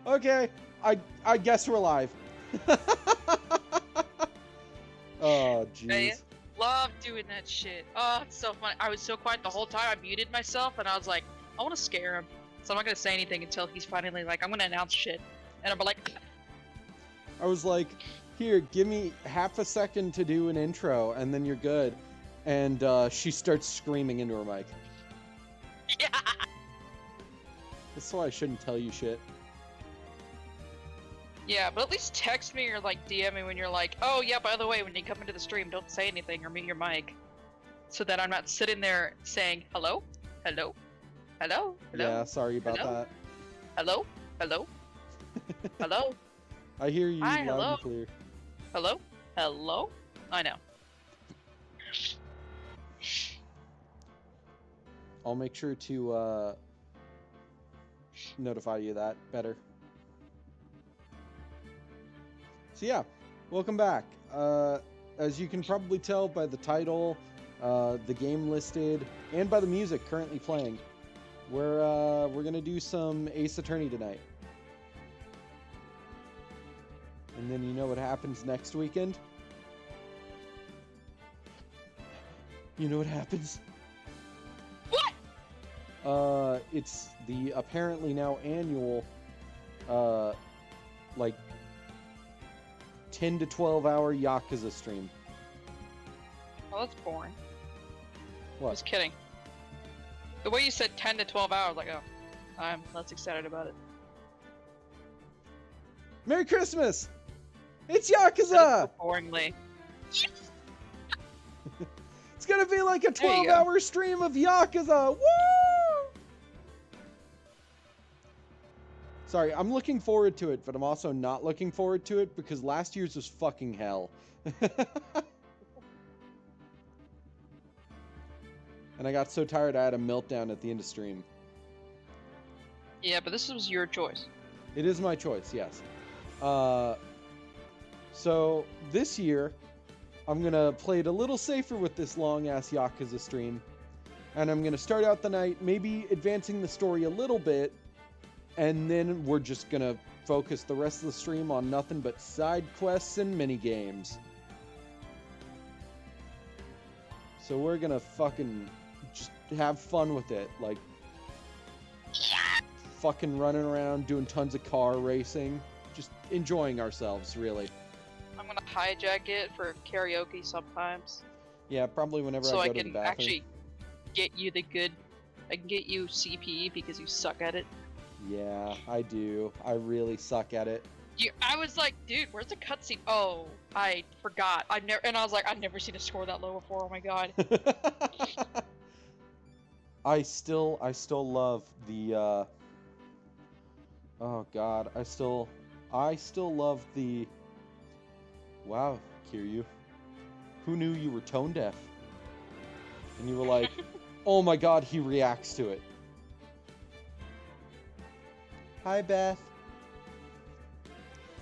Okay, I guess we're live. Oh, I jeez. love doing that shit. Oh, it's so fun. I was so quiet the whole time. I muted myself, and I was like, I want to scare him, so I'm not gonna say anything until he's finally like, I'm gonna announce shit, and I'm like, I was like, here, give me half a second to do an intro, and then you're good. And she starts screaming into her mic. yeah, That's why I shouldn't tell you shit. yeah. But at least text me or like DM me when you're like, oh yeah, by the way, when you come into the stream, don't say anything or mute your mic, so that I'm not sitting there saying hello, hello, hello, hello, Yeah, sorry about hello, that. hello, hello, hello, I hear you hi, loud hello, and clear. hello, hello. I know. I'll make sure to notify you that better. So yeah, welcome back. As you can probably tell by the title, the game listed, and by the music currently playing, we're gonna do some Ace Attorney tonight. And then you know what happens next weekend? You know what happens? What? It's the apparently now annual, like 10 to 12 hour Yakuza stream. Oh, that's boring. What? Just kidding. The way you said 10 to 12 hours, like, oh, I'm less excited about it. Merry Christmas! It's Said it Yakuza! so boringly. It's gonna be like a There you 12-hour stream of Yakuza! Woo! Sorry, I'm looking forward to it, but I'm also not looking forward to it because last year's was fucking hell. And I got so tired I had a meltdown at the end of stream. Yeah, but this was your choice. It is my choice, yes. So this year, I'm gonna play it a little safer with this long-ass Yakuza stream. And I'm gonna start out the night maybe advancing the story a little bit, and then we're just gonna focus the rest of the stream on nothing but side quests and mini games. So we're gonna fucking just have fun with it, like fucking running around doing tons of car racing, just enjoying ourselves, really. I'm gonna hijack it for karaoke sometimes, Yeah, probably whenever so I I go to the can bathroom. actually get you the good. I can get you CPE because you suck at it. Yeah, I do. I really suck at it. I was like, dude, where's the cutscene? Oh, I forgot. And I was like, I've never seen a score that low before. Oh my god. I still love the oh god, I still love the wow, Kiryu. Who knew you were tone deaf? And you were like, "Oh my god, he reacts to it." Hi Beth.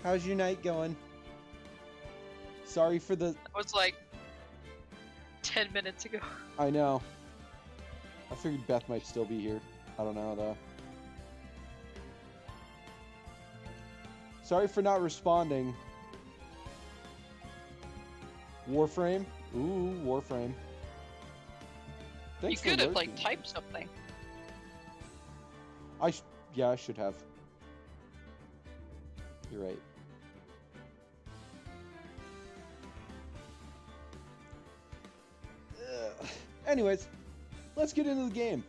How's your night going? Sorry for the That was like 10 minutes ago. I know. I figured Beth might still be here. I don't know, though. Sorry for not responding. Warframe? Ooh, Warframe. Thanks You could for have like lurking. typed something. Yeah, I should have. You're right. Anyways, let's get into the game.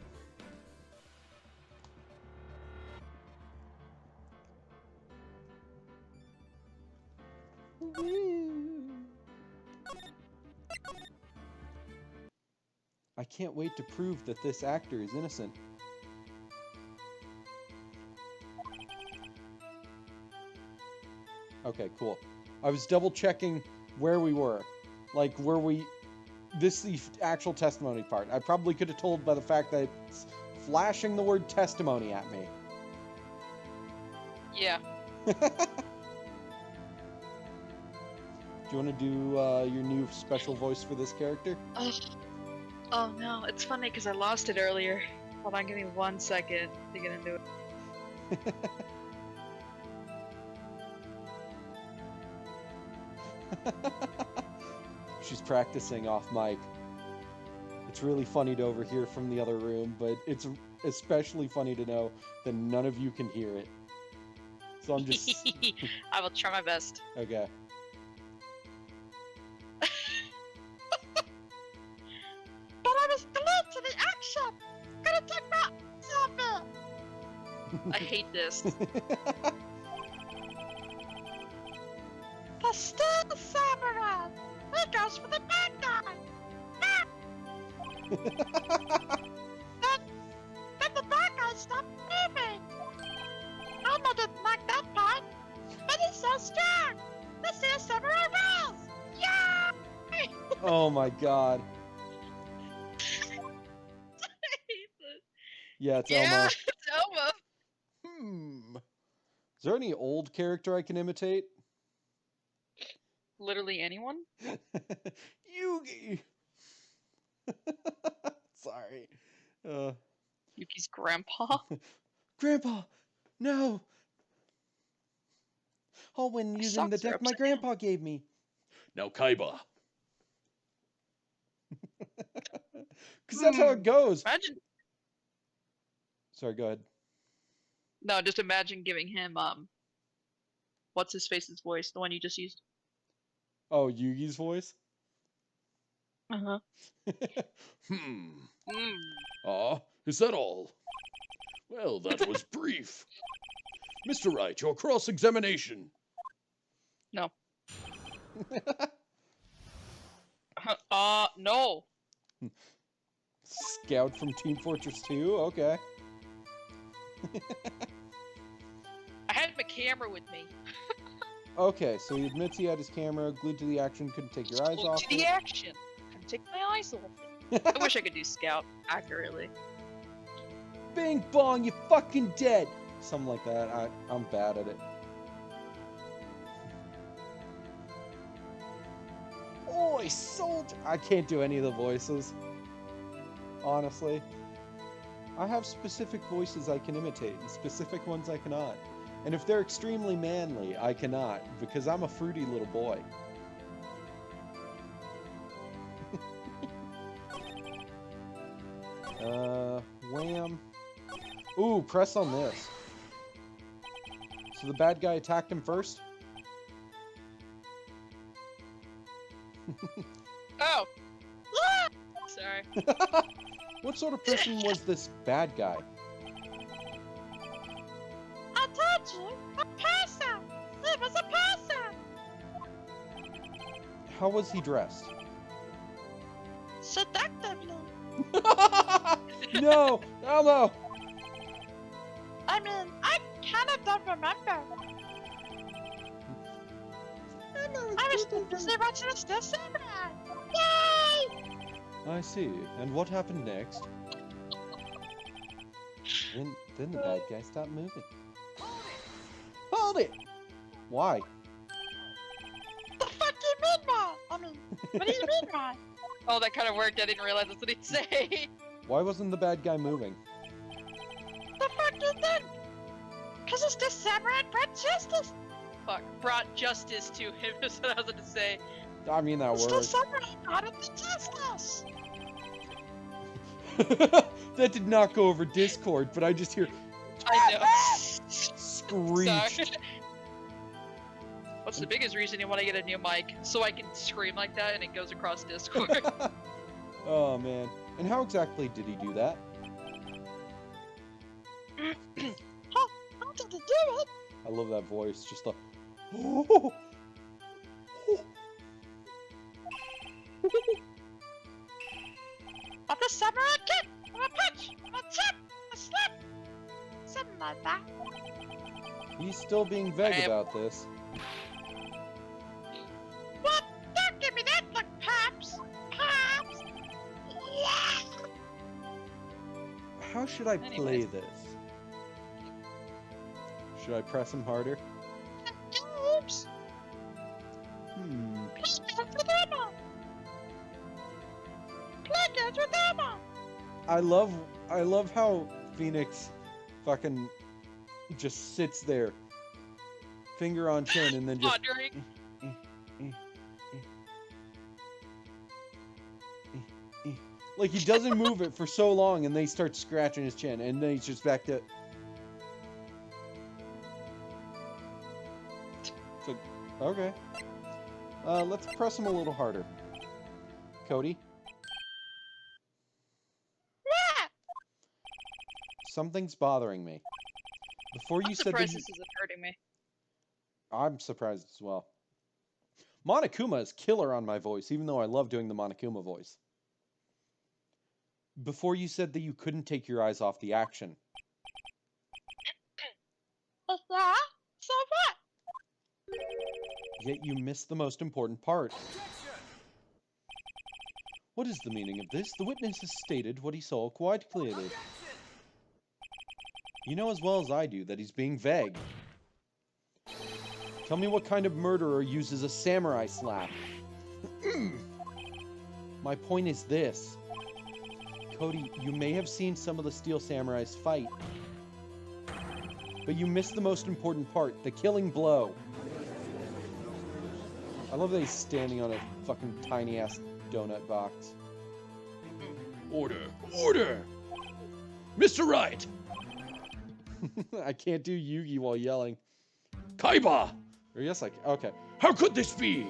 I can't wait to prove that this actor is innocent. Okay, cool. I was double checking where we were. Like, this is the actual testimony part. I probably could have told by the fact that it's flashing the word testimony at me. Yeah. Do you want to do your new special voice for this character? Oh no, it's funny because I lost it earlier. Hold on, give me 1 second to get into it. She's practicing off mic. It's really funny to overhear from the other room, but it's especially funny to know that none of you can hear it. So I'm just... I will try my best. Okay. But I was glued to the action! Gonna take my eyes off it! I hate this. The Steel Samurai! He goes for the bad guy! Then the bad guy stopped moving! Elmo didn't like that part! But he's so strong! The Steel Samurai rules! Yeah! Oh my god. Yeah, it's Elmo. It's Elmo. Is there any old character I can imitate? Literally anyone? Yugi! Sorry. Yuki's grandpa? Grandpa! No! I'll win using the Socks are deck my upside grandpa gave me. Now, Kaiba. Because that's how it goes. Imagine. Sorry, go ahead. No, just imagine giving him, what's his face's voice? The one you just used? Oh, Yugi's voice? Uh-huh. Is that all? Well, that was brief. Mr. Wright, your cross-examination. No. No. Scout from Team Fortress 2? Okay. I had my camera with me. Okay, so he admits he had his camera glued to the action, couldn't take your eyes Glued off to the it. action. Couldn't take my eyes off it. I wish I could do Scout accurately. Bing bong, you fucking dead! Something like that. I'm bad at it. Oi, soldier! I can't do any of the voices. Honestly. I have specific voices I can imitate, and specific ones I cannot. And if they're extremely manly, I cannot, because I'm a fruity little boy. Wham. Ooh, press on this. So the bad guy attacked him first? Oh! Sorry. What sort of person was this bad guy? I told you! A person! It was a person! How was he dressed? Seductively. No! Elmo! I mean, I kind of don't remember. I was too busy watching the Steel Samurai! Yay! I see. And what happened next? Then the bad guy stopped moving. Hold it! Why? The fuck you mean, man? I mean, what do you mean, man? Oh, that kind of worked. I didn't realize that's what he'd say. Why wasn't the bad guy moving? The fuck you think? Cause it's the samurai brought justice. Fuck, brought justice to him is what I was going to say. I mean, that It's the works. samurai brought him the justice. That did not go over Discord, but I just hear I know. screech. Sorry. What's the biggest reason you want to get a new mic? So I can scream like that and it goes across Discord. Oh man. And how exactly did he do that? How did he do it? I love that voice. Just the Of the samurai kick, a punch, a tip, a slap, something like that. He's still being vague I am- about this. What? Don't give me that look, Pops! Pops! Yeah! How should I play Anyways. this? Should I press him harder? Oops! Hmm. Play games with Emma! Play games with Emma! I love how Phoenix fucking just sits there, finger on chin, and then just... Pondering. Like, he doesn't move it for so long, and then he starts scratching his chin, and then he's just back to... It's like, okay. Let's press him a little harder. Cody? Something's bothering me. Before you I'm said that surprised you... this isn't hurting me. I'm surprised as well. Monokuma is killer on my voice, even though I love doing the Monokuma voice. Before you said that you couldn't take your eyes off the action. So what? Yet you missed the most important part. What is the meaning of this? The witness has stated what he saw quite clearly. You know as well as I do that he's being vague. Tell me what kind of murderer uses a samurai slap. My point is this. Cody, you may have seen some of the Steel Samurais fight, but you missed the most important part, the killing blow. I love that he's standing on a fucking tiny-ass donut box. Order! Order! Mr. Wright! I can't do Yugi while yelling. Kaiba! Or yes, like, okay. How could this be?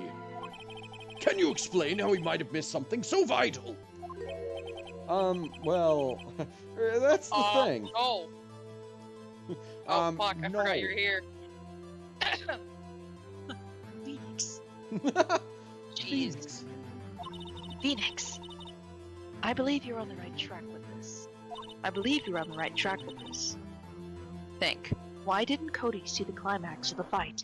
Can you explain how he might have missed something so vital? Well, that's the thing. Oh. Oh, fuck, I no. forgot you're here. Phoenix. Jeez. Phoenix. I believe you're on the right track with this. Think. Why didn't Cody see the climax of the fight?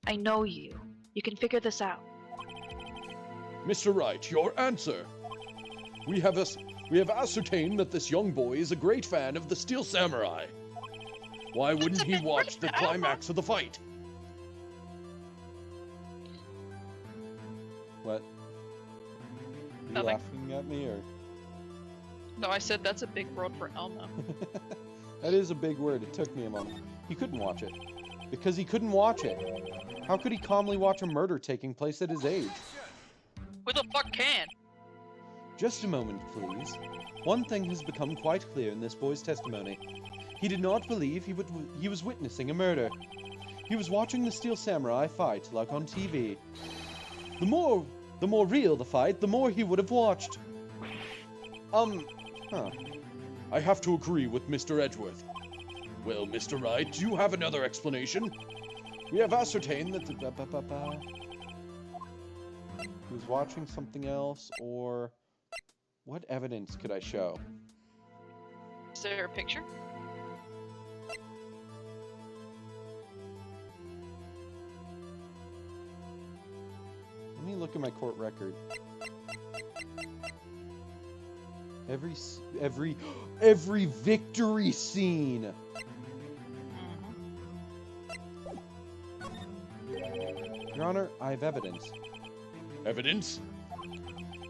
I know you. You can figure this out. Mr. Wright, your answer. We have ascertained that this young boy is a great fan of the Steel Samurai. Why wouldn't he watch the climax of the fight? What? Are you Nothing. laughing at me, or? No, I said that's a big word for Elmo. That is a big word. It took me a moment. He couldn't watch it. Because he couldn't watch it. How could he calmly watch a murder taking place at his age? Who the fuck can? Just a moment, please. One thing has become quite clear in this boy's testimony. He did not believe he was witnessing a murder. He was watching the Steel Samurai fight, like on TV. The more real the fight, the more he would have watched. I have to agree with Mr. Edgeworth. Well, Mr. Wright, do you have another explanation? We have ascertained that He was watching something else, or... What evidence could I show? Is there a picture? Let me look at my court record. Every victory scene! Your Honor, I have evidence. evidence.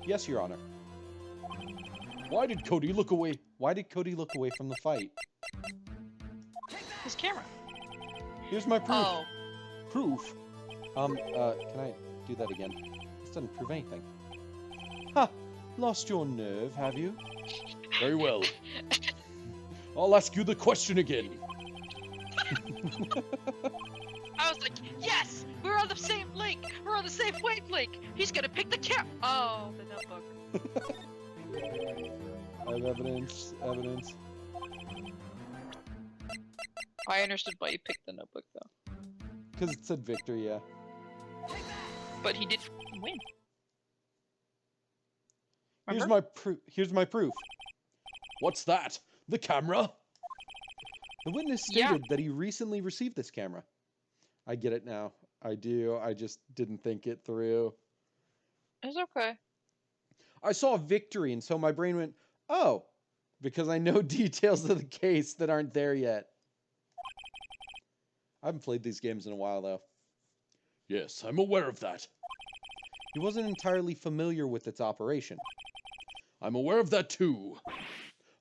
Yes, Your Honor. Why did Cody look away? Why did Cody look away from the fight? His camera. Here's my proof. Oh. Proof? Can I do that again? This doesn't prove anything. Ha! Lost your nerve, have you? Very well. I'll ask you the question again. I was like, yes! We're on the same link! We're on the same wavelength! He's gonna pick the cap! Oh, the notebook. I have evidence. I understood why you picked the notebook, though. Because it said victory, yeah. But he did win. Here's Remember? my proof. What's that? The camera? The witness stated that he recently received this camera. I get it now. I do. I just didn't think it through. It's okay. I saw victory, and so my brain went, oh, because I know details of the case that aren't there yet. I haven't played these games in a while, though. Yes, I'm aware of that. He wasn't entirely familiar with its operation. I'm aware of that too.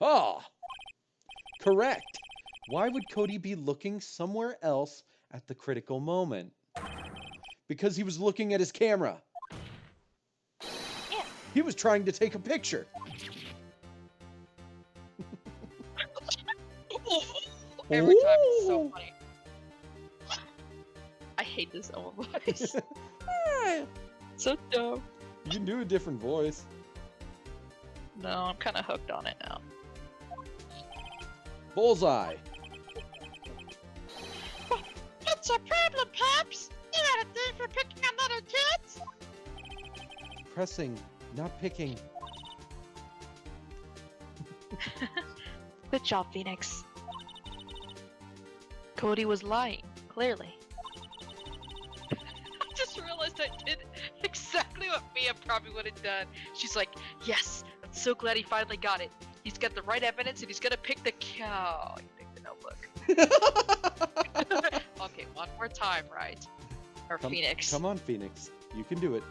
Ah! Correct. Why would Cody be looking somewhere else at the critical moment? Because he was looking at his camera. Yeah. He was trying to take a picture. Every time it's so funny. I hate this own voice. So dumb. You can do a different voice. No, I'm kind of hooked on it now. Bullseye. What's your problem, Pops? You got a thing for picking on little kids? Pressing, not picking. Good job, Phoenix. Cody was lying, clearly. I just realized I did exactly what Mia probably would have done. She's like, yes, I'm so glad he finally got it. He's got the right evidence and he's gonna pick the cow. You picked the notebook. Okay, one more time, right? Or Phoenix. Come on, Phoenix. You can do it.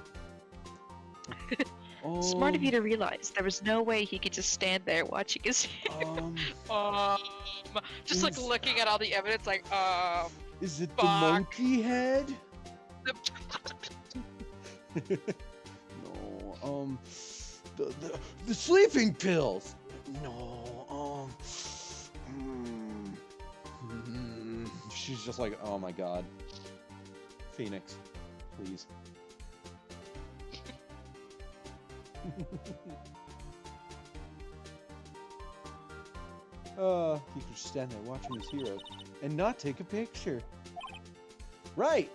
Smart of you to realize there was no way he could just stand there watching his just like looking at all the evidence like Is it fuck. the monkey head? No, the sleeping pills. No, she's just like, oh my god. Phoenix, please. He could just stand there watching his hero and not take a picture. Right.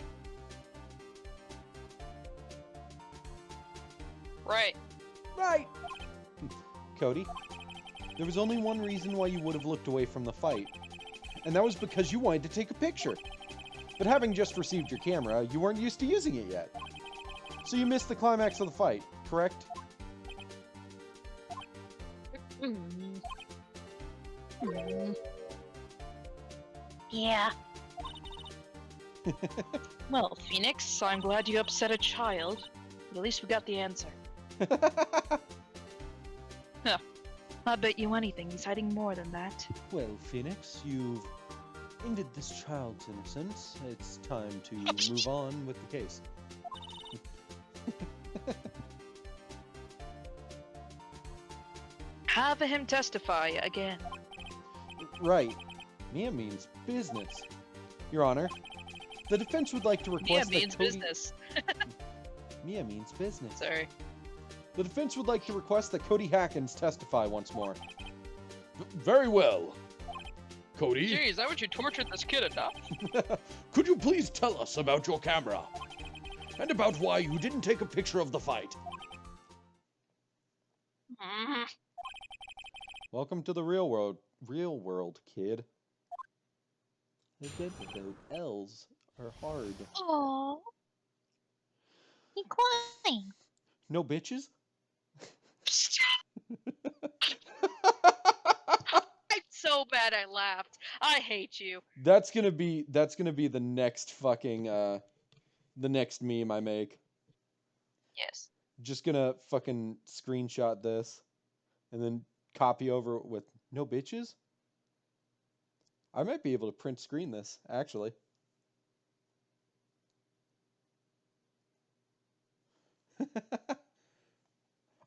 Right. Right. Cody, there was only one reason why you would have looked away from the fight, and that was because you wanted to take a picture. But having just received your camera, you weren't used to using it yet. So you missed the climax of the fight, correct? Yeah. Well, Phoenix, I'm glad you upset a child. But at least we got the answer. I bet you anything he's hiding more than that. Well, Phoenix, you've ended this child's innocence. It's time to move on with the case. Have him testify again. Right. Mia means business. Your Honor, the defense would like to Mia request means that Cody... business. Mia means business. Sorry. The defense would like to request that Cody Hackins testify once more. Very well. Cody, Jeez, I wish you tortured this kid enough. could you please tell us about your camera? And about why you didn't take a picture of the fight? Welcome to the real world. Real world, kid. The L's are hard. Aww. He crying. No bitches? I'm so bad I laughed. I hate you. That's gonna be the next fucking the next meme I make. Yes. Just gonna fucking screenshot this and then copy over it with no bitches. I might be able to print screen this, actually.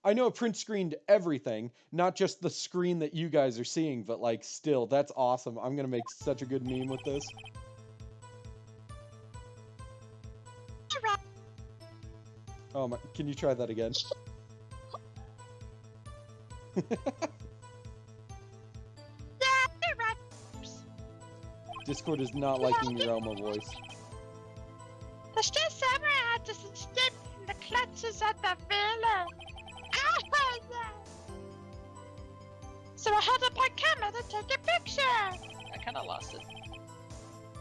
I know it print screened everything, not just the screen that you guys are seeing, but like still, that's awesome. I'm gonna make such a good meme with this. Oh my, can you try that again? Discord is not liking your Elmo voice. The Steel Samurai had just escaped from the clutches of the villain. So I held up my camera to take a picture. I kind of lost it.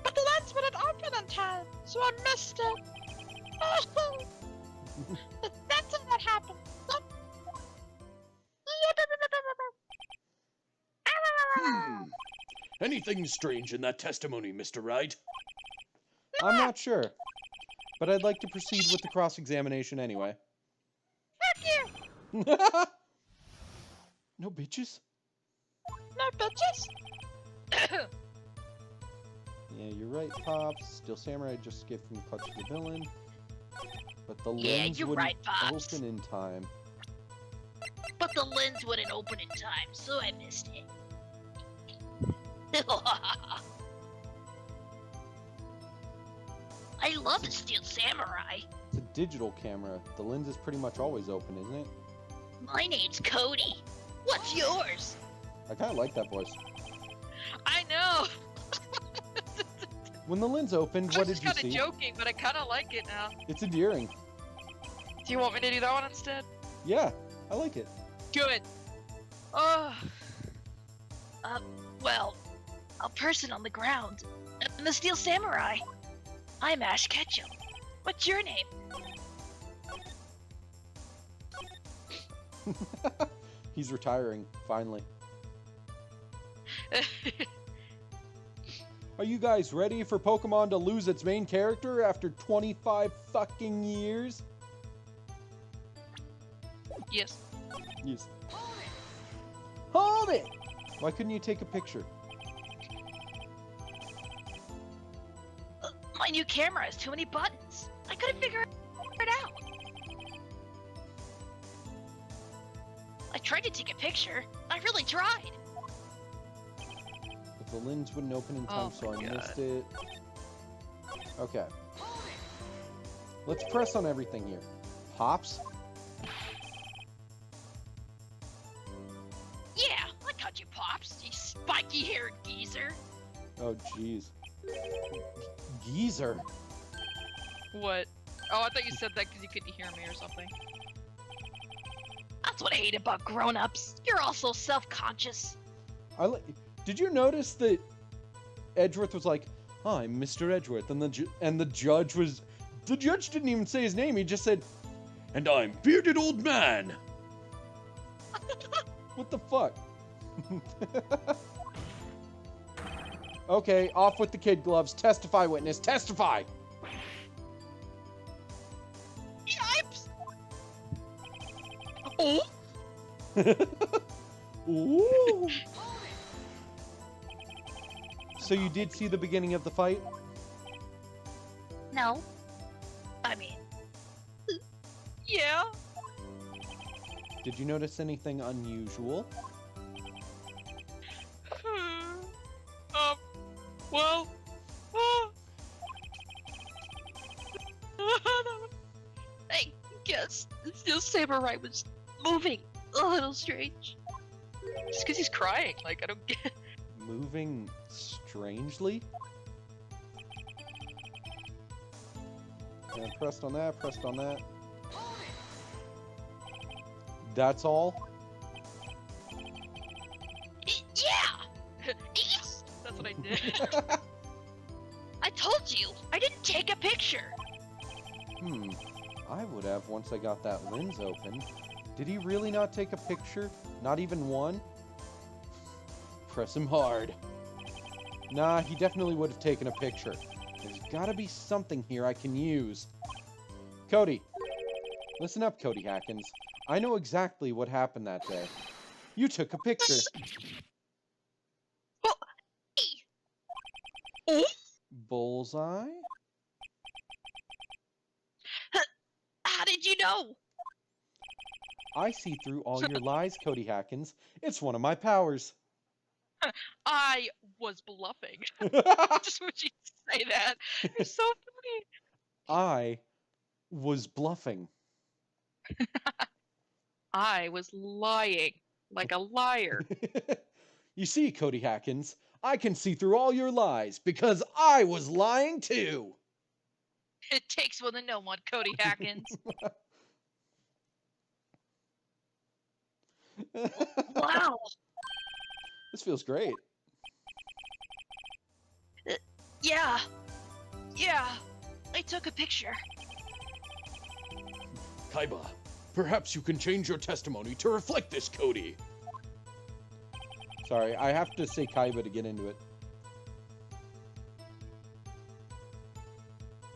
But the lens wouldn't open in time, so I missed it. That's what happened. Anything strange in that testimony, Mr. Wright? I'm not sure, but I'd like to proceed with the cross-examination anyway. Fuck you! No bitches? No bitches? Yeah, you're right, Pops. Steel Samurai just escaped from the clutch of the villain. But the Yeah, lens you're wouldn't right, Pops. open in time. But the lens wouldn't open in time, so I missed it. I love the Steel Samurai. It's a digital camera. The lens is pretty much always open, isn't it? My name's Cody. What's yours? I kind of like that voice. I know. When the lens opened, I what was did you kind of see? joking, but I kind of like it now. It's endearing. Do you want me to do that one instead? Yeah, I like it. Good. Oh, Well, a person on the ground. And the Steel Samurai. I'm Ash Ketchum. What's your name? He's retiring, finally. Are you guys ready for Pokemon to lose its main character after 25 fucking years? yes. Yes. Hold it! Why couldn't you take a picture? My new camera has too many buttons. I couldn't figure it out. I tried to take a picture. I really tried. But the lens wouldn't open in time, Oh so my I God. missed it. Okay. Let's press on everything here. Hops? Yeah, I caught you, Pops, you spiky-haired geezer. Oh, jeez. Geezer. What? Oh, I thought you said that because you couldn't hear me or something. That's what I hate about grown-ups. You're all so self-conscious. Did you notice that Edgeworth was like, "I'm Mr. Edgeworth," and the judge was, the judge didn't even say his name. He just said, And I'm bearded old man. "What the fuck?" Okay, off with the kid gloves. Testify, witness. Testify. Yipes! Oh? Ooh. So you did see the beginning of the fight? No. I mean, Yeah. Did you notice anything unusual? Well. I guess the Steel Samurai was moving a little strange. Just because he's crying. Like, I don't get. Moving strangely? And pressed on that, pressed on that. That's all? Yeah! Yes! That's what I did. I told you, I didn't take a picture. I would have once I got that lens open. Did he really not take a picture? Not even one? Press him hard. Nah, he definitely would have taken a picture. There's gotta be something here I can use. Cody. Listen up, Cody Hackins. I know exactly what happened that day. You took a picture. Oh, Bullseye? how did you know? I see through all your lies, Cody Hackins. It's one of my powers. I was bluffing. Just when you say that. It's so funny. I was bluffing. I was lying. Like a liar. You see, Cody Hackins, I can see through all your lies because I was lying too. It takes one to know one, Cody Hackins. Wow. This feels great. Yeah. Yeah. I took a picture. Kaiba, perhaps you can change your testimony to reflect this, Cody. Sorry, I have to say Kaiba to get into it.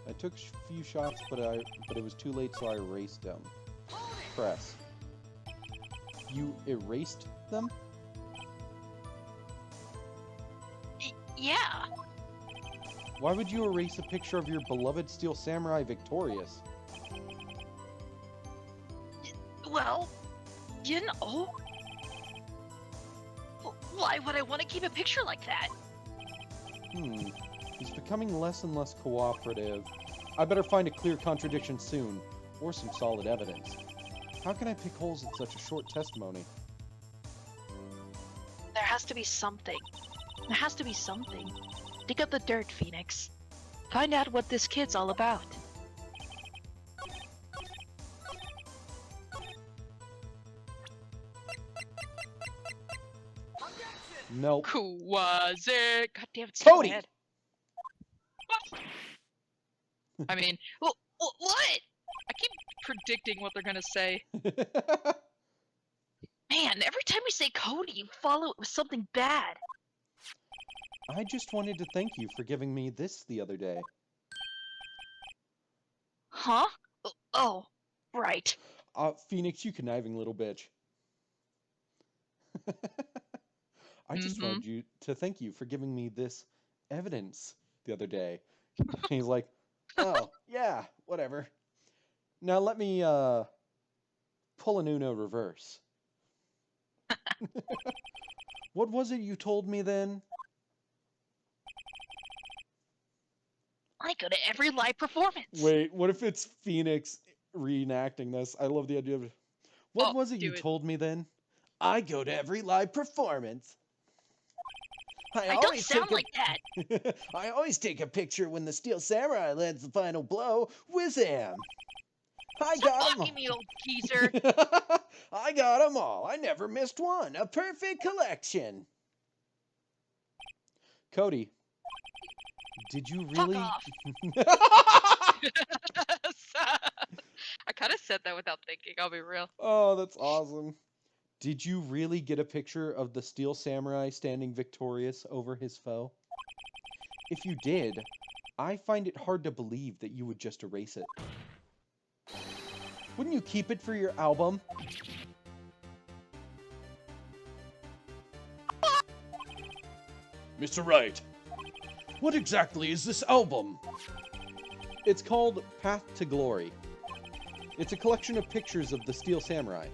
I took a few shots, but it was too late, so I erased them. Press. You erased them? Yeah. Why would you erase a picture of your beloved Steel Samurai victorious? Well, you know. Why would I want to keep a picture like that? He's becoming less and less cooperative. I better find a clear contradiction soon, or some solid evidence. How can I pick holes in such a short testimony? There has to be something. There has to be something. Dig up the dirt, Phoenix. Find out what this kid's all about. Nope. Who was it? God damn it, Cody! Steelhead. I mean, what? I keep predicting what they're gonna say. Man, every time we say Cody, you follow it with something bad. I just wanted to thank you for giving me this the other day. Huh? Oh, right. Phoenix, you conniving little bitch. I just wanted you to thank you for giving me this evidence the other day. He's like, oh, yeah, whatever. Now let me, pull an Uno reverse. What was it you told me then? I go to every live performance. Wait, what if it's Phoenix reenacting this? I love the idea of it. What was it you told me then? I go to every live performance. I don't sound like that. I always take a picture when the Steel Samurai lands the final blow. Whiz-am! I Stop got 'em mocking me, old geezer. I got 'em all. I never missed one. A perfect collection. Cody, did you Fuck really? off. I kind of said that without thinking, I'll be real. Oh, that's awesome. Did you really get a picture of the Steel Samurai standing victorious over his foe? If you did, I find it hard to believe that you would just erase it. Wouldn't you keep it for your album? Mr. Wright, what exactly is this album? It's called Path to Glory. It's a collection of pictures of the Steel Samurai,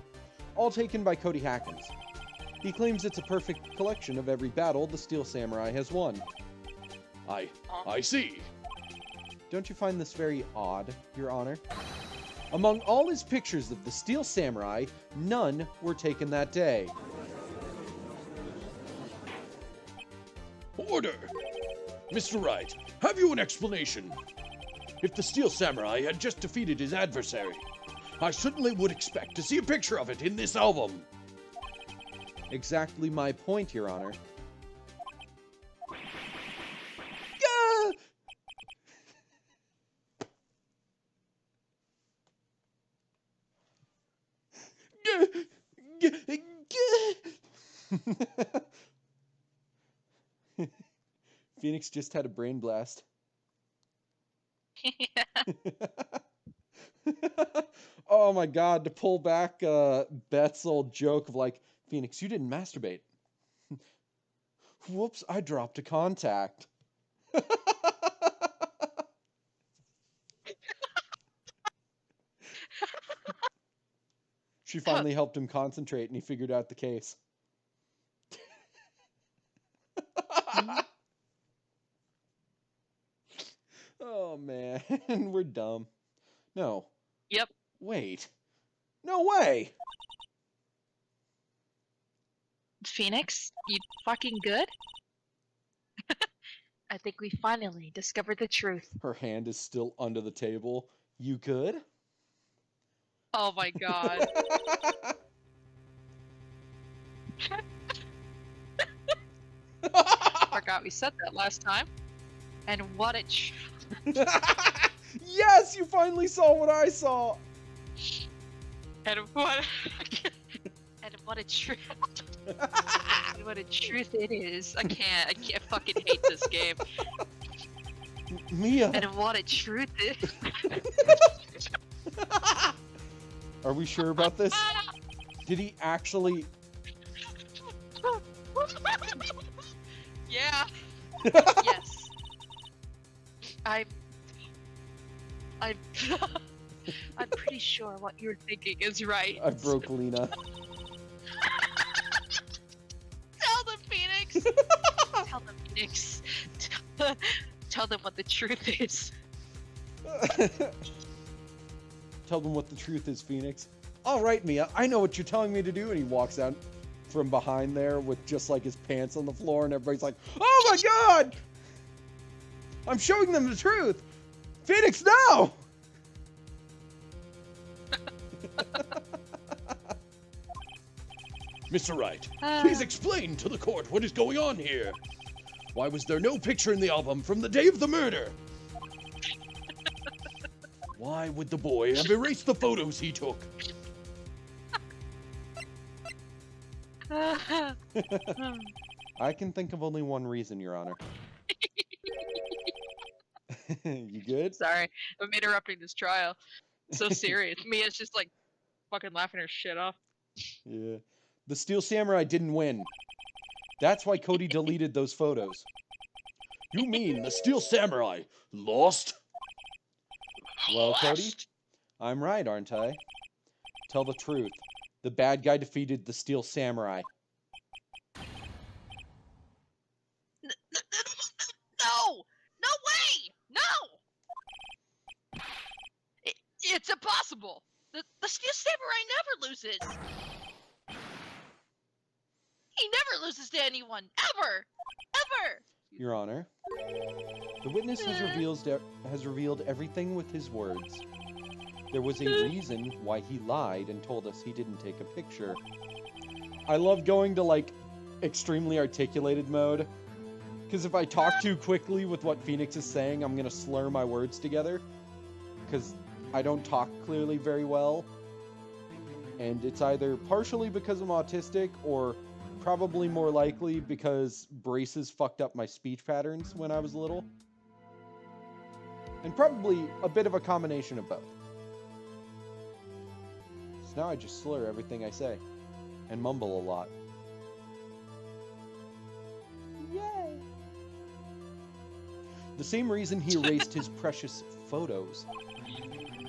all taken by Cody Hackins. He claims it's a perfect collection of every battle the Steel Samurai has won. I see. Don't you find this very odd, Your Honor? Among all his pictures of the Steel Samurai, none were taken that day. Order! Mr. Wright, have you an explanation? If the Steel Samurai had just defeated his adversary, I certainly would expect to see a picture of it in this album. Exactly my point, Your Honor. Phoenix just had a brain blast. Oh my god, to pull back Beth's old joke of like, Phoenix, you didn't masturbate. Whoops, I dropped a contact. She finally helped him concentrate and he figured out the case. Oh man, we're dumb. No. Yep. Wait. No way! Phoenix, you fucking good? I think we finally discovered the truth. Her hand is still under the table. You good? Oh my god. Forgot we said that last time. And what a Yes, you finally saw what I saw. and what And what a truth. and what a truth it is. I can't fucking hate this game. Mia. And what a truth it is. Are we sure about this? Did he actually? Yeah. Yes. I'm I'm I'm pretty sure what you're thinking is right. I broke Lena. Tell them, Phoenix. Tell them, Phoenix. Tell them what the truth is. Tell them what the truth is, Phoenix. All right, Mia, I know what you're telling me to do. And he walks out from behind there with just like his pants on the floor, and everybody's like, "Oh my God! I'm showing them the truth." Phoenix, no! Mr. Wright, please explain to the court what is going on here. Why was there no picture in the album from the day of the murder? Why would the boy have erased the photos he took? I can think of only one reason, Your Honor. You good? Sorry, I'm interrupting this trial. It's so serious. Mia's just like fucking laughing her shit off. Yeah. The Steel Samurai didn't win. That's why Cody deleted those photos. You mean the Steel Samurai lost? Well, Cody, I'm right, aren't I? Tell the truth. The bad guy defeated the Steel Samurai. No! No way! No! It's impossible! The Steel Samurai never loses! He never loses to anyone! Ever! Ever! Your Honor, the witness has revealed everything with his words. There was a reason why he lied and told us he didn't take a picture. I love going to, like, extremely articulated mode. Because if I talk too quickly with what Phoenix is saying, I'm going to slur my words together. Because I don't talk clearly very well. And it's either partially because I'm autistic, or probably more likely because braces fucked up my speech patterns when I was little. And probably a bit of a combination of both. So now I just slur everything I say. And mumble a lot. Yay! The same reason he erased his precious photos.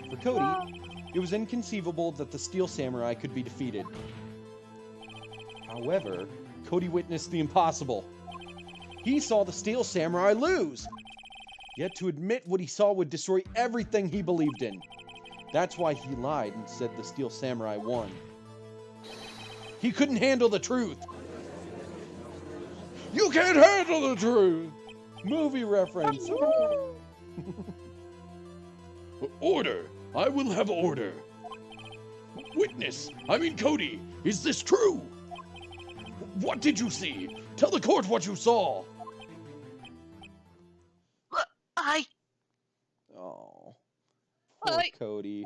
For Cody, it was inconceivable that the Steel Samurai could be defeated. However, Cody witnessed the impossible. He saw the Steel Samurai lose. Yet to admit what he saw would destroy everything he believed in. That's why he lied and said the Steel Samurai won. He couldn't handle the truth. You can't handle the truth! Movie reference. Order! I will have order. Witness, I mean Cody, is this true? What did you see? Tell the court what you saw. Oh, poor Cody.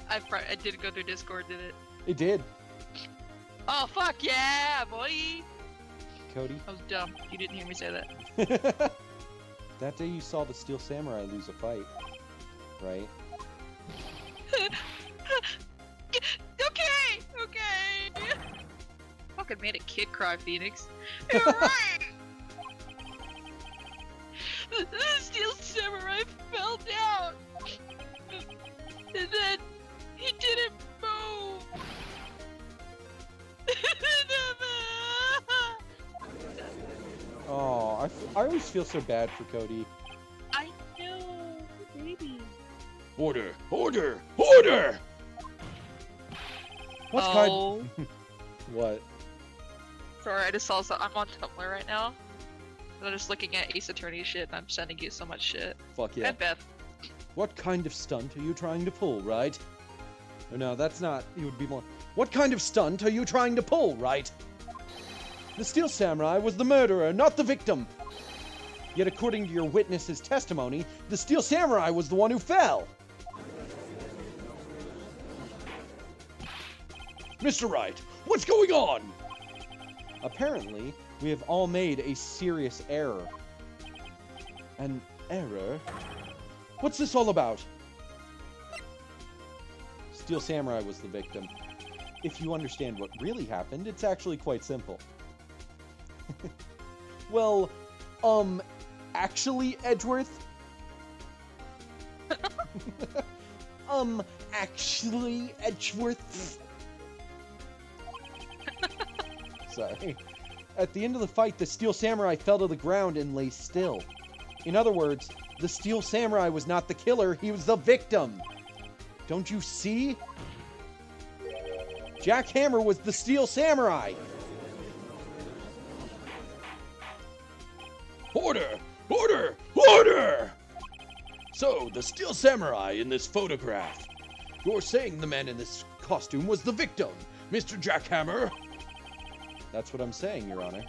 I didn't go through Discord, did it? It did. Oh fuck yeah, boy! Cody. I was dumb. You didn't hear me say that. That day you saw the Steel Samurai lose a fight, right? Okay. Fucking made a kid cry, Phoenix. You're right. The Steel Samurai fell down, and then he didn't move. Oh, I always feel so bad for Cody. I know, baby. Order! Order! Order! What's Oh. What? Sorry, I just saw some. I'm on Tumblr right now. And I'm just looking at Ace Attorney shit, and I'm sending you so much shit. Fuck yeah. And Beth. What kind of stunt are you trying to pull, right? Oh, no, that's not. It would be more. What kind of stunt are you trying to pull, right? The Steel Samurai was the murderer, not the victim. Yet according to your witness's testimony, the Steel Samurai was the one who fell. Mr. Wright, what's going on? Apparently, we have all made a serious error. An error? What's this all about? Steel Samurai was the victim. if you understand what really happened, it's actually quite simple. Well, actually, Edgeworth? Actually, Edgeworth? Sorry. At the end of the fight, the Steel Samurai fell to the ground and lay still. In other words, the Steel Samurai was not the killer, he was the victim. Don't you see? Jack Hammer was the Steel Samurai. Order! Order! Order! So, the Steel Samurai in this photograph. You're saying the man in this costume was the victim, Mr. Jack Hammer? That's what I'm saying, Your Honor.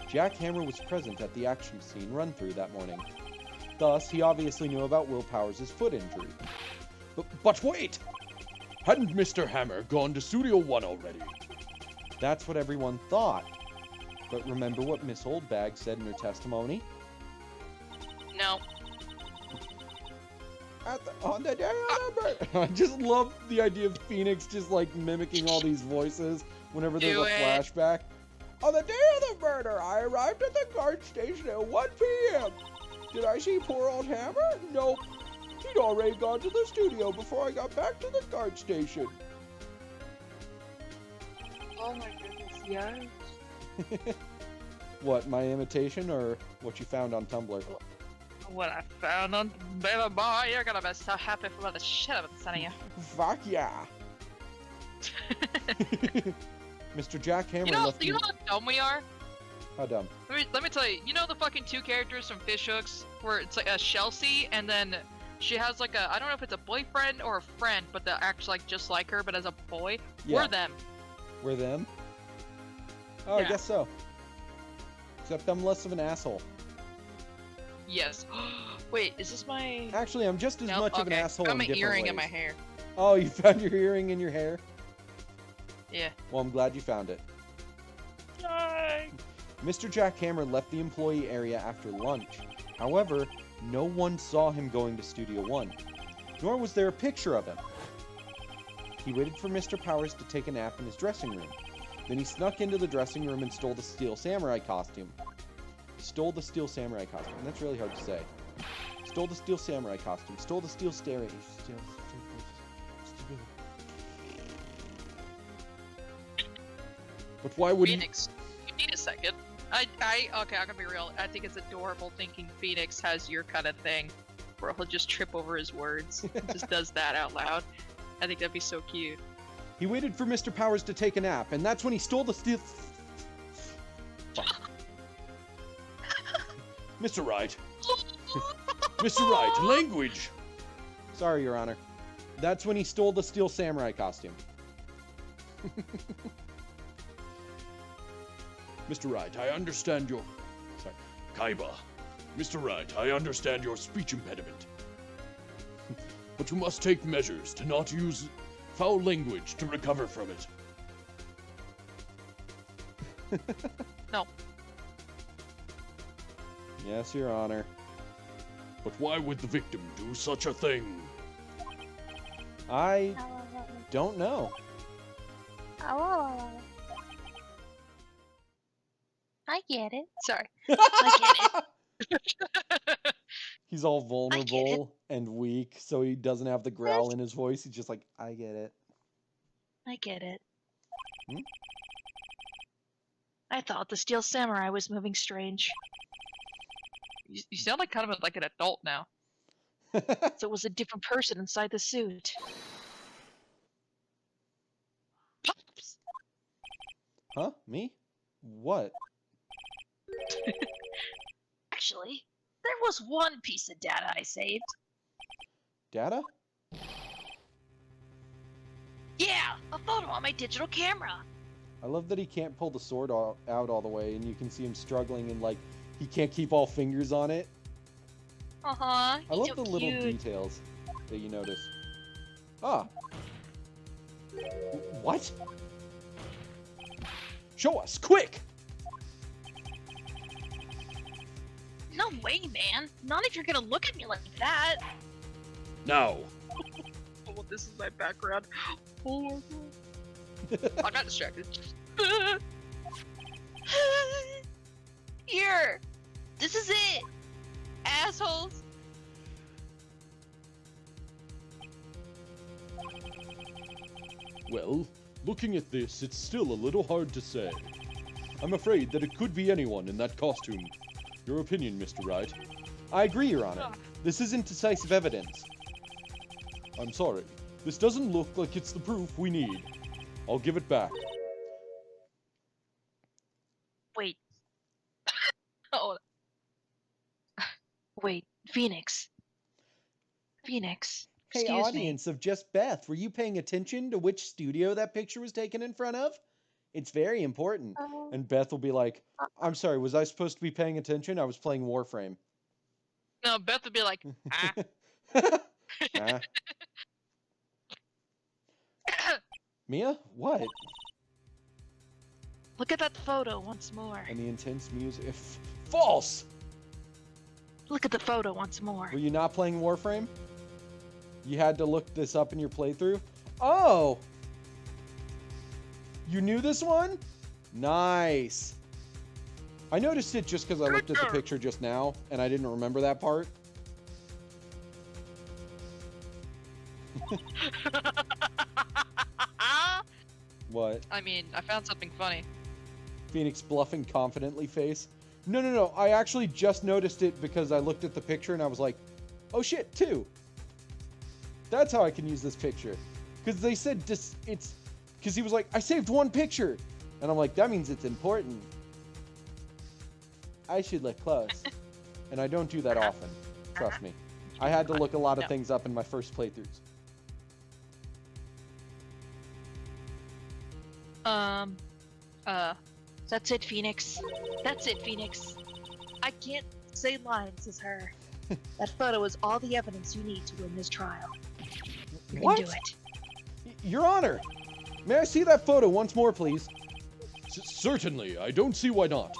Jack Hammer was present at the action scene run-through that morning. Thus, he obviously knew about Will Powers' foot injury. But wait! Hadn't Mr. Hammer gone to Studio One already? That's what everyone thought. But remember what Miss Oldbag said in her testimony? No. On the day of the bird. I just love the idea of Phoenix just like mimicking all these voices whenever there's Do a it. flashback. On the day of the murder, I arrived at the guard station at 1 p.m. Did I see poor old Hammer? Nope. He'd already gone to the studio before I got back to the guard station. Oh my goodness, yes. What, my imitation or what you found on Tumblr? What I found on baby boy, you're gonna be so happy for the shit I've been sending you. Fuck yeah. Mr. Jack Hammer You know left how dumb we are? How dumb? Let me tell you, you know the fucking two characters from Fish Hooks where it's like a Chelsea and then she has like a, I don't know if it's a boyfriend or a friend, but they act like just like her but as a boy? Yeah. We're them. We're them? Oh, Yeah. I guess so. Except I'm less of an asshole. Yes. Wait, is this my... Actually, I'm just as Nope, much of an okay. asshole I in got my different earring ways. in my hair. Oh, you found your earring in your hair? Yeah. Well, I'm glad you found it. Mr. Jack Hammer left the employee area after lunch. However, no one saw him going to Studio One, nor was there a picture of him. He waited for Mr. Powers to take a nap in his dressing room. Then he snuck into the dressing room and stole the Steel Samurai costume. Stole the Steel Samurai costume. That's really hard to say. Stole the Steel Samurai costume. Stole the Steel Stereo. But why wouldn't... Phoenix, you need a second. Okay, I'm gonna be real. I think it's adorable thinking Phoenix has your kind of thing, where he'll just trip over his words. Just does that out loud. I think that'd be so cute. He waited for Mr. Powers to take a nap, and that's when he stole the Steel... Mr. Wright. Mr. Wright, language! Sorry, Your Honor. That's when he stole the Steel Samurai costume. Mr. Wright, I understand your... Sorry. Kaiba. Mr. Wright, I understand your speech impediment. But you must take measures to not use foul language to recover from it. No. Yes, Your Honor. But why would the victim do such a thing? I don't know. I get it. Sorry. I get it. He's all vulnerable and weak, so he doesn't have the growl in his voice. He's just like, I get it. I get it. Hmm? I thought the Steel Samurai was moving strange. You sound like kind of like an adult now. So it was a different person inside the suit. Pops. Huh? Me? What? Actually, there was one piece of data I saved. Data? Yeah, a photo on my digital camera. I love that he can't pull the sword out all the way, and you can see him struggling, and like, he can't keep all fingers on it. Uh-huh. I love the little details that you notice. Ah. What? Show us, quick! No way, man. Not if you're gonna look at me like that. Now, Oh, this is my background. Oh my god. I'm not distracted. Here! This is it! Assholes! Well, looking at this, it's still a little hard to say. I'm afraid that it could be anyone in that costume. Your opinion, Mr. Wright? I agree, Your Honor. This isn't decisive evidence. I'm sorry. This doesn't look like it's the proof we need. I'll give it back. Wait. Oh. Wait, Phoenix. Phoenix, Hey, excuse audience of Just Beth, were you paying attention to which studio that picture was taken in front of? It's very important. me. And Beth will be like, I'm sorry, was I supposed to be paying attention? I was playing Warframe. No, Beth would be like, ah. Ah. Mia? What? Look at that photo once more. And the intense music. False! Look at the photo once more. Were you not playing Warframe? You had to look this up in your playthrough? Oh! You knew this one? Nice. I noticed it just because I looked at the picture just now, and I didn't remember that part. What? I mean, I found something funny. Phoenix bluffing confidently face. No. I actually just noticed it because I looked at the picture and I was like, oh shit, 2. That's how I can use this picture. Because they said it's... Because he was like, I saved 1 picture. And I'm like, that means it's important. I should look close. And I don't do that often. Trust me. I had to look a lot of things up in my first playthroughs. That's it, Phoenix. That's it, Phoenix. I can't say lines as her. That photo is all the evidence you need to win this trial. You can What? do it. Your Honor, may I see that photo once more, please? Certainly, I don't see why not.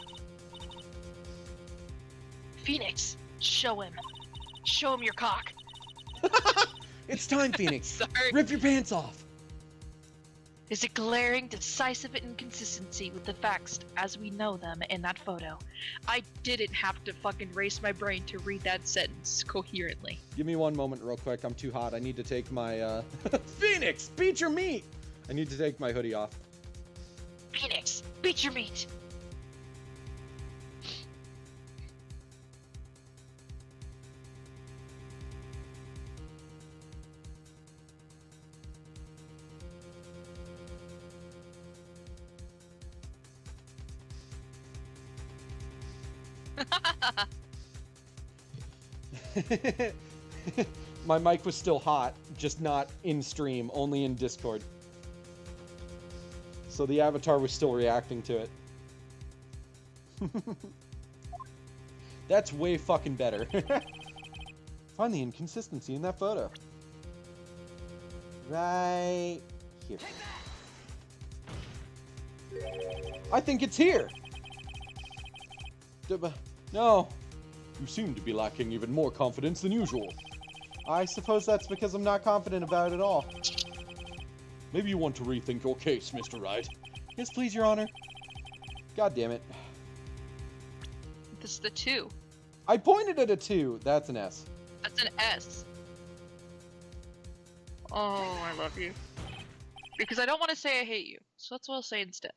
Phoenix, show him. Show him your cock. It's time, Phoenix. Sorry. Rip your pants off. Is a glaring, decisive inconsistency with the facts as we know them in that photo. I didn't have to fucking race my brain to read that sentence coherently. Give me 1 moment real quick. I'm too hot. I need to take my, Phoenix, beat your meat! I need to take my hoodie off. Phoenix, beat your meat. My mic was still hot, just not in stream, only in Discord. So the avatar was still reacting to it. That's way fucking better. Find the inconsistency in that photo. Right here. I think it's here. No. You seem to be lacking even more confidence than usual. I suppose that's because I'm not confident about it at all. Maybe you want to rethink your case, Mr. Wright. Yes, please, Your Honor. God damn it. This is the 2. I pointed at a 2. That's an S. That's an S. Oh, I love you. Because I don't want to say I hate you, so that's what I'll say instead.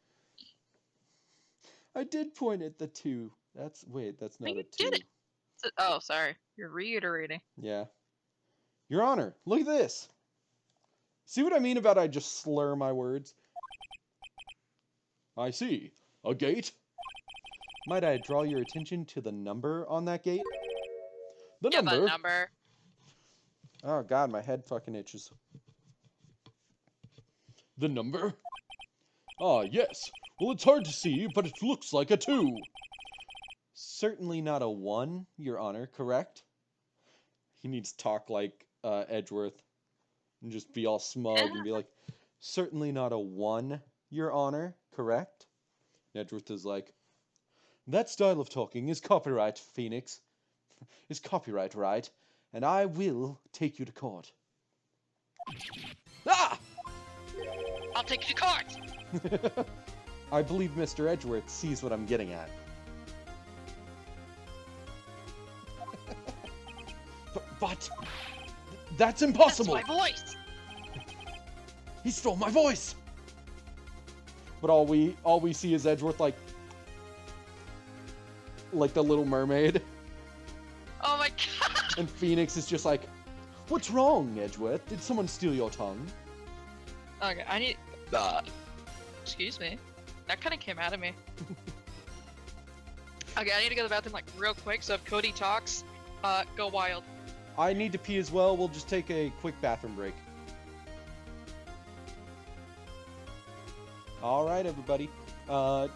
I did point at the 2. Wait, that's not No, a you 2. didn't. Oh, sorry. You're reiterating. Yeah. Your Honor, look at this. See what I mean about I just slur my words? I see. A gate? Might I draw your attention to the number on that gate? The Yeah, number? that number. Oh god, my head fucking itches. The number? Ah, yes. Well, it's hard to see, but it looks like a 2. Certainly not a 1, Your Honor, correct? He needs to talk like Edgeworth. And just be all smug and be like, certainly not a 1, Your Honor, correct? Edgeworth is like, that style of talking is copyright, Phoenix. Is copyright, right? And I will take you to court. Ah! I'll take you to court. I believe Mr. Edgeworth sees what I'm getting at. But that's impossible. That's my voice. He stole my voice. But all we see is Edgeworth like the Little Mermaid, Oh my god. and Phoenix is just like, "What's wrong, Edgeworth? Did someone steal your tongue?" Okay, I need. Excuse me. That kind of came out of me. Okay, I need to go to the bathroom like real quick. So if Cody talks, go wild. I need to pee as well. We'll just take a quick bathroom break. All right, everybody.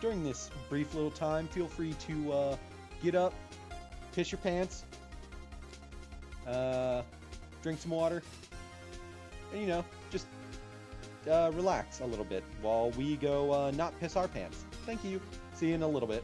During this brief little time, feel free to get up, piss your pants, drink some water, and, you know, just relax a little bit while we go not piss our pants. Thank you. See you in a little bit.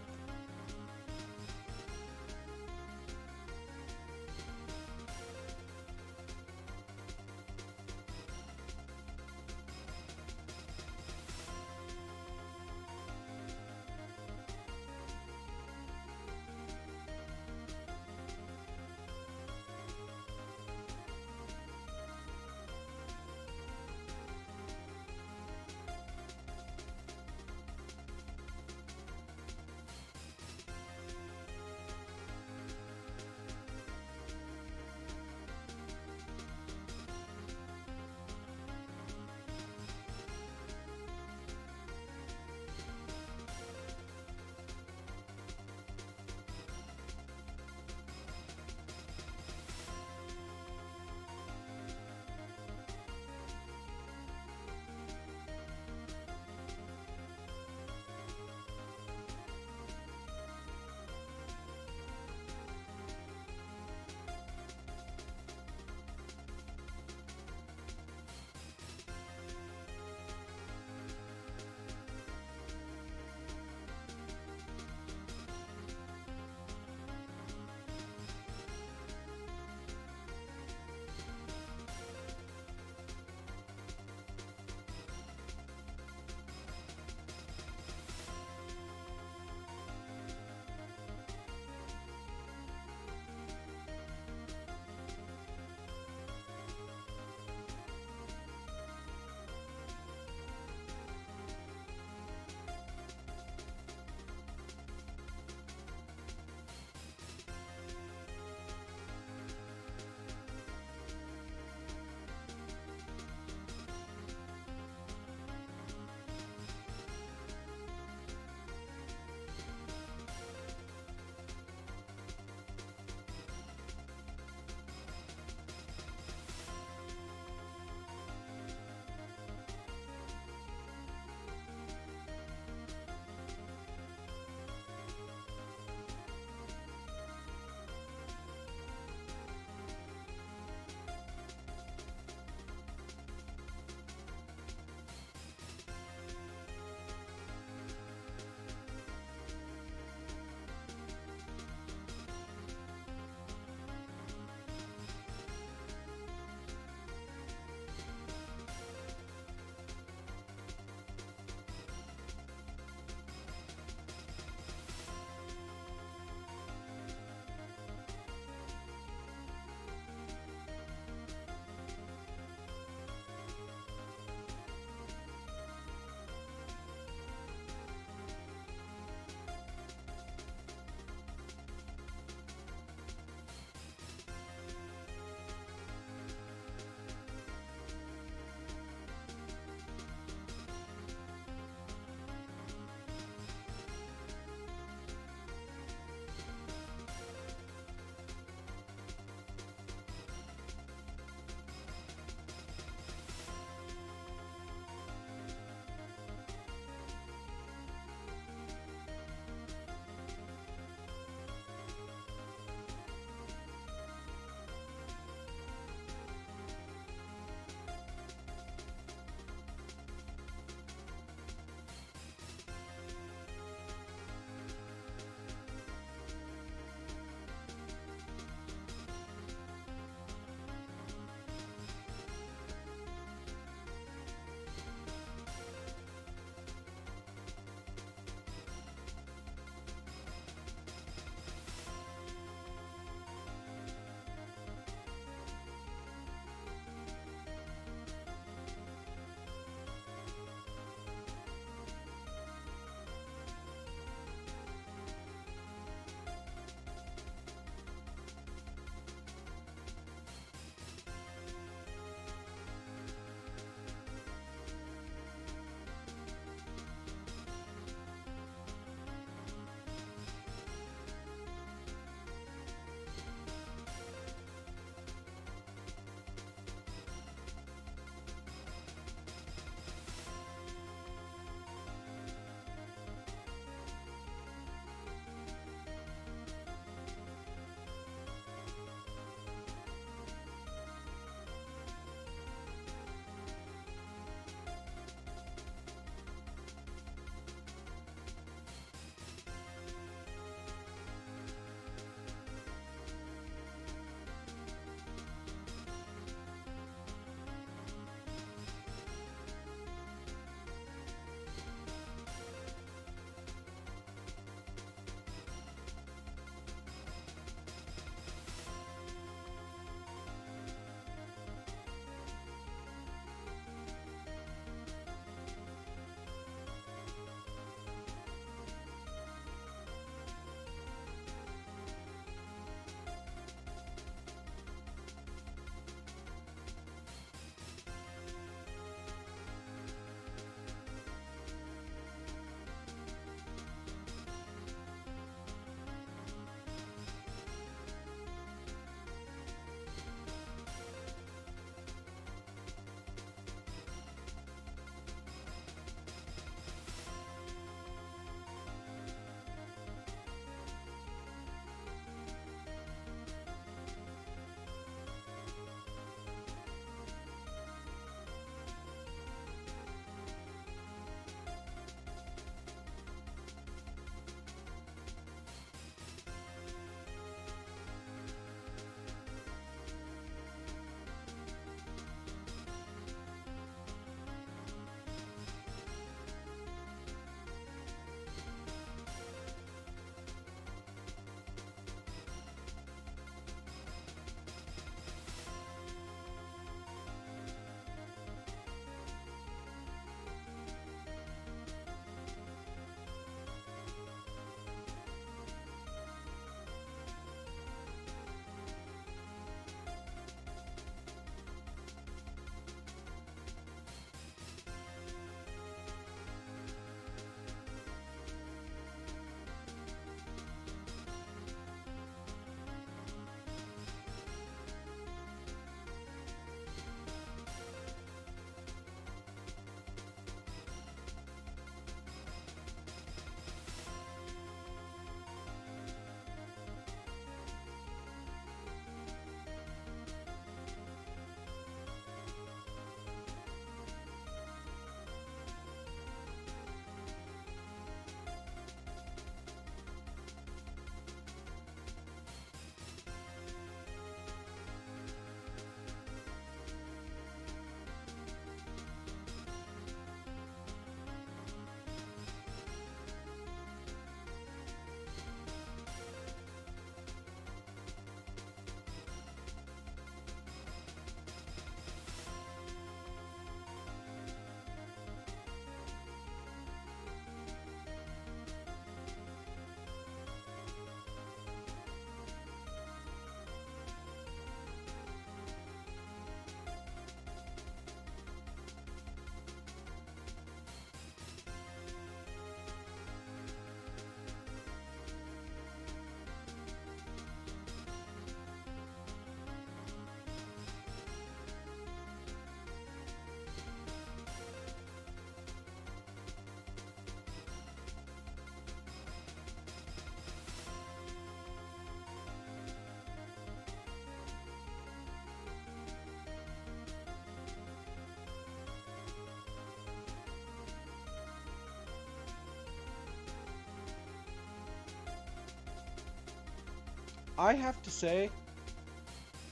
I have to say,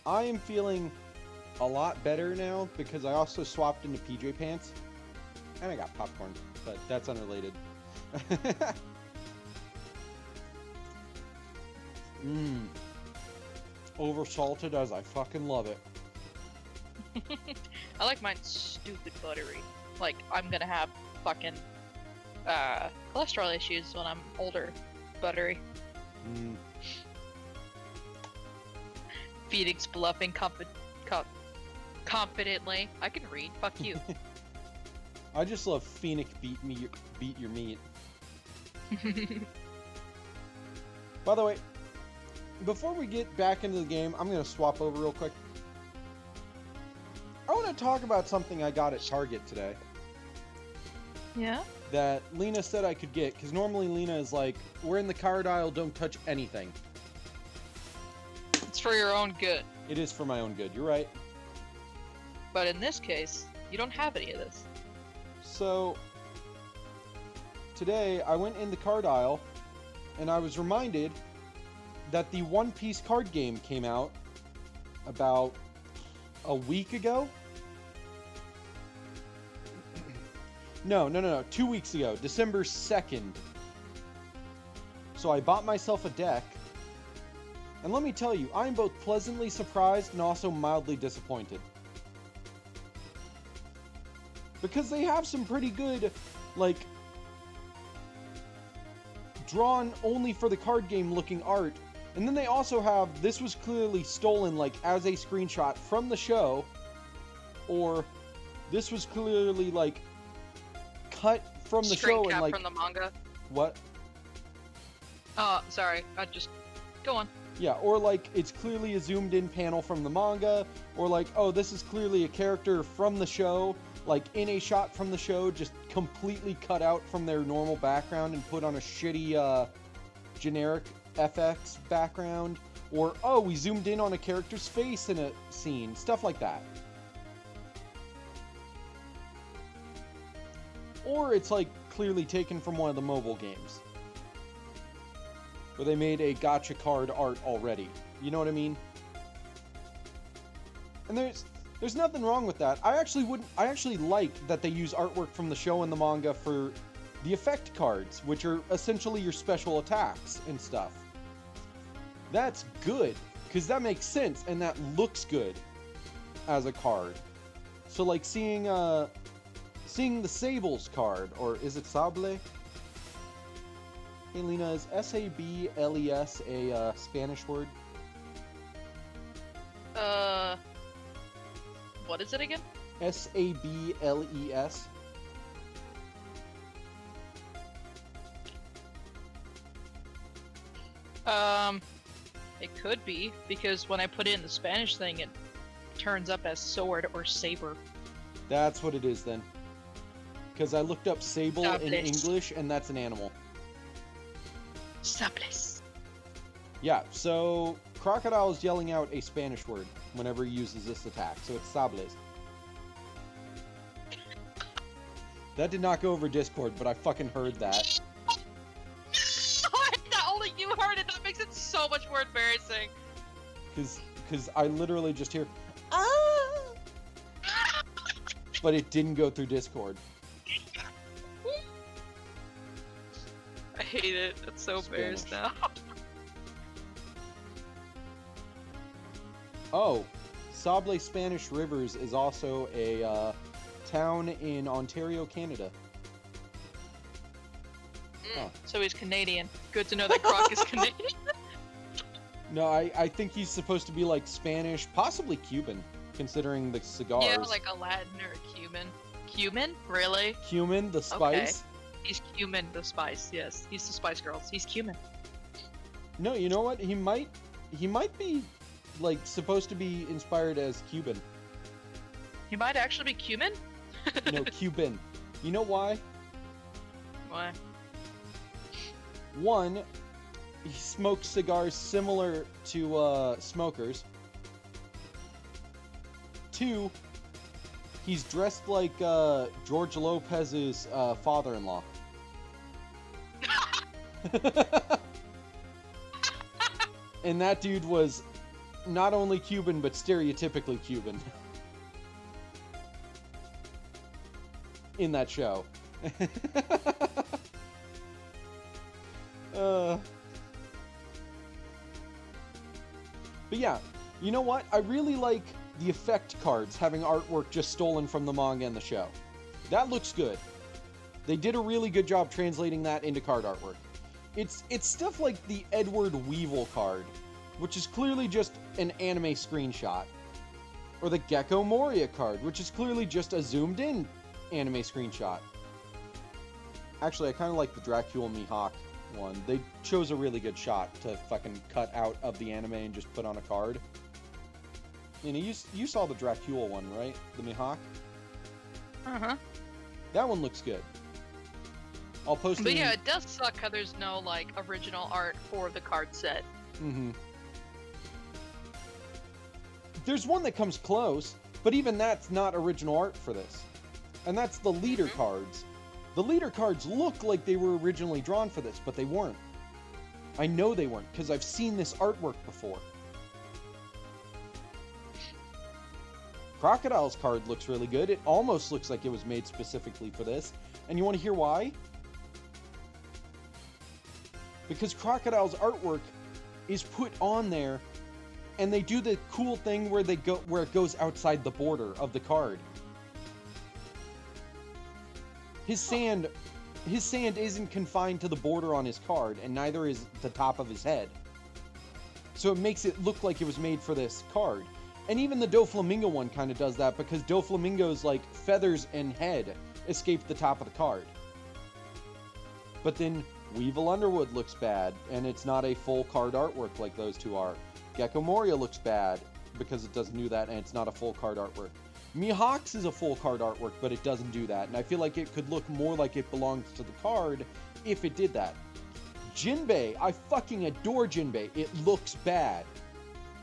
I am feeling a lot better now because I also swapped into PJ pants. And I got popcorn, but that's unrelated. Mmm. Oversalted as I fucking love it. I like mine stupid buttery. Like, I'm gonna have fucking cholesterol issues when I'm older. Buttery. Mm. Phoenix bluffing confidently. I can read. Fuck you. I just love Phoenix beat your meat. By the way, before we get back into the game, I'm gonna swap over real quick. I want to talk about something I got at Target today Yeah? that Lena said I could get, because normally Lena is like, we're in the card aisle, don't touch anything. It's for your own good. It is for my own good, you're right. But in this case, you don't have any of this. So, today I went in the card aisle, and I was reminded that the One Piece card game came out about a week ago? No, 2 weeks ago, December 2nd. So I bought myself a deck, and let me tell you, I'm both pleasantly surprised and also mildly disappointed. Because they have some pretty good, like, drawn only for the card game looking art. And then they also have, this was clearly stolen, like, as a screenshot from the show, or this was clearly, like, cut from the show and, like... from the manga. What? Oh, sorry. I just... Go on. Yeah, or, like, it's clearly a zoomed-in panel from the manga, or, like, oh, this is clearly a character from the show, like, in a shot from the show, just completely cut out from their normal background and put on a shitty, generic FX background, or oh, we zoomed in on a character's face in a scene, stuff like that. Or it's like clearly taken from one of the mobile games where they made a gacha card art already. You know what I mean? And there's nothing wrong with that. I actually like that they use artwork from the show and the manga for the effect cards, which are essentially your special attacks and stuff. That's good, because that makes sense, and that looks good as a card. So, like, seeing the Sables card, or is it Sable? Hey, Lena, is S-A-B-L-E-S a Spanish word? What is it again? S-A-B-L-E-S. It could be, because when I put it in the Spanish thing, it turns up as sword or saber. That's what it is then. Because I looked up sable in Sables. English, and that's an animal. Sables. Yeah, so Crocodile is yelling out a Spanish word whenever he uses this attack, so it's sables. That did not go over Discord, but I fucking heard that. Not only you heard it, that makes it so much more embarrassing. Because I literally just hear, ah! But it didn't go through Discord. I hate it. It's so embarrassed now. Oh, Sable Spanish Rivers is also a town in Ontario, Canada. Huh. So he's Canadian. Good to know that Croc is Canadian. No, I think he's supposed to be like Spanish, possibly Cuban, considering the cigars. Yeah, like a Latin or a Cuban. Cumin? Really? Cumin, the spice? Okay. He's Cumin, the spice, yes. He's the Spice Girls. He's Cumin. No, you know what? He might be, like, supposed to be inspired as Cuban. He might actually be Cumin? No, Cuban. You know why? Why? One, he smokes cigars similar to smokers. Two, he's dressed like George Lopez's father-in-law. And that dude was not only Cuban, but stereotypically Cuban. In that show. But yeah, you know what? I really like the effect cards having artwork just stolen from the manga and the show. That looks good. They did a really good job translating that into card artwork. It's stuff like the Edward Weevil card, which is clearly just an anime screenshot. Or the Gecko Moria card, which is clearly just a zoomed in anime screenshot. Actually, I kind of like the Dracula Mihawk one. They chose a really good shot to fucking cut out of the anime and just put on a card. You know, you saw the Dracula one, right? The Mihawk? Uh-huh. That one looks good. I'll post But yeah, it does suck how there's no, like, original art for the card set. Mm-hmm. There's one that comes close, but even that's not original art for this. And that's the leader cards. The leader cards look like they were originally drawn for this, but they weren't. I know they weren't, because I've seen this artwork before. Crocodile's card looks really good. It almost looks like it was made specifically for this. And you want to hear why? Because Crocodile's artwork is put on there, and they do the cool thing where it goes outside the border of the card. His sand isn't confined to the border on his card, and neither is the top of his head. So it makes it look like it was made for this card. And even the Doflamingo one kind of does that, because Doflamingo's, like, feathers and head escape the top of the card. But then Weevil Underwood looks bad, and it's not a full card artwork like those two are. Gecko Moria looks bad, because it doesn't do that, and it's not a full card artwork. Mihawk's is a full card artwork, but it doesn't do that, and I feel like it could look more like it belongs to the card if it did that. Jinbei, I fucking adore Jinbei. It looks bad,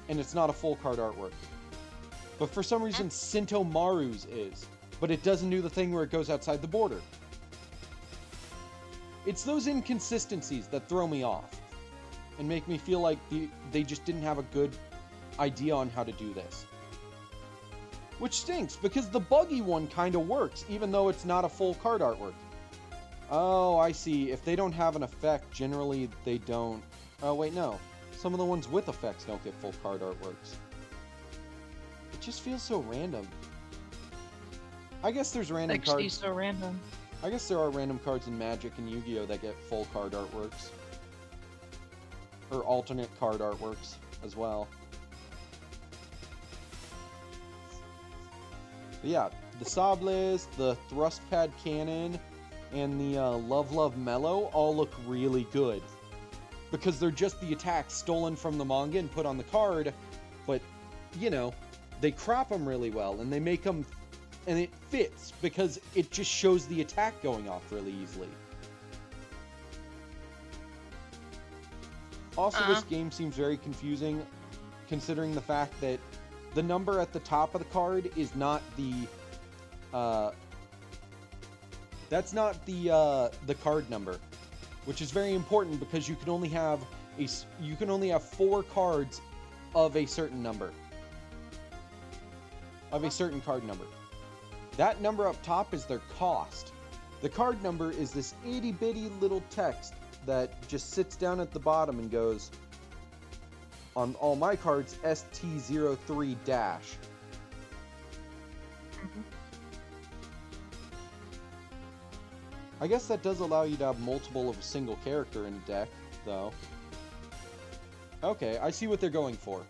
and it's not a full card artwork. But for some reason, Sinto Maru's is, but it doesn't do the thing where it goes outside the border. It's those inconsistencies that throw me off, and make me feel like they just didn't have a good idea on how to do this. Which stinks, because the buggy one kind of works, even though it's not a full card artwork. Oh, I see. If they don't have an effect, generally they don't... Oh, wait, no. Some of the ones with effects don't get full card artworks. It just feels so random. I guess there's random Actually, cards... so random. I guess there are random cards in Magic and Yu-Gi-Oh! That get full card artworks. Or alternate card artworks as well. But yeah, the Sables, the Thrust Pad Cannon, and the Love Love Mellow all look really good. Because they're just the attacks stolen from the manga and put on the card, but, you know, they crop them really well, and they make them... And it fits, because it just shows the attack going off really easily. Also, this game seems very confusing, considering the fact that the number at the top of the card is not the, that's not the card number, which is very important because you can only have 4 cards of a certain number, of a certain card number. That number up top is their cost. The card number is this itty bitty little text that just sits down at the bottom and goes, on all my cards, ST03-. I guess that does allow you to have multiple of a single character in a deck, though. Okay, I see what they're going for.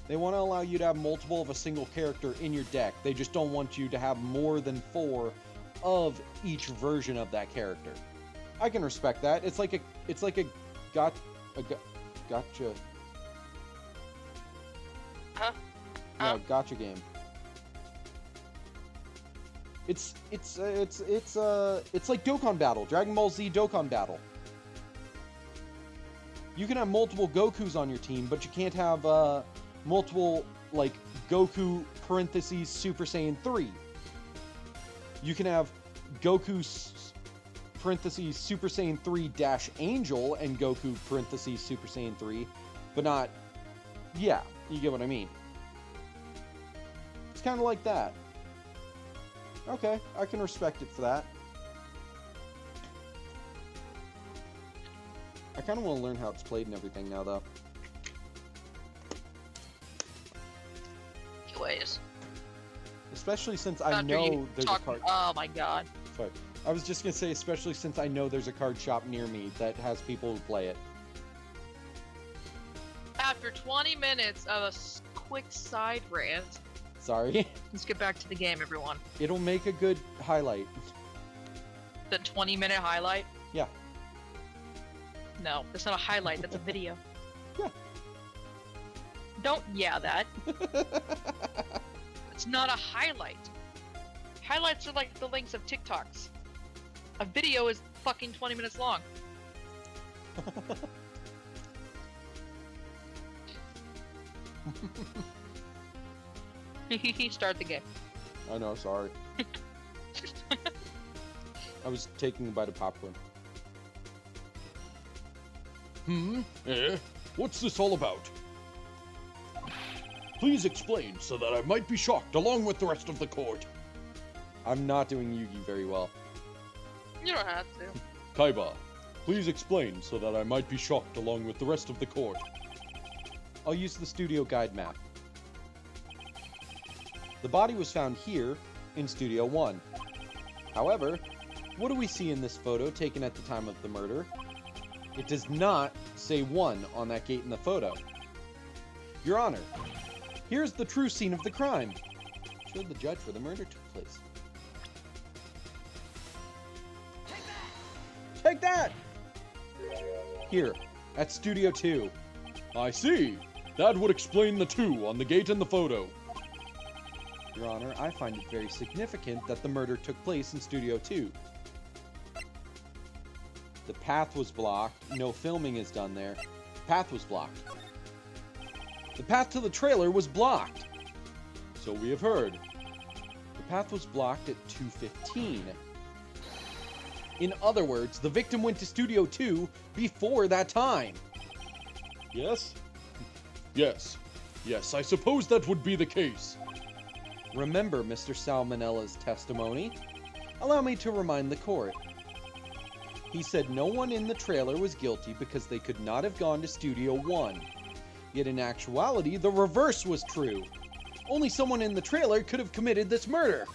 They want to allow you to have multiple of a single character in your deck. They just don't want you to have more than 4 of each version of that character. I can respect that. It's like a gotcha. Huh? Yeah, gotcha game. It's like Dokkan Battle, Dragon Ball Z Dokkan Battle. You can have multiple Gokus on your team, but you can't have multiple, like, Goku parentheses Super Saiyan 3. You can have Goku parentheses Super Saiyan 3 dash Angel and Goku parentheses Super Saiyan 3, but not... Yeah, you get what I mean. It's kind of like that. Okay, I can respect it for that. I kind of want to learn how it's played and everything now, though. Anyways. Especially since I After know you there's talk- a card... Oh my god. Sorry. I was just going to say, especially since I know there's a card shop near me that has people who play it. After 20 minutes of a quick side rant, Sorry. let's get back to the game, everyone. It'll make a good highlight. The 20-minute highlight? Yeah. No, that's not a highlight, that's a video. Yeah. Don't that. It's not a highlight. Highlights are like the lengths of TikToks. A video is fucking 20 minutes long. Start the game. I know, sorry. I was taking a bite of popcorn. What's this all about? Please explain so that I might be shocked along with the rest of the court. I'm not doing Yugi very well. You don't have to. Kaiba, please explain so that I might be shocked along with the rest of the court. I'll use the studio guide map. The body was found here in Studio 1. However, what do we see in this photo taken at the time of the murder? It does not say 1 on that gate in the photo. Your Honor, here's the true scene of the crime. Showed the judge where the murder took place. Take that! Here, at Studio 2. I see. That would explain the 2 on the gate in the photo. Your Honor, I find it very significant that the murder took place in Studio 2. The path was blocked. No filming is done there. The path was blocked. The path to the trailer was blocked. So we have heard. The path was blocked at 2:15. In other words, the victim went to Studio 2 before that time. Yes? Yes. Yes, I suppose that would be the case. Remember Mr. Salmonella's testimony? Allow me to remind the court. He said no one in the trailer was guilty because they could not have gone to Studio 1. Yet in actuality, the reverse was true. Only someone in the trailer could have committed this murder.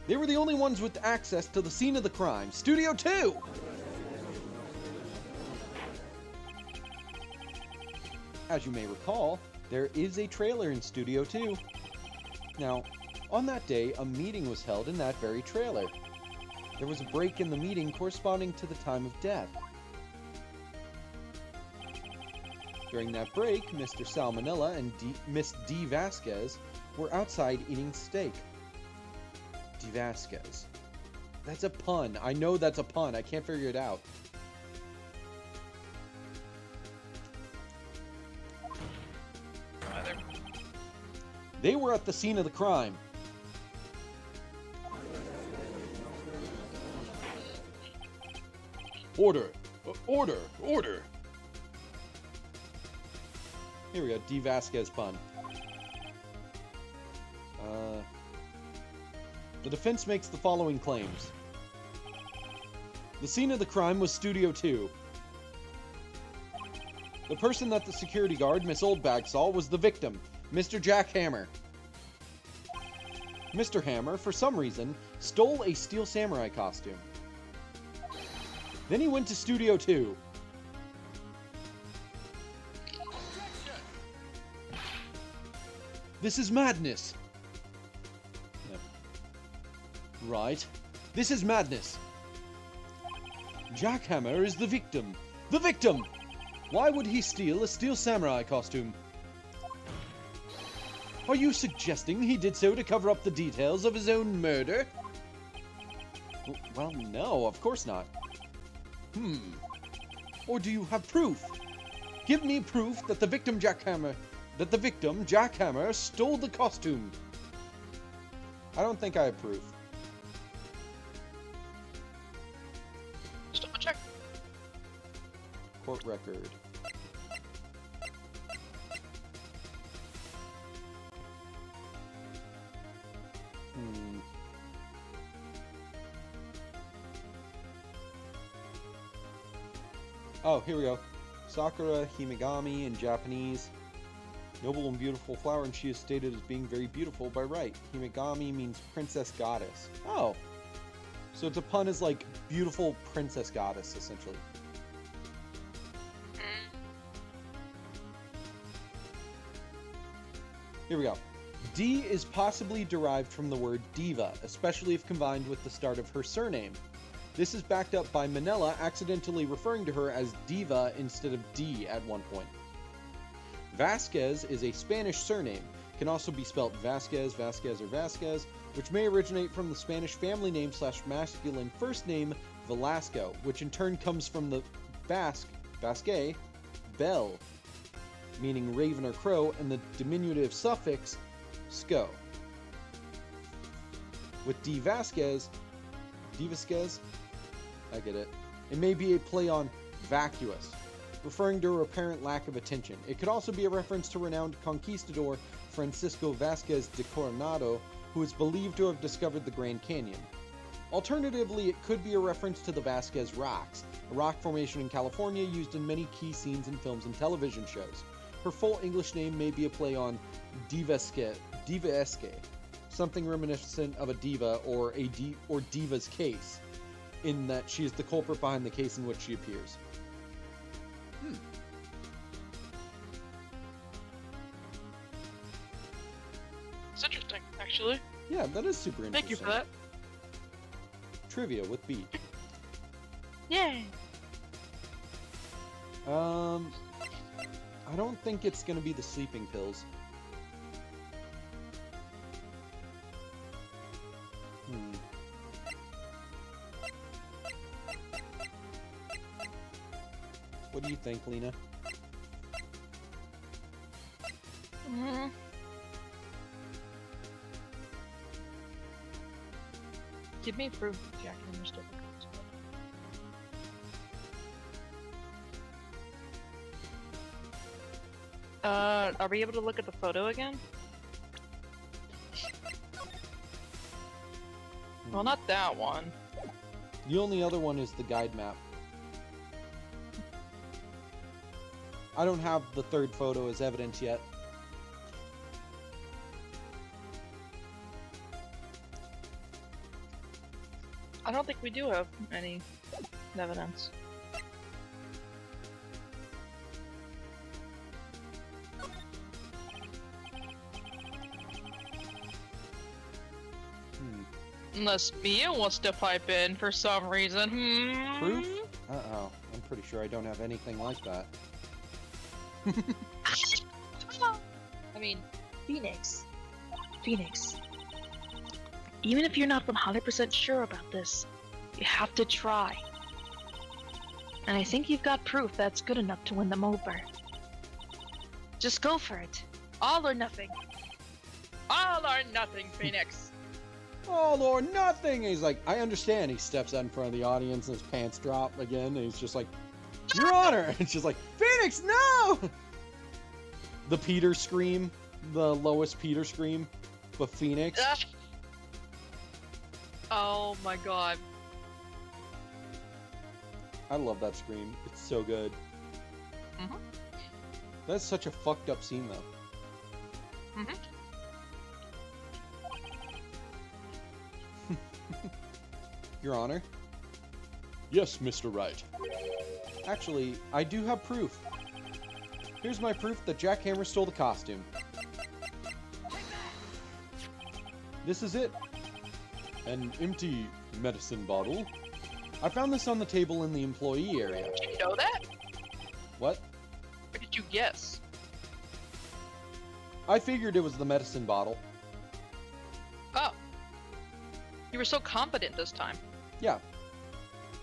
They were the only ones with access to the scene of the crime, Studio 2! As you may recall, there is a trailer in Studio 2. Now, on that day, a meeting was held in that very trailer. There was a break in the meeting corresponding to the time of death. During that break, Mr. Salmonella and Miss D. Vasquez were outside eating steak. D. Vasquez. That's a pun. I know that's a pun. I can't figure it out. Either. They were at the scene of the crime. Order. Order. Order. Here we go. D. Vasquez pun. The defense makes the following claims. The scene of the crime was Studio 2. The person that the security guard, Miss Oldbag, saw was the victim, Mr. Jack Hammer. Mr. Hammer, for some reason, stole a Steel Samurai costume. Then he went to Studio 2. This is madness. No. Right. This is madness. Jack Hammer is the victim. The victim! Why would he steal a Steel Samurai costume? Are you suggesting he did so to cover up the details of his own murder? Well, no, of course not. Or do you have proof? Give me proof that the victim Jack Hammer stole the costume. I don't think I have proof. Just double check. Court record. Oh, here we go. Sakura Himegami in Japanese. Noble and beautiful flower, and she is stated as being very beautiful by Wright. Himegami means princess goddess. Oh. So it's a pun as like beautiful princess goddess, essentially. Here we go. D is possibly derived from the word diva, especially if combined with the start of her surname. This is backed up by Manila accidentally referring to her as Diva instead of D at one point. Vasquez is a Spanish surname. Can also be spelt Vasquez, Vasquez, or Vasquez, which may originate from the Spanish family name / masculine first name Velasco, which in turn comes from the Basque, bell, meaning raven or crow, and the diminutive suffix sco. With D. Vasquez, I get it. It may be a play on vacuous, referring to her apparent lack of attention. It could also be a reference to renowned conquistador Francisco Vasquez de Coronado, who is believed to have discovered the Grand Canyon. Alternatively, it could be a reference to the Vasquez Rocks, a rock formation in California used in many key scenes in films and television shows. Her full English name may be a play on divaesque, something reminiscent of a diva or diva's case, in that she is the culprit behind the case in which she appears. It's interesting, actually. Yeah, that is super interesting. Thank you for that. Trivia with B. Yay! I don't think it's gonna be the sleeping pills. What do you think, Lena? Give me proof of Jack Hammer's difficulties. Are we able to look at the photo again? Well, not that one. The only other one is the guide map. I don't have the third photo as evidence yet. I don't think we do have any evidence. Unless Mia wants to pipe in for some reason. Proof? Uh-oh. I'm pretty sure I don't have anything like that. I mean, Phoenix. Even if you're not 100% sure about this, you have to try. And I think you've got proof that's good enough to win them over. Just go for it. All or nothing. All or nothing, Phoenix. All or nothing! He's like, I understand. He steps out in front of the audience and his pants drop again, and he's just like, Your Honor! And she's like, Phoenix, no! The Peter scream. The lowest Peter scream. But Phoenix. Oh my god. I love that scream. It's so good. That's such a fucked up scene, though. Your Honor? Yes, Mr. Wright. Actually, I do have proof. Here's my proof that Jack Hammer stole the costume. This is it. An empty medicine bottle. I found this on the table in the employee area. Did you know that? What? Or did you guess? I figured it was the medicine bottle. Oh. You were so confident this time. Yeah.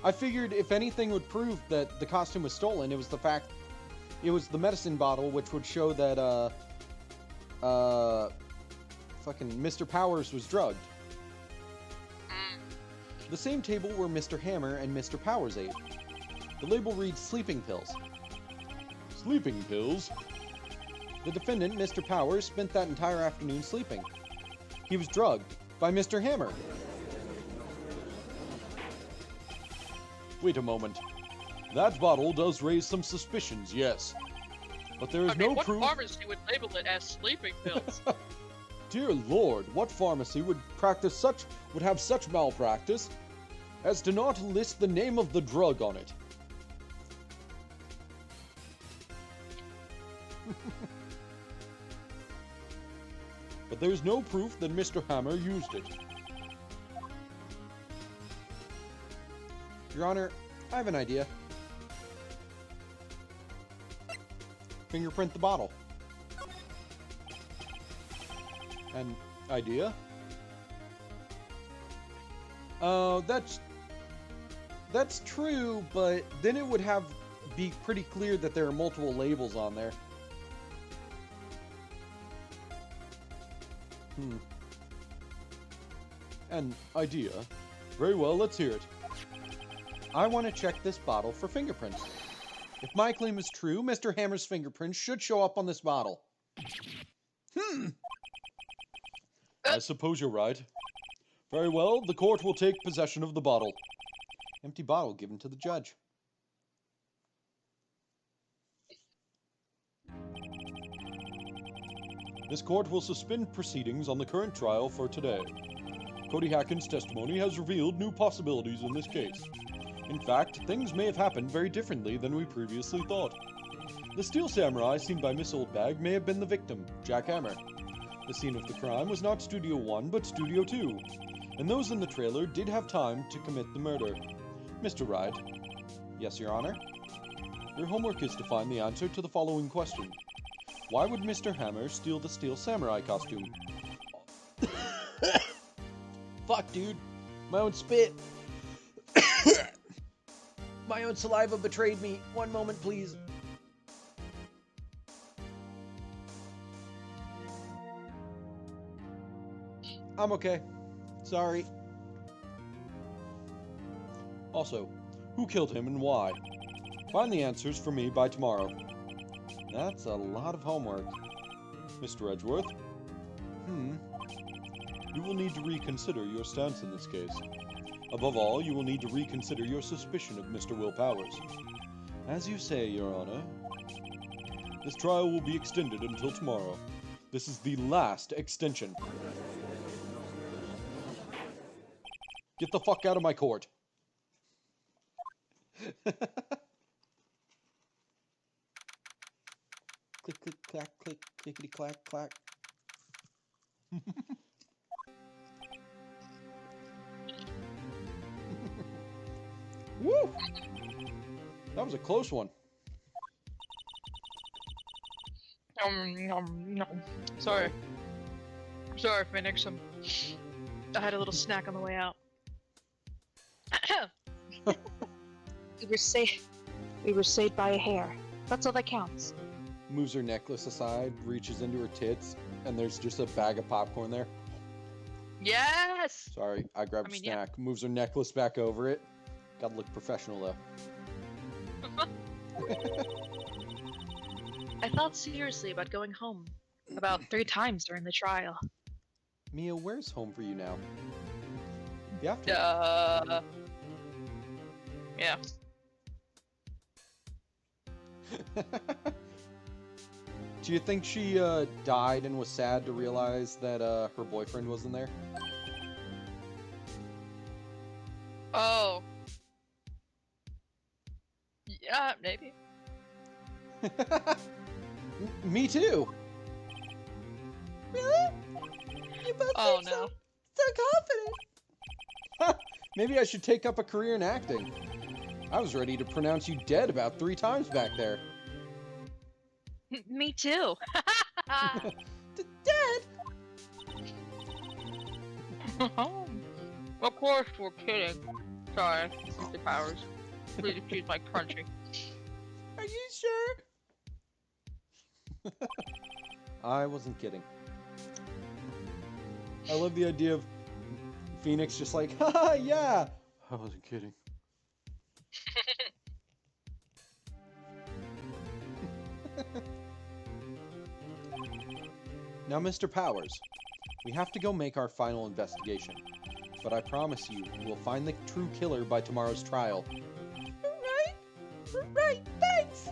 I figured if anything would prove that the costume was stolen, it was the fact it was the medicine bottle, which would show that, fucking Mr. Powers was drugged. The same table where Mr. Hammer and Mr. Powers ate. The label reads sleeping pills. Sleeping pills? The defendant, Mr. Powers, spent that entire afternoon sleeping. He was drugged by Mr. Hammer. Wait a moment. That bottle does raise some suspicions, yes. But there is no what proof... pharmacy would label it as sleeping pills? Dear Lord, what pharmacy would have such malpractice as to not list the name of the drug on it? But there's no proof that Mr. Hammer used it. Your Honor, I have an idea. Fingerprint the bottle. An idea? That's true, but then it would be pretty clear that there are multiple labels on there. An idea? Very well, let's hear it. I want to check this bottle for fingerprints. If my claim is true, Mr. Hammer's fingerprints should show up on this bottle. I suppose you're right. Very well, the court will take possession of the bottle. Empty bottle given to the judge. This court will suspend proceedings on the current trial for today. Cody Hacken's testimony has revealed new possibilities in this case. In fact, things may have happened very differently than we previously thought. The Steel Samurai seen by Miss Oldbag may have been the victim, Jack Hammer. The scene of the crime was not Studio 1, but Studio 2, and those in the trailer did have time to commit the murder. Mr. Wright. Yes, Your Honor? Your homework is to find the answer to the following question. Why would Mr. Hammer steal the Steel Samurai costume? Fuck, dude. My own spit. My own saliva betrayed me. One moment, please. I'm okay. Sorry. Also, who killed him and why? Find the answers for me by tomorrow. That's a lot of homework. Mr. Edgeworth? You will need to reconsider your stance in this case. Above all, you will need to reconsider your suspicion of Mr. Will Powers. As you say, Your Honor. This trial will be extended until tomorrow. This is the last extension. Get the fuck out of my court. Click, click, clack, click, clickety, clack, clack. Woo! That was a close one. Sorry. Sorry, Phoenix. I had a little snack on the way out. We were saved by a hair. That's all that counts. Moves her necklace aside, reaches into her tits, and there's just a bag of popcorn there. Yes! Sorry, I grabbed a yeah. snack. Moves her necklace back over it. Gotta look professional, though. I thought seriously about going home about 3 times during the trial. Mia, where's home for you now? You have to. Yeah. Do you think she died and was sad to realize that her boyfriend wasn't there? Oh. Yeah, maybe. Me too. Really? You both Oh seem no. so confident. Maybe I should take up a career in acting. I was ready to pronounce you dead about 3 times back there. Me too. Dead? Of course, we're kidding. Sorry, Mr. Powers. Please excuse my crunching. Are you sure? I wasn't kidding. I love the idea of Phoenix just like, haha, yeah. I wasn't kidding. Now, Mr. Powers, we have to go make our final investigation. But I promise you, we'll find the true killer by tomorrow's trial. Right, thanks!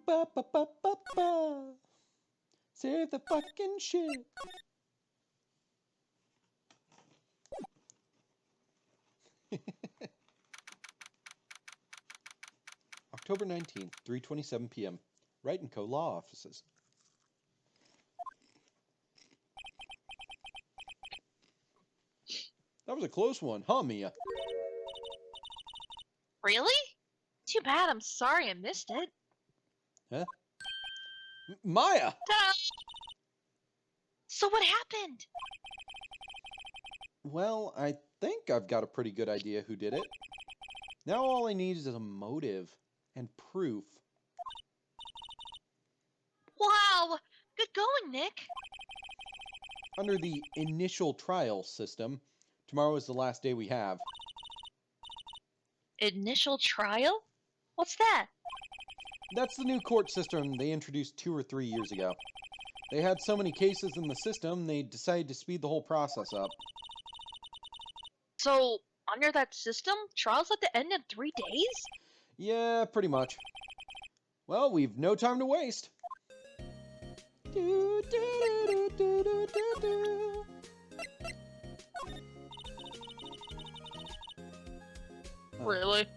Ba ba ba ba ba. Save the fucking shit. October 19th, 3:27 p.m. Wright & Co. Law Offices. That was a close one, huh, Mia? Really? Too bad. I'm sorry I missed it. Huh? Maya! Ta-da! So what happened? Well, I think I've got a pretty good idea who did it. Now all I need is a motive and proof. Wow! Good going, Nick. Under the initial trial system, tomorrow is the last day we have. Initial trial? What's that? That's the new court system they introduced 2 or 3 years ago. They had so many cases in the system, they decided to speed the whole process up. So, under that system, trials have to end in 3 days? Yeah, pretty much. Well, we've no time to waste. Do, do, do, do, do, do, do. Really?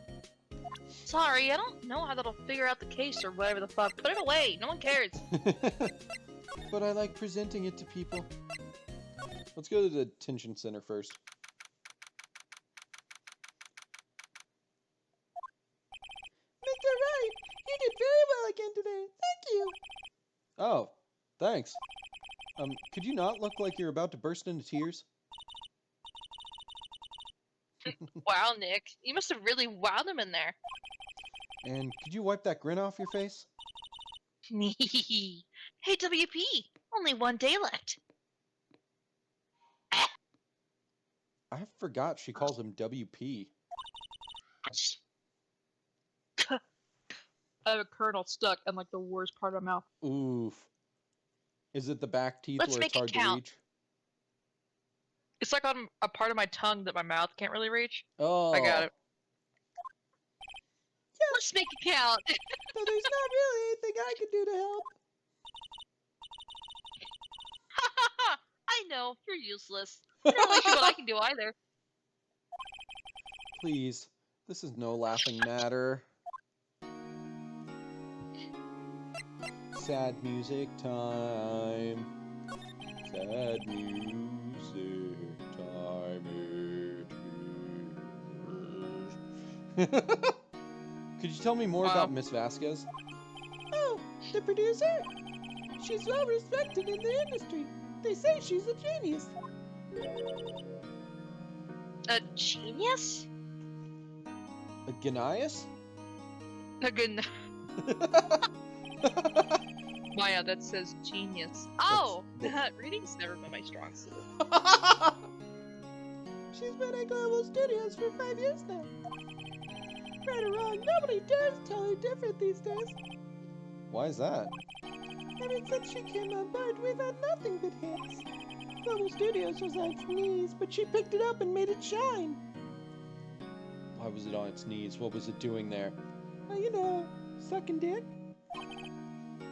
Sorry, I don't know how that'll figure out the case or whatever the fuck. Put it away. No one cares. But I like presenting it to people. Let's go to the detention center first. Mr. Wright, you did very well again today. Thank you. Oh, thanks. Could you not look like you're about to burst into tears? Wow, Nick. You must have really wowed him in there. And could you wipe that grin off your face? Hey, WP. Only 1 day left. I forgot she calls him WP. I have a kernel stuck in like the worst part of my mouth. Oof. Is it the back teeth Let's where it's make it hard to count. reach? It's like on a part of my tongue that my mouth can't really reach. Oh. I got it. Let's make it count. But there's not really anything I can do to help. I know, you're useless. Not really sure what I can do either. Please, this is no laughing matter. Sad music time. Sad music time. It is. Could you tell me more about Miss Vasquez? Oh, the producer? She's well respected in the industry. They say she's a genius. A genius? A Genius? A good. Maya, that says genius. Oh! That's- Reading's never been my strong suit. She's been at Global Studios for 5 years now. Right or wrong, nobody dares tell her different these days. Why is that? Ever since she came on board, we've had nothing but hits. Global Studios was on its knees, but she picked it up and made it shine. Why was it on its knees? What was it doing there? Well, you know, sucking dick.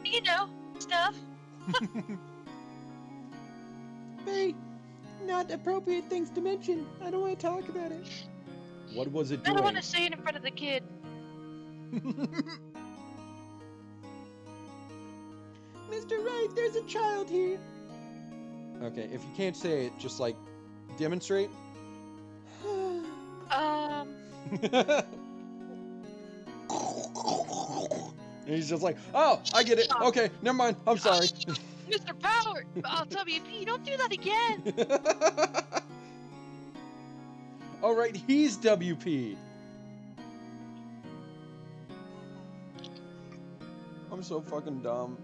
You know, stuff. Very not appropriate things to mention. I don't want to talk about it. What was it I doing? don't want to say it in front of the kid. Mr. Wright, there's a child here. Okay, if you can't say it, just like demonstrate. And he's just like, oh, I get it. Okay, never mind. I'm sorry. Mr. Power! Oh, WP, don't do that again! All right, he's WP. I'm so fucking dumb.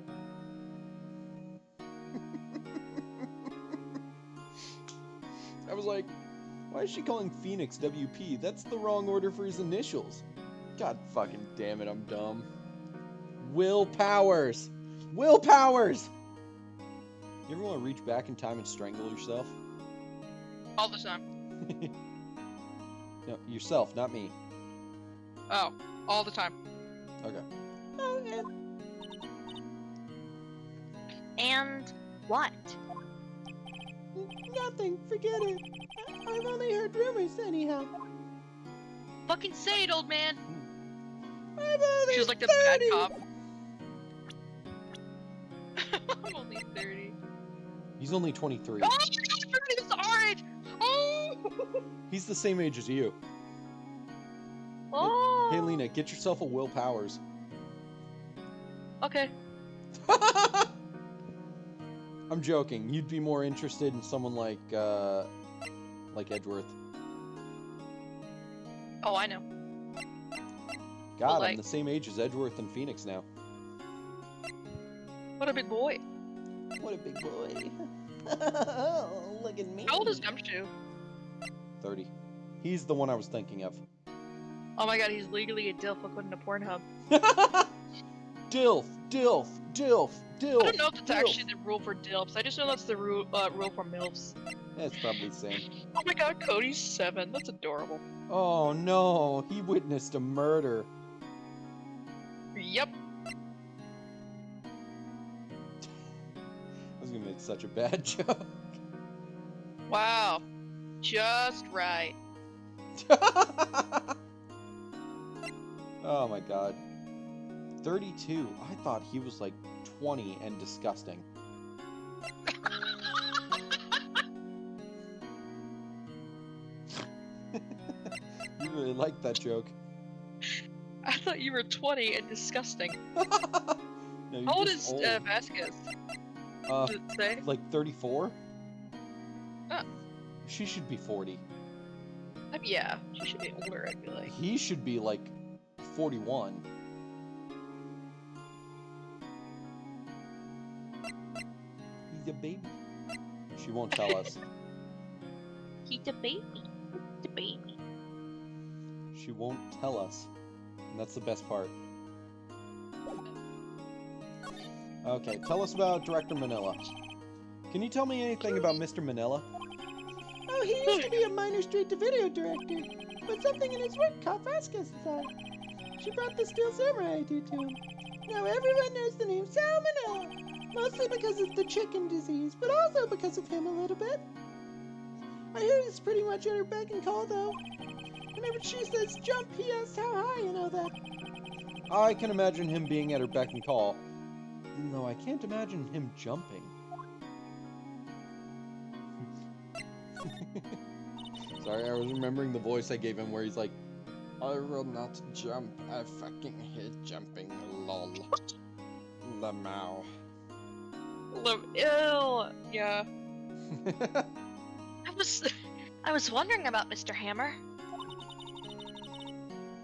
I was like, Why is she calling Phoenix WP? That's the wrong order for his initials. God fucking damn it, I'm dumb. Will Powers! Will Powers! You ever want to reach back in time and strangle yourself? All the time. No, yourself, not me. Oh, all the time. Okay. Okay. And what? Nothing. Forget it. I've only heard rumors anyhow. Fucking say it, old man. I'm only She was like the 30. bad cop. I'm only 30. He's only 23. Oh, 30 is our age! Oh! He's the same age as you. Oh. Hey, Lena, get yourself a Will Powers. Okay. I'm joking. You'd be more interested in someone like Edgeworth. Oh, I know. God, like- I'm the same age as Edgeworth and Phoenix now. What a big boy. What a big boy. Look at me. How old is Gumshoe? 30. He's the one I was thinking of. Oh my god, he's legally a DILF according to Pornhub. Dilf, Dilf, Dilf, Dilf. I don't know if that's Dilf. actually the rule for DILFs. I just know that's the rule for MILFs. It's probably the same. Oh my god, Cody's 7. That's adorable. Oh no, he witnessed a murder. Yep. I was gonna make such a bad joke. Wow. Just right. Oh my god. 32. I thought he was like 20 and disgusting. You really liked that joke. I thought you were 20 and disgusting. No, you're How old just is Vasquez? Does it say? like 34? Oh. She should be 40. Yeah, she should be older, I feel like. He should be like 41. He's a baby. She won't tell us. He's a baby. He's a baby. She won't tell us. And that's the best part. Okay, tell us about Director Manila. Can you tell me anything about Mr. Manila? Oh, he used to be a minor straight-to-video director, but something in his work caught Vasquez's eye. She brought the Steel Samurai idea to him. Now everyone knows the name Salmonella, mostly because of the chicken disease, but also because of him a little bit. I hear he's pretty much at her beck and call, though. Whenever she says jump, he asks how high and all that. I can imagine him being at her beck and call. No, I can't imagine him jumping. Sorry, I was remembering the voice I gave him where he's like, I will not jump, I fucking hate jumping, lol. Lamau. Ew. Yeah. I was wondering about Mr. Hammer.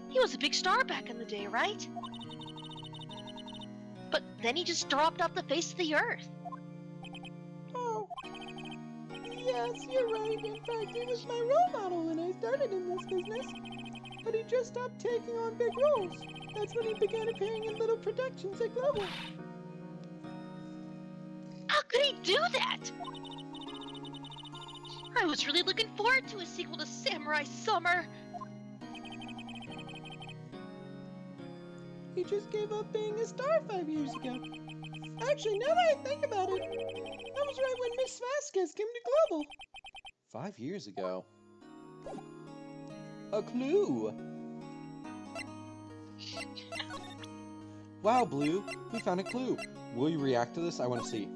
He was a big star back in the day, right? But then he just dropped off the face of the earth. Oh. Yes, you're right. In fact, he was my role model when I started in this business. But he just stopped taking on big roles. That's when he began appearing in little productions at Global. How could he do that? I was really looking forward to a sequel to Samurai Summer. He just gave up being a star 5 years ago. Actually, now that I think about it, that was right when Miss Vasquez came to Global. 5 years ago. A clue! Wow, Blue, we found a clue. Will you react to this? I want to see.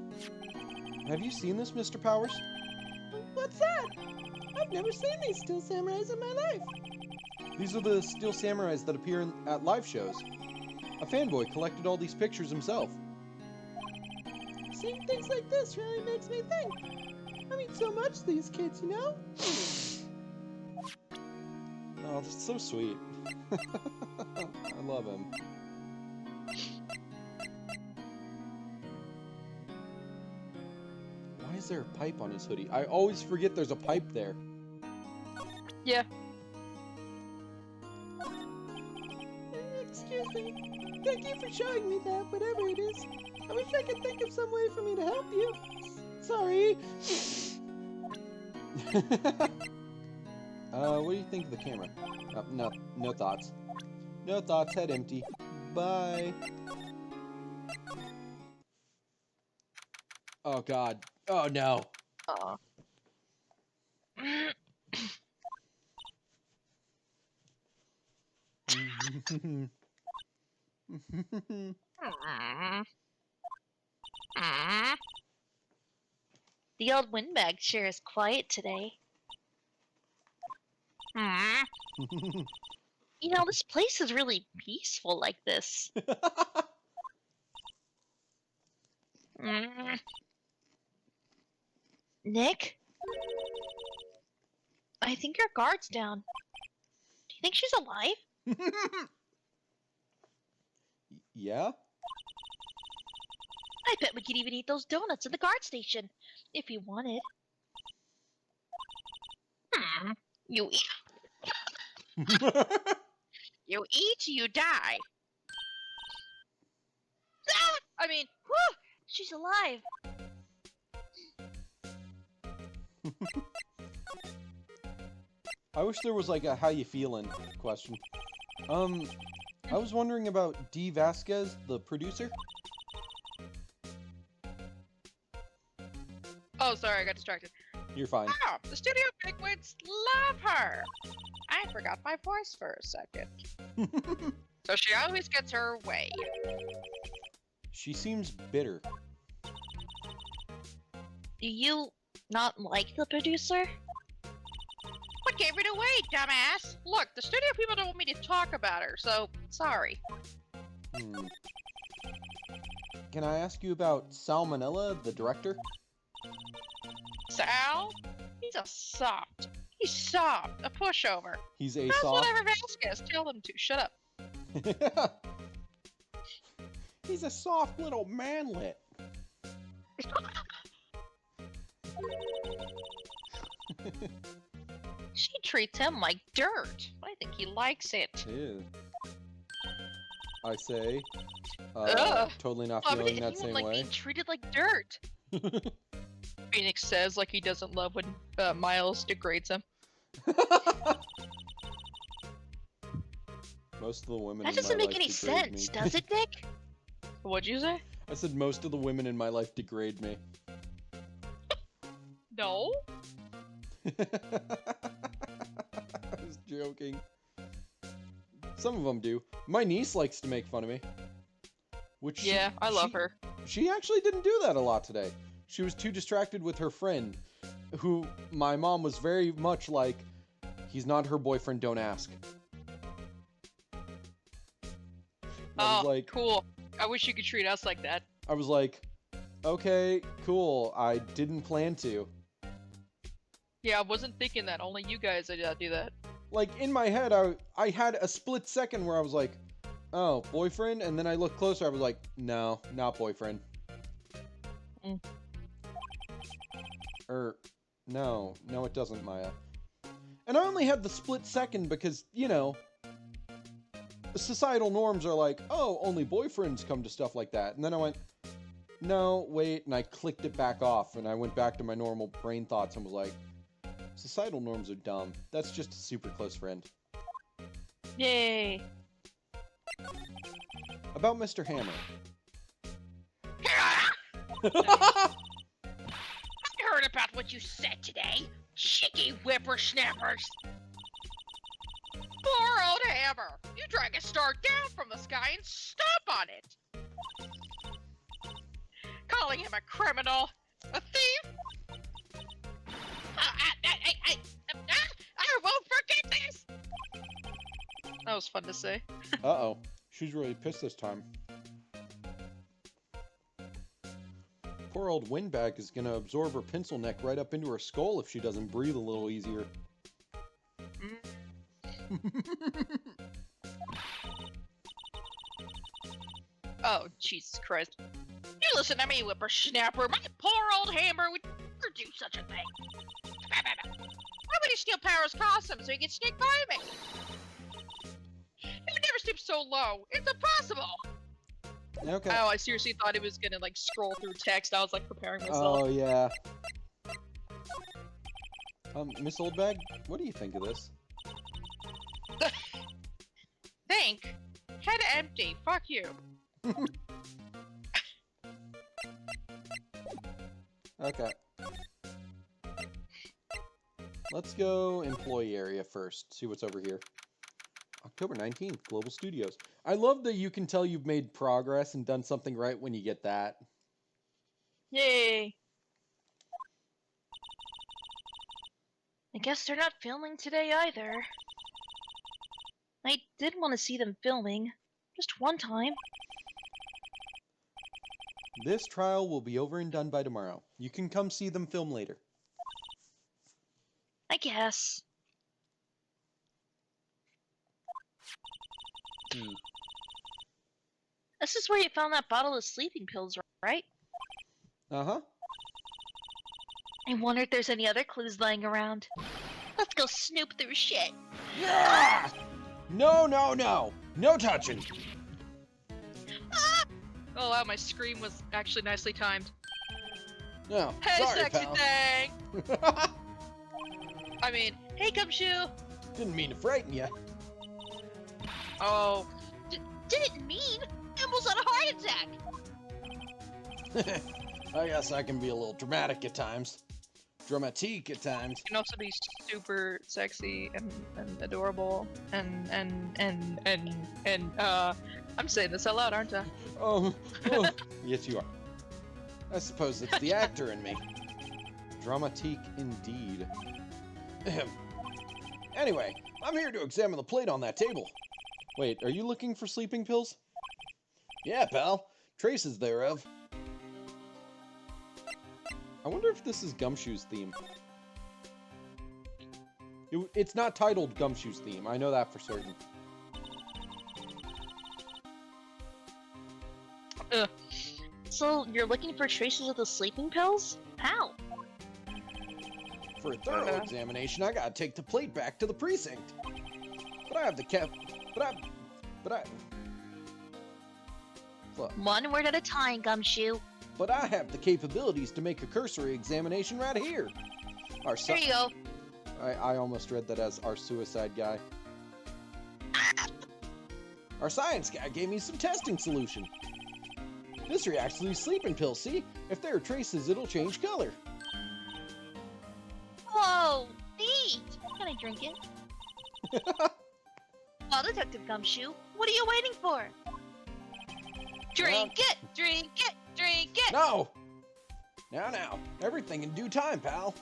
Have you seen this, Mr. Powers? What's that? I've never seen these Steel Samurais in my life. These are the Steel Samurais that appear at live shows. A fanboy collected all these pictures himself. Seeing things like this really makes me think. I mean so much to these kids, you know? Oh, that's so sweet. I love him. Why is there a pipe on his hoodie? I always forget there's a pipe there. Yeah. Excuse me. Thank you for showing me that, whatever it is. I wish I could think of some way for me to help you. Sorry. What do you think of the camera? No thoughts. No thoughts, head empty. Bye. Oh god. Oh no. Aw. The old windbag sure is quiet today. You know, this place is really peaceful like this. Nick? I think your guard's down. Do you think she's alive? Yeah? I bet we could even eat those donuts at the guard station, if you wanted. You eat, you die. Ah! I mean, whew, she's alive. I wish there was like a how you feeling question. I was wondering about D. Vasquez, the producer. Oh, sorry, I got distracted. You're fine. Oh, the studio bigwigs love her. I forgot my voice for a second. So she always gets her way. She seems bitter. Do you not like the producer? What gave it away, dumbass? Look, the studio people don't want me to talk about her, so sorry. Can I ask you about Salmonella, the director? Sal? He's a soft. He's soft. A pushover. He's a That's soft. whatever Vasquez tell him to. Shut up. He's a soft little manlet. She treats him like dirt. I think he likes it. Ew. I say, Ugh. totally not Why would feeling that anyone same like way. being treated like dirt? Phoenix says like he doesn't love when Miles degrades him. Most of the women That in doesn't my make life any degrade sense, me. does it, Nick? What'd you say? I said most of the women in my life degrade me. No. I was joking. Some of them do. My niece likes to make fun of me. Which Yeah, I love her. She actually didn't do that a lot today. She was too distracted with her friend, who my mom was very much like, he's not her boyfriend, don't ask. I was like, cool. I wish you could treat us like that. I was like, okay, cool. I didn't plan to. Yeah, I wasn't thinking that. Only you guys did do that. Like, in my head, I had a split second where I was like, oh, boyfriend? And then I looked closer, I was like, no, not boyfriend. No, it doesn't, Maya. And I only had the split second because, you know, societal norms are like, oh, only boyfriends come to stuff like that. And then I went, no, wait, and I clicked it back off, and I went back to my normal brain thoughts and was like, societal norms are dumb. That's just a super close friend. Yay. About Mr. Hammer. I heard about what you said today. Cheeky whippersnappers. Poor old Hammer. You drag a star down from the sky and stomp on it. Calling him a criminal, a thief. I won't forget this. That was fun to say. Uh-oh. She's really pissed this time. Poor old Windbag is gonna absorb her pencil neck right up into her skull if she doesn't breathe a little easier. Oh, Jesus Christ. You listen to me, whippersnapper. My poor old Hammer would never do such a thing. Why Somebody steal Power's costume so he can sneak by me. He would never stoop so low. It's impossible. Okay. Oh, I seriously thought it was gonna like scroll through text. I was like preparing myself. Oh yeah. Miss Oldbag, what do you think of this? Think. Head empty. Fuck you. Okay. Let's go employee area first. See what's over here. October 19th, Global Studios. I love that you can tell you've made progress and done something right when you get that. Yay. I guess they're not filming today either. I did want to see them filming. Just one time. This trial will be over and done by tomorrow. You can come see them film later. I guess. This is where you found that bottle of sleeping pills, right? Uh-huh. I wonder if there's any other clues lying around. Let's go snoop through shit. Yeah! No, no, no! No touching! Oh wow, my scream was actually nicely timed. No, Hey, sorry, sexy pal. thing! I mean, hey, Gumshoe! Didn't mean to frighten you. Oh, Didn't mean. Almost had a heart attack. I guess I can be a little dramatic at times. Dramatique at times. you can also be super sexy and adorable and I'm saying this out loud, aren't I? Oh, yes you are. I suppose it's the actor in me. Dramatique indeed. Ahem. Anyway, I'm here to examine the plate on that table. Wait, are you looking for sleeping pills? Yeah, pal. Traces thereof. I wonder if this is Gumshoe's theme. It's not titled Gumshoe's theme. I know that for certain. So, you're looking for traces of the sleeping pills? How? For a thorough examination, I gotta take the plate back to the precinct. But I have the One word at a time, Gumshoe. But I have the capabilities to make a cursory examination right here. There you go. I almost read that as our suicide guy. Our science guy gave me some testing solution. This reacts to these sleeping pills, see? If there are traces, it'll change color. Whoa, neat! Can I drink it? Well, Detective Gumshoe, what are you waiting for? Drink it! Drink it! Drink it! No! Now. Everything in due time, pal.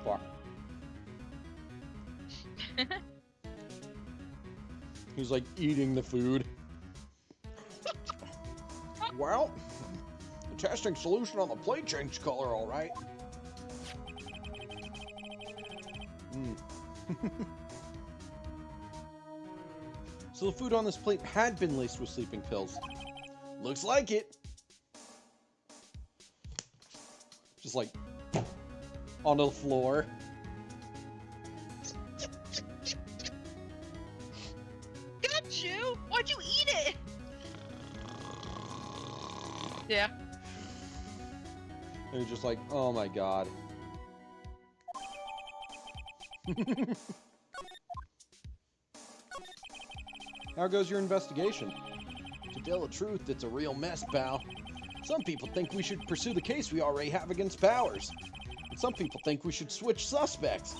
Fuck. He's like eating the food. Well, the testing solution on the plate changed color, all right. So the food on this plate had been laced with sleeping pills. Looks like it. Just like onto the floor. Gumshoe, why'd you eat it? Yeah. And he's just like, oh my god. How goes your investigation? To tell the truth, it's a real mess, pal. Some people think we should pursue the case we already have against Powers. And some people think we should switch suspects.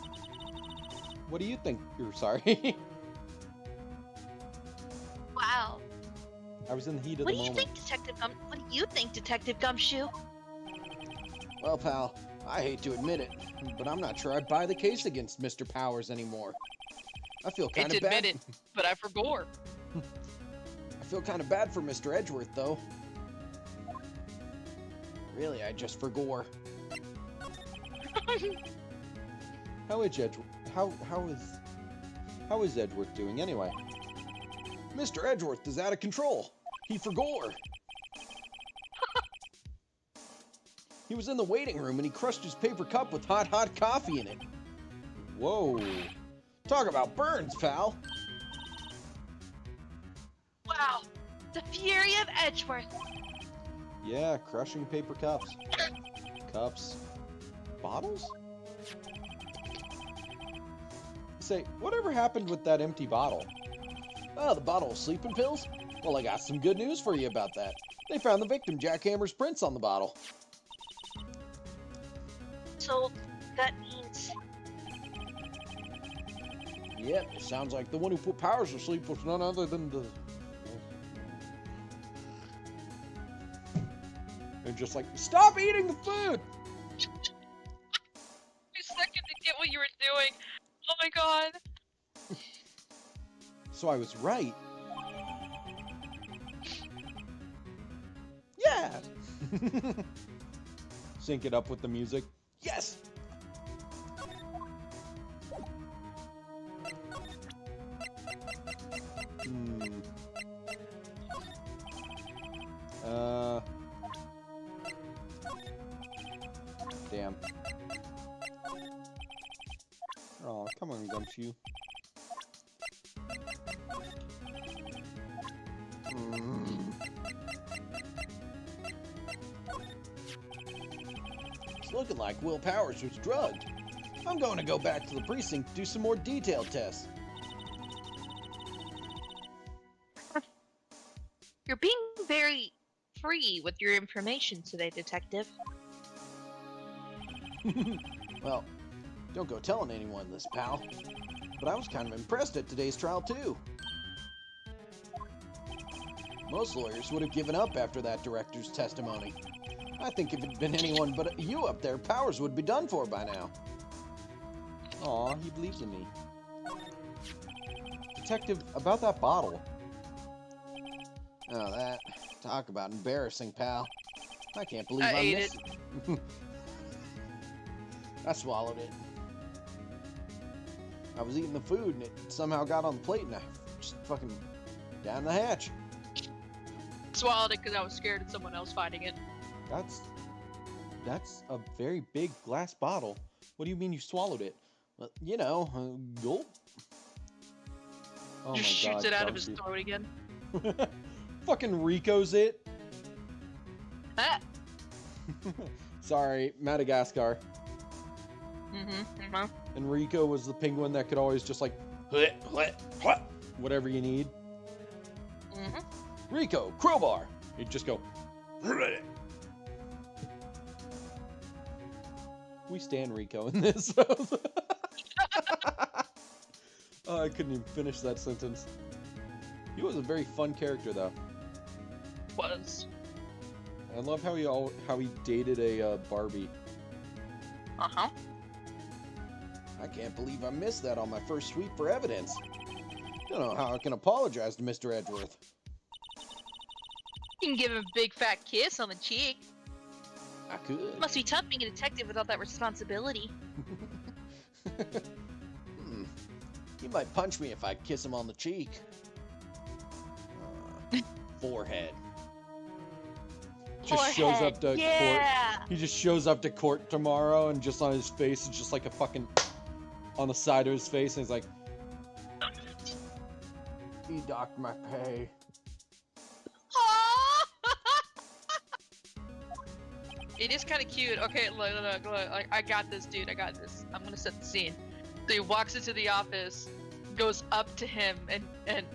What do you think? You're sorry. Wow. I was in the heat of What the do you moment. think, Detective Gumshoe? Well, pal, I hate to admit it, but I'm not sure I buy the case against Mr. Powers anymore. I feel kind It's of bad. admitted, but I forgot. I feel kind of bad for Mr. Edgeworth, though. Really, I just forgot. How is Edgeworth doing anyway? Mr. Edgeworth is out of control. He forgot. He was in the waiting room and he crushed his paper cup with hot coffee in it. Whoa. Talk about burns, pal. Wow, the fury of Edgeworth. Yeah, crushing paper cups. Cups. Bottles? Say, whatever happened with that empty bottle? Oh, the bottle of sleeping pills? Well, I got some good news for you about that. They found the victim Jackhammer's prints on the bottle. So that means Yep, it sounds like the one who put Powers to sleep was none other than the... They're just like, stop eating the food! A second to get what you were doing. Oh my god. So I was right. Yeah. Sync it up with the music. Yes! Hmm. Damn. Oh, come on, Gumshoe. It's looking like Will Powers was drugged. I'm going to go back to the precinct to do some more detailed tests. you're being very free with your information today, Detective. Well, don't go telling anyone this, pal. But I was kind of impressed at today's trial, too. Most lawyers would have given up after that director's testimony. I think if it'd been anyone but you up there, Powers would be done for by now. Aw, he believes in me. Detective, about that bottle. Oh, that. Talk about embarrassing, pal. I can't believe I I ate missed it. I swallowed it. I was eating the food and it somehow got on the plate and I just fucking down the hatch. Swallowed it because I was scared of someone else finding it. That's a very big glass bottle. What do you mean you swallowed it? Well, you know, gulp. Oh Just my shoots God, it out of his Gumshoe. throat again. Fucking Rico's it. Ah. Sorry, Madagascar. Mm-hmm. And Rico was the penguin that could always just like whatever you need. Mm-hmm. Rico, crowbar. He'd just go. We stand Rico in this. Oh, I couldn't even finish that sentence. He was a very fun character, though. Was. I love how he dated a Barbie. Uh-huh. I can't believe I missed that on my first sweep for evidence. Don't know how I can apologize to Mr. Edgeworth. You can give him a big fat kiss on the cheek. I could. Must be tough being a detective without that responsibility. He might punch me if I kiss him on the cheek. Forehead. Just shows up to court. Yeah. He just shows up to court tomorrow, and just on his face, it's just like a fucking on the side of his face, and he's like, He docked my pay. It is kind of cute. Okay, look, like, I got this, dude. I got this. I'm gonna set the scene. So he walks into the office, goes up to him, and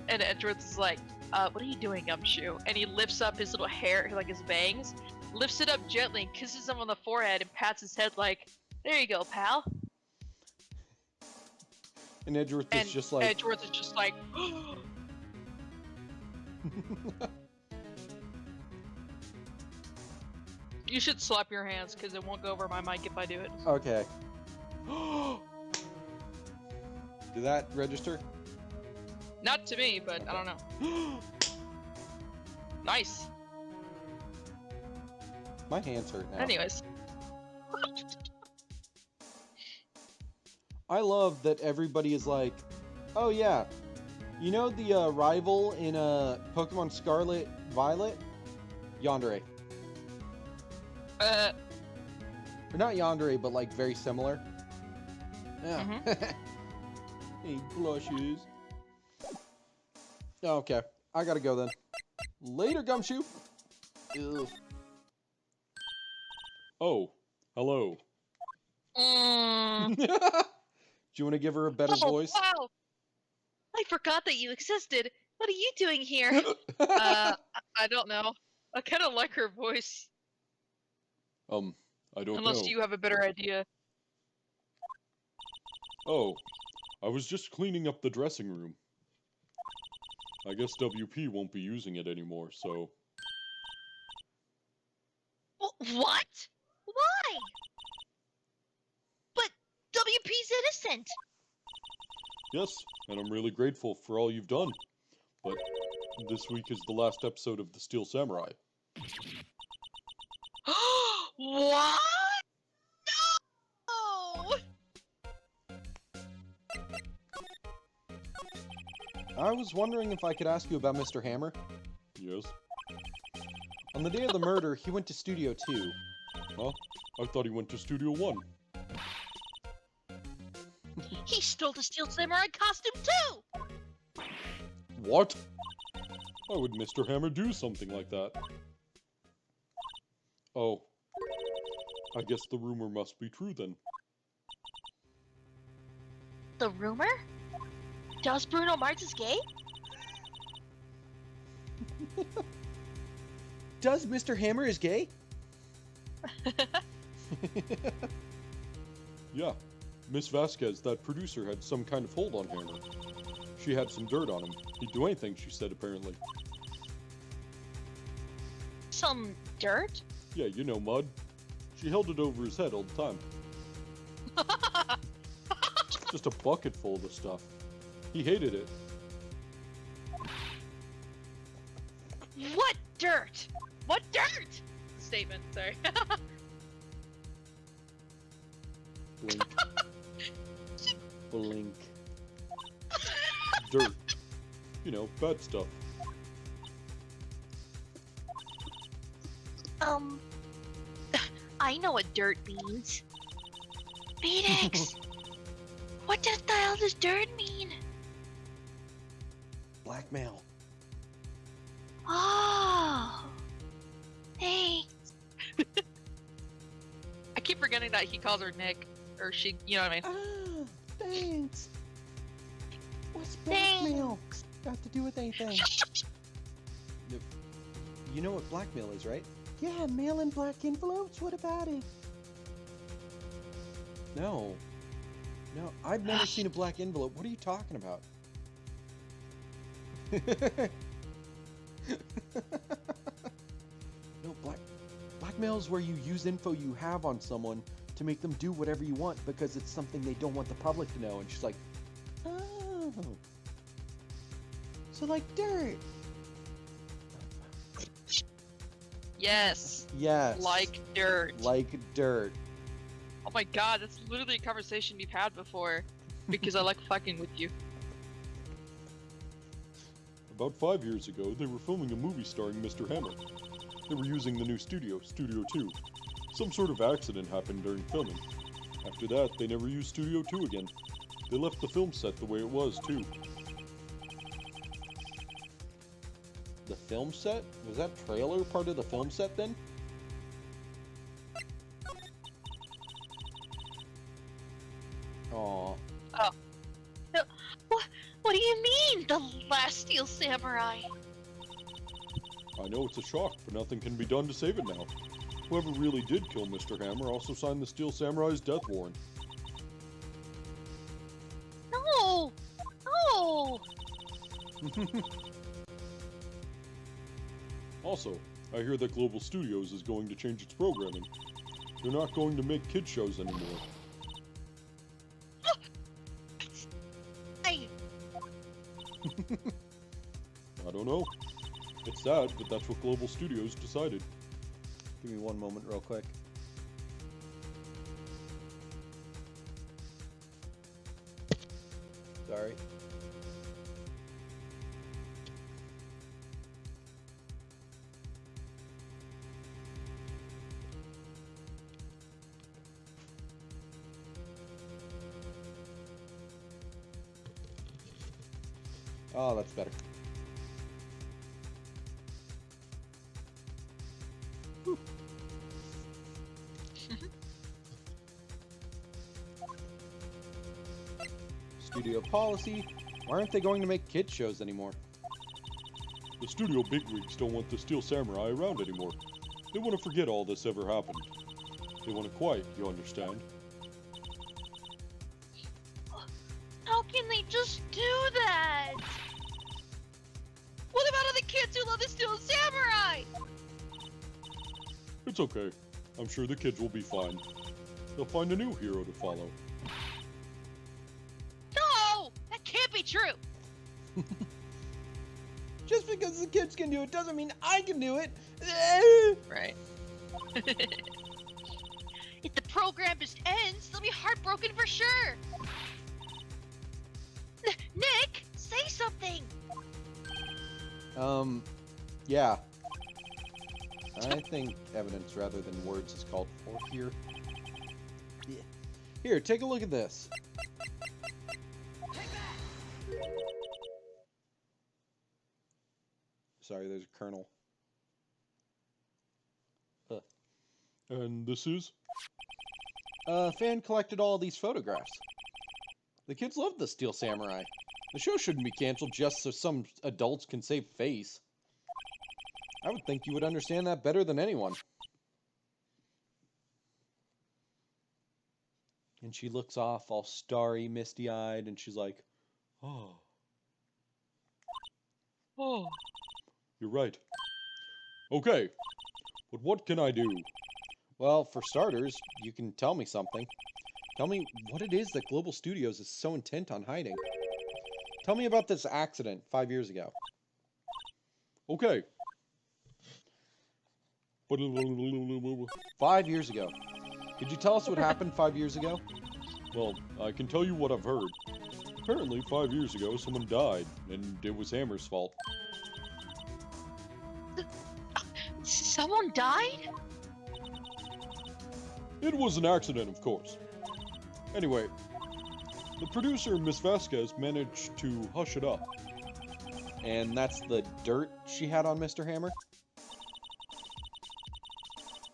Edgeworth is like, what are you doing, Gumshoe? And he lifts up his little hair, like his bangs, lifts it up gently, and kisses him on the forehead, and pats his head like, there you go, pal. and Edgeworth And is just like, Edgeworth is just like, you should slap your hands, because it won't go over my mic if I do it. okay. Did that register? Not to me, but I don't know. Nice. My hands hurt now. Anyways. I love that everybody is like, oh yeah, you know the rival in Pokemon Scarlet Violet? Yandere. Uh, Or not Yandere, but like very similar. Yeah. Hey, blushes. Okay, I gotta go then. Later, Gumshoe. Ew. Oh, hello. Mm. Do you want to give her a better Oh, voice? wow! I forgot that you existed. What are you doing here? I don't know. I kind of like her voice, I don't unless know. you have a better idea. Oh, I was just cleaning up the dressing room. I guess WP won't be using it anymore, so... What? Why? But WP's innocent. Yes, and I'm really grateful for all you've done. But this week is the last episode of The Steel Samurai. What? No! I was wondering if I could ask you about Mr. Hammer. Yes? On the day of the murder, he went to Studio 2. Huh? I thought he went to Studio 1. He stole the Steel Samurai costume too! What? Why would Mr. Hammer do something like that? Oh. I guess the rumor must be true then. The rumor? Does Bruno Mars is gay? Does Mr. Hammer is gay? Yeah. Miss Vasquez, that producer, had some kind of hold on Hammer. She had some dirt on him. He'd do anything, she said, apparently. Some dirt? Yeah, you know, mud. She held it over his head all the time. Just a bucket full of the stuff. He hated it. What dirt? What dirt? Statement, sorry. Blink. Blink. Dirt. You know, bad stuff. I know what dirt means. Phoenix! What the hell does dirt mean? Blackmail. Oh. Hey. I keep forgetting that he calls her Nick, or she, you know what I mean? Ah, thanks. What's blackmail got to do with anything? You know what blackmail is, right? Yeah, mailing black envelopes. What about it? No. No, I've never seen a black envelope. What are you talking about? No, blackmail is where you use info you have on someone to make them do whatever you want because it's something they don't want the public to know. And she's like, Oh. So like dirt. Yes. yes. Like dirt. Like dirt. Oh my god, that's literally a conversation we've had before. Because I like fucking with you. About 5 years ago, they were filming a movie starring Mr. Hammer. They were using the new studio, Studio 2. Some sort of accident happened during filming. After that, they never used Studio 2 again. They left the film set the way it was, too. The film set? Was that trailer part of the film set then? Aw. What do you mean, the last Steel Samurai? I know it's a shock, but nothing can be done to save it now. Whoever really did kill Mr. Hammer also signed the Steel Samurai's death warrant. No! No! Also, I hear that Global Studios is going to change its programming. They're not going to make kid shows anymore. I don't know. It's sad, but that's what Global Studios decided. Give me one moment real quick. Sorry. Oh, that's better. Studio policy. Why aren't they going to make kids shows anymore? The studio bigwigs don't want the Steel Samurai around anymore. They want to forget all this ever happened. They want it quiet, you understand? How can they just do that? What about all the kids who love the Steel Samurai? It's okay. I'm sure the kids will be fine. They'll find a new hero to follow. No! That can't be true! Just because the kids can do it doesn't mean I can do it. Right. If the program just ends, they'll be heartbroken for sure! Nick, say something! Yeah. I think evidence rather than words is called for here. Yeah. Here, take a look at this. Sorry, there's a kernel. And this is? A fan collected all these photographs. The kids love the Steel Samurai. The show shouldn't be canceled just so some adults can save face. I would think you would understand that better than anyone. And she looks off all starry, misty-eyed, and she's like, Oh, Oh. you're right. Okay, but what can I do? well, for starters, you can tell me something. Tell me what it is that Global Studios is so intent on hiding. Tell me about this accident 5 years ago. Okay. But 5 years ago. Could you tell us what happened 5 years ago? well, I can tell you what I've heard. Apparently, 5 years ago, someone died, and it was Hammer's fault. Someone died? It was an accident, of course. Anyway, the producer, Miss Vasquez, managed to hush it up. And that's the dirt she had on Mr. Hammer?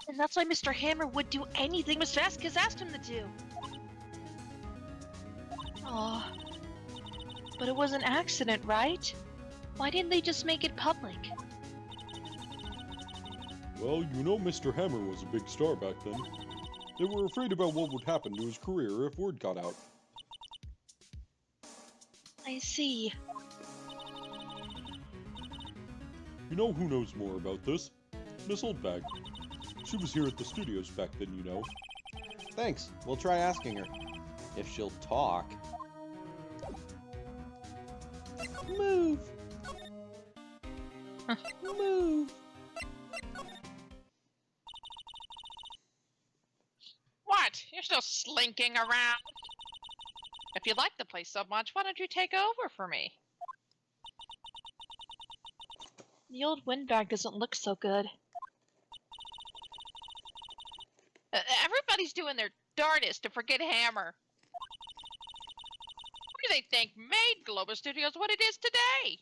And that's why Mr. Hammer would do anything Miss Vasquez asked him to do. Oh. But it was an accident, right? Why didn't they just make it public? Well, you know Mr. Hammer was a big star back then. They were afraid about what would happen to his career if word got out. I see. You know who knows more about this? Miss Oldbag. She was here at the studios back then, you know. Thanks. We'll try asking her. If she'll talk. Move! Move! What? You're still slinking around? If you like the place so much, why don't you take over for me? The old windbag doesn't look so good. Everybody's doing their darndest to forget Hammer. Who do they think made Global Studios what it is today?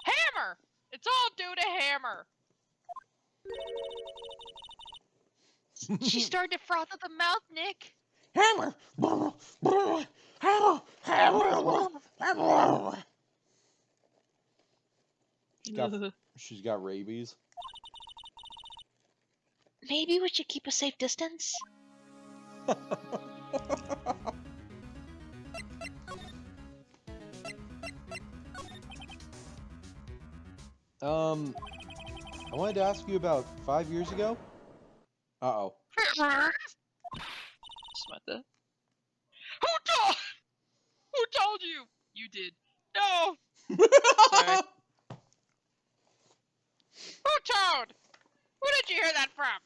Hammer! It's all due to Hammer. She's starting to froth at the mouth, Nick. Hammer! Hammer! Hammer! She's got rabies. Maybe we should keep a safe distance? I wanted to ask you about 5 years ago. Uh-oh. Samantha. Who told you? You did. No. Sorry. Who told? Who did you hear that from?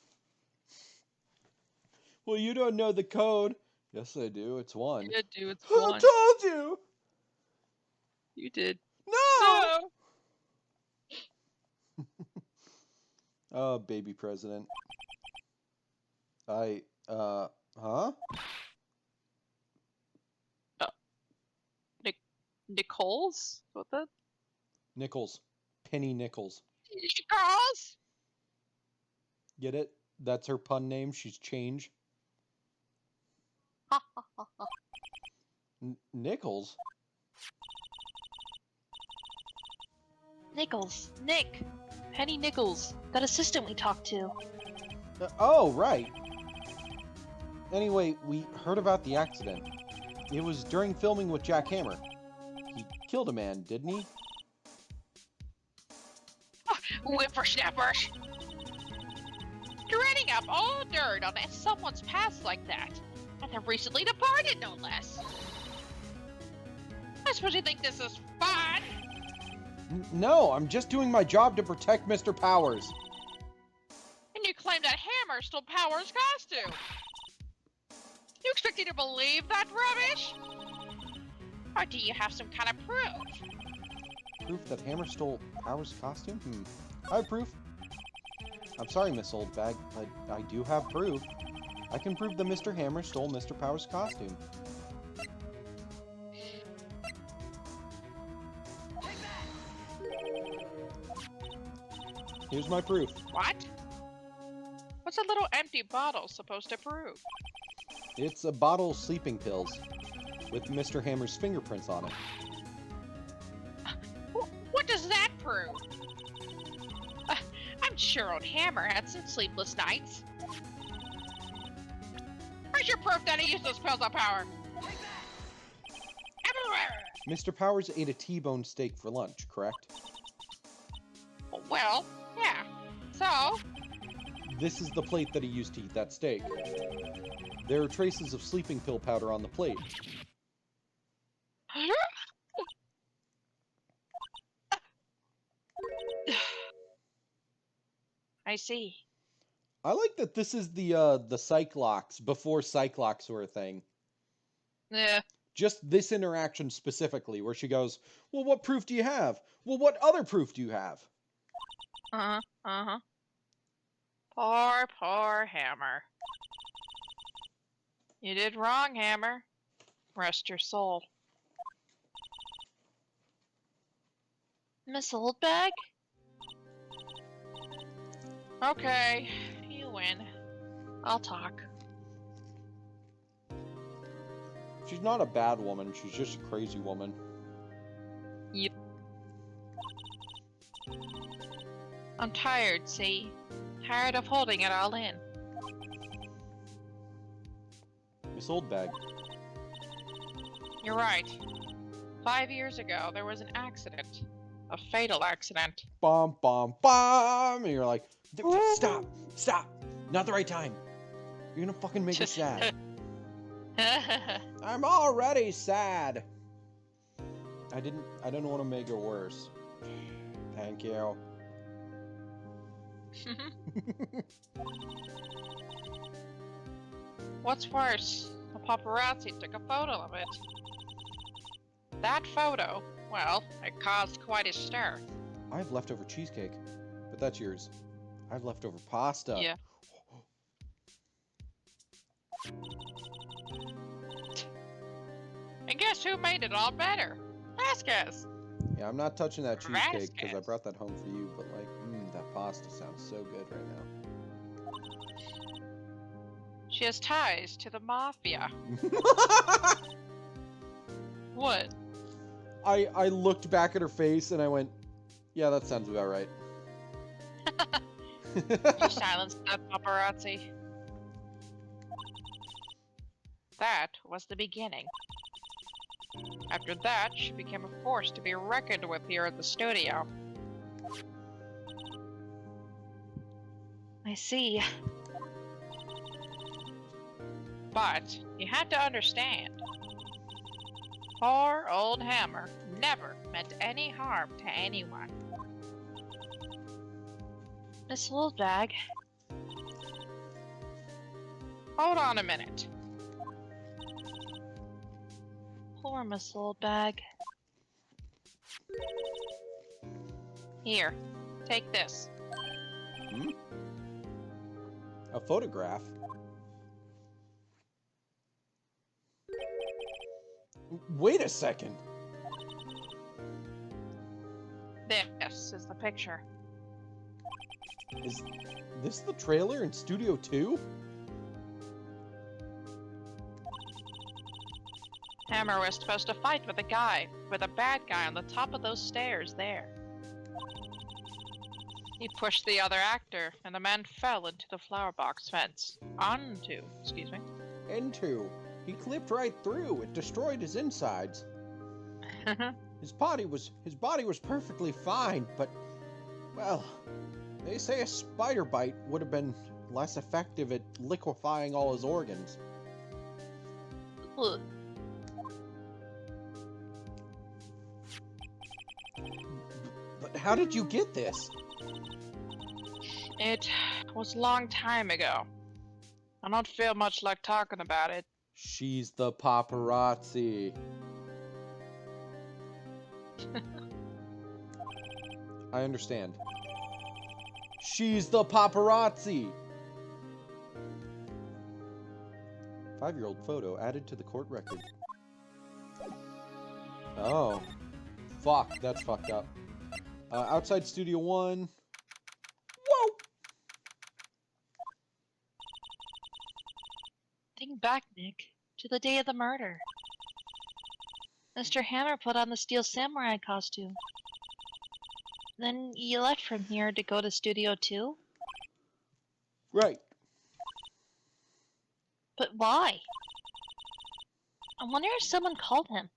Well, you don't know the code. Yes, I do. It's 1. You do. It's Who one. told you? You did. No! No. Oh, baby president. Huh? Nichols? What the? Nichols. Penny Nichols. Nichols? Get it? That's her pun name. She's Change. Nichols? Nichols. Nick. Penny Nichols. That assistant we talked to. Oh, right. Anyway, we heard about the accident. It was during filming with Jack Hammer. He killed a man, didn't he? Whippersnappers! Dreading up all dirt on someone's past like that. And they're recently departed, no less. I suppose you think this is fun? No, I'm just doing my job to protect Mr. Powers. And you claim that Hammer stole Powers' costume. You expect me to believe that rubbish? Or do you have some kind of proof? Proof that Hammer stole Powers' costume? I have proof. I'm sorry, Miss Oldbag, but I do have proof. I can prove that Mr. Hammer stole Mr. Powers' costume. Here's my proof. What? What's a little empty bottle supposed to prove? It's a bottle of sleeping pills with Mr. Hammer's fingerprints on it. What does that prove? I'm sure old Hammer had some sleepless nights. Where's your proof that he used those pills on Power? Everywhere! Mr. Powers ate a T-bone steak for lunch, correct? Well, yeah. So? This is the plate that he used to eat that steak. There are traces of sleeping pill powder on the plate. I see. I like that this is the Cyclops, before Cyclops were a thing. Yeah. Just this interaction specifically, where she goes, well, what proof do you have? Well, what other proof do you have? Poor Hammer. You did wrong, Hammer. Rest your soul. Miss Oldbag? Okay, you win. I'll talk. She's not a bad woman, she's just a crazy woman. Yep. I'm tired, see? Tired of holding it all in. Miss Oldbag. You're right. 5 years ago, there was an accident. A fatal accident. Bomb, bomb, bomb! And you're like, stop, stop! Not the right time. You're gonna fucking make us sad. I'm already sad. I don't want to make it worse. Thank you. What's worse, a paparazzi took a photo of it. That photo, well, it caused quite a stir. I have leftover cheesecake, but that's yours. I have leftover pasta. Yeah. And guess who made it all better? Vasquez. Yeah, I'm not touching that cheesecake because I Vasquez. brought that home for you, but like, that pasta sounds so good right She has ties to the mafia. now. What? I looked back at her face and I went, yeah, that sounds about right. You silenced that paparazzi. That was the beginning. After that, she became a force to be reckoned with here at the studio. I see. But you have to understand, poor old Hammer never meant any harm to anyone. Miss Oldbag. Hold on a minute. Poor Miss Oldbag. Here, take this. A photograph? Wait a second. This is the picture. Is this the trailer in Studio 2? Hammer was supposed to fight with a bad guy on the top of those stairs there. He pushed the other actor, and the man fell into the flower box fence. Into. He clipped right through. It destroyed his insides. His body was perfectly fine, but, well, they say a spider bite would have been less effective at liquefying all his organs. Ugh. But how did you get this? It was a long time ago. I don't feel much like talking about it. She's the paparazzi. I understand. She's the paparazzi! 5-year-old photo added to the court record. Oh. Fuck, that's fucked up. Outside Studio 1. Whoa! Think back, Nick, to the day of the murder. Mr. Hammer put on the Steel Samurai costume. Then you left from here to go to Studio 2? Right. But why? I wonder if someone called him.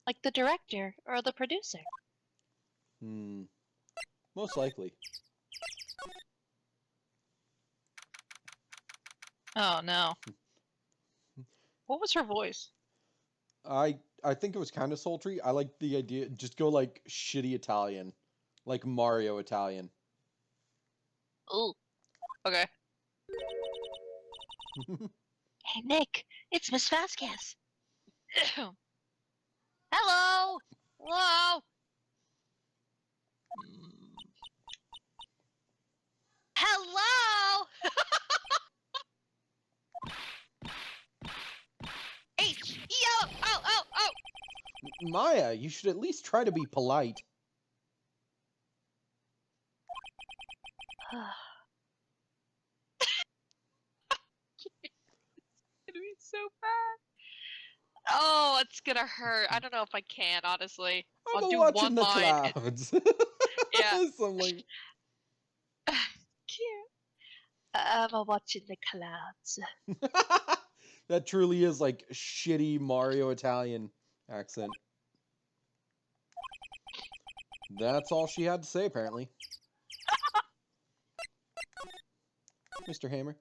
Like the director or the producer. Most likely. Oh no. What was her voice? I think it was kind of sultry. I like the idea. Just go like shitty Italian. Like Mario Italian. Ooh. Okay. Hey, Nick, it's Miss Vasquez. Hello! Hello! Hello! H! Yo! Oh! Maya, you should at least try to be polite. It's gonna be so bad. Oh, it's gonna hurt. I don't know if I can, honestly. I'll do watching one the line. clouds. Yeah. Something. Cute. I'm watching the clouds. That truly is like shitty Mario Italian accent. That's all she had to say, apparently. Mr. Hammer.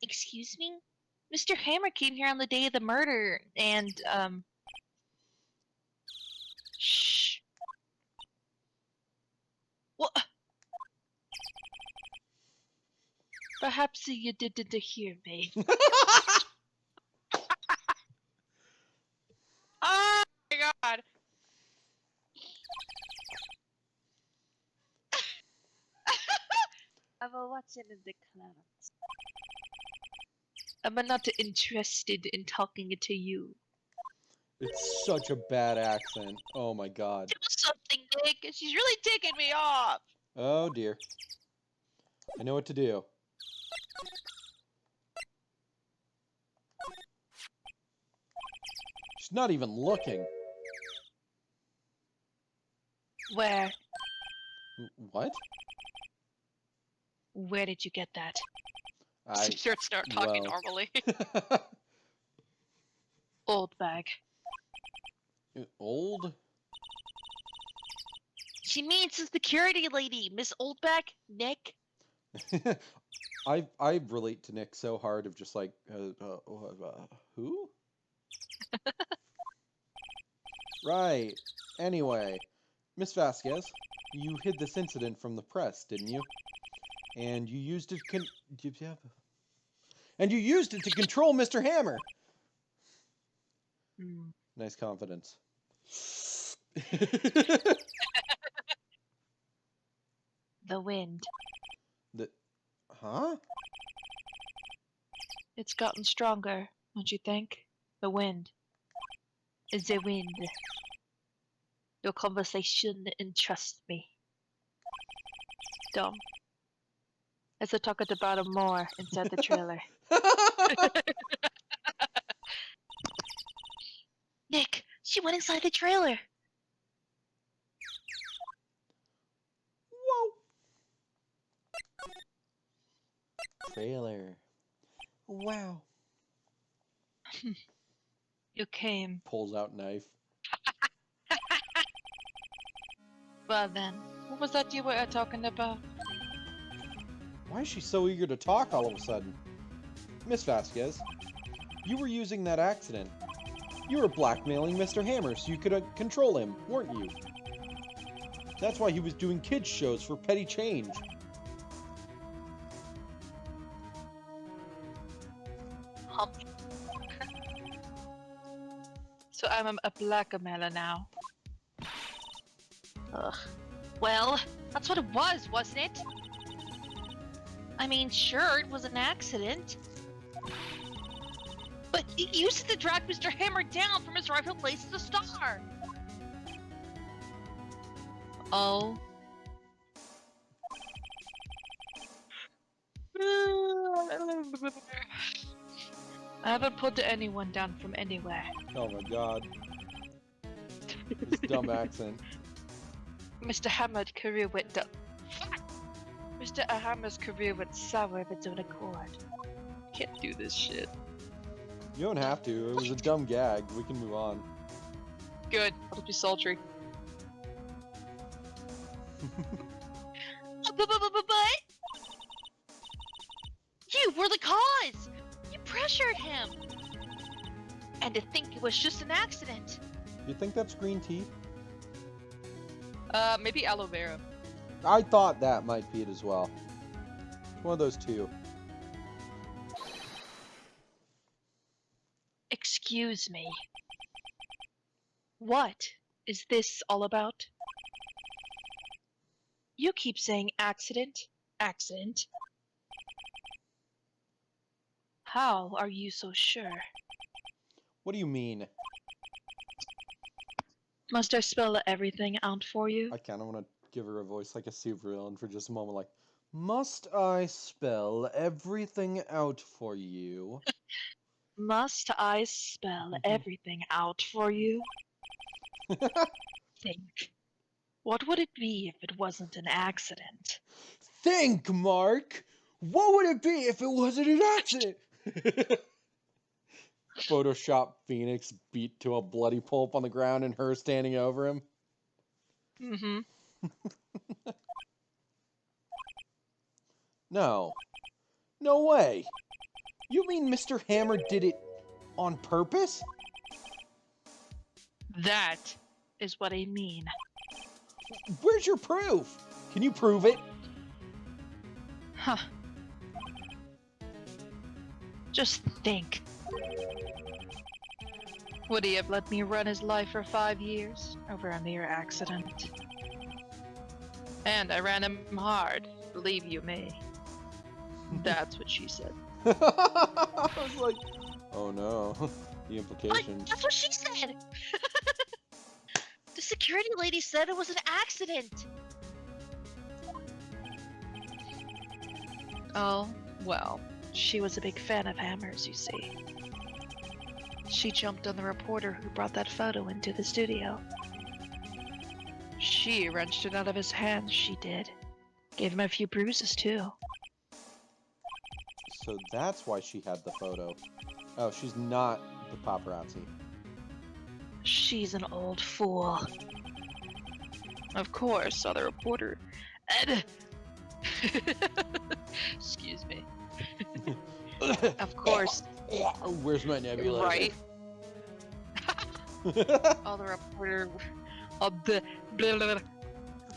Excuse me? Mr. Hammer came here on the day of the murder, and, Shh. What? Perhaps you didn't hear me. Oh my god. I'm watching in the clouds. I'm not interested in talking to you. It's such a bad accent. Oh my god. Do something, Nick. She's really ticking me off. Oh dear. I know what to do. She's not even looking. Where? What? Where did you get that? She starts talking well. normally. Old bag. Old? She means the security lady, Miss Oldback, Nick. I relate to Nick so hard of just like, who? Right. Anyway, Miss Vasquez, you hid this incident from the press, didn't you? And you used it and you used it to control Mr. Hammer. Nice confidence. The wind. Huh? It's gotten stronger, don't you think? The wind. The wind. No conversation interests me. Dumb. Let's talk about it more inside the trailer. Nick, she went inside the trailer. Whoa. Trailer. Wow. You came. Pulls out knife. Well then, what was that you were talking about? Why is she so eager to talk all of a sudden? Miss Vasquez, you were using that accident. You were blackmailing Mr. Hammer so you could control him, weren't you? That's why he was doing kids shows for petty change. Hump. So I'm a blackmailer now. Ugh. Well, that's what it was, wasn't it? I mean, sure, it was an accident. But you used it to drag Mr. Hammer down from his rightful place as a star. Oh. I haven't put anyone down from anywhere. Oh my god. This dumb accent. Mr. Hammer's career went Mr. Hammer's career went sour of its own accord. Can't do this shit. You don't have to. It was a dumb gag. We can move on. Good. I'll just be sultry. But you were the cause. You pressured him. And to think it was just an accident. You think that's green tea? Maybe aloe vera. I thought that might be it as well. One of those two. Excuse me. What is this all about? You keep saying accident, accident. How are you so sure? What do you mean? Must I spell everything out for you? I kind of want to give her a voice like a supervillain for just a moment, like, must I spell everything out for you? Must I spell everything out for you? Think. What would it be if it wasn't an accident? Think, Mark! What would it be if it wasn't an accident? Photoshop Phoenix beat to a bloody pulp on the ground and her standing over him. Mm-hmm. No. No way. You mean Mr. Hammer did it on purpose? That is what I mean. Where's your proof? Can you prove it? Huh. Just think. Would he have let me run his life for 5 years over a mere accident? And I ran him hard, believe you me. That's what she said. I was like, oh no, the implications. That's what she said! The security lady said it was an accident! Oh, well, she was a big fan of Hammers, you see. She jumped on the reporter who brought that photo into the studio. She wrenched it out of his hands, she did. Gave him a few bruises, too. So that's why she had the photo. Oh, she's not the paparazzi. She's an old fool. Of course, saw the reporter. Excuse me. Of course. Oh, where's my nebulizer? Right? All the reporter. Of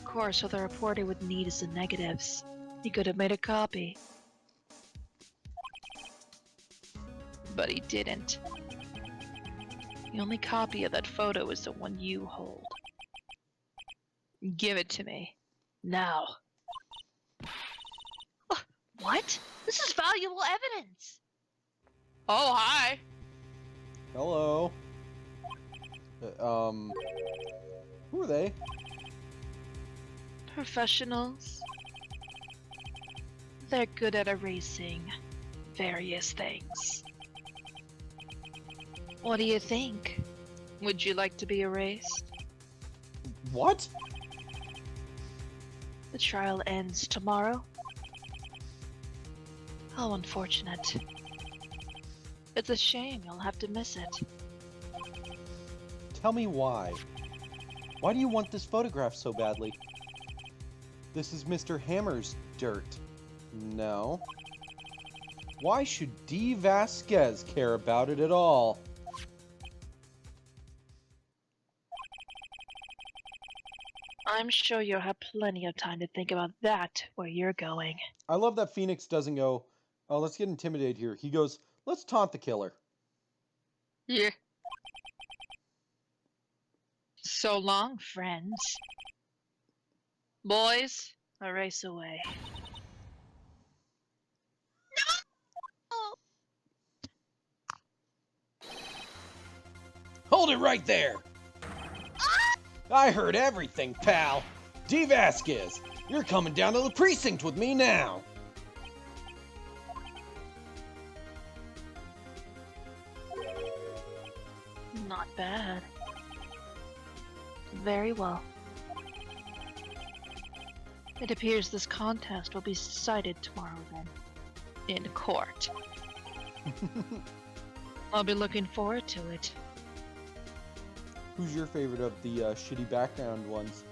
course, all the reporter would need is the negatives. He could have made a copy. But he didn't. The only copy of that photo is the one you hold. Give it to me. Now. What? This is valuable evidence! Oh, hi. Who are they? Professionals. They're good at erasing various things. What do you think? Would you like to be erased? What? The trial ends tomorrow. How unfortunate. It's a shame you'll have to miss it. Tell me why. Why do you want this photograph so badly? This is Mr. Hammer's dirt. No. Why should D. Vasquez care about it at all? I'm sure you'll have plenty of time to think about that where you're going. I love that Phoenix doesn't go, oh, let's get intimidated here. He goes, let's taunt the killer. Yeah. So long, friends. Boys, a race away. Hold it right there! I heard everything, pal. D. Vasquez, you're coming down to the precinct with me now. Not bad. Very well. It appears this contest will be decided tomorrow then. In court. I'll be looking forward to it. Who's your favorite of the shitty background ones?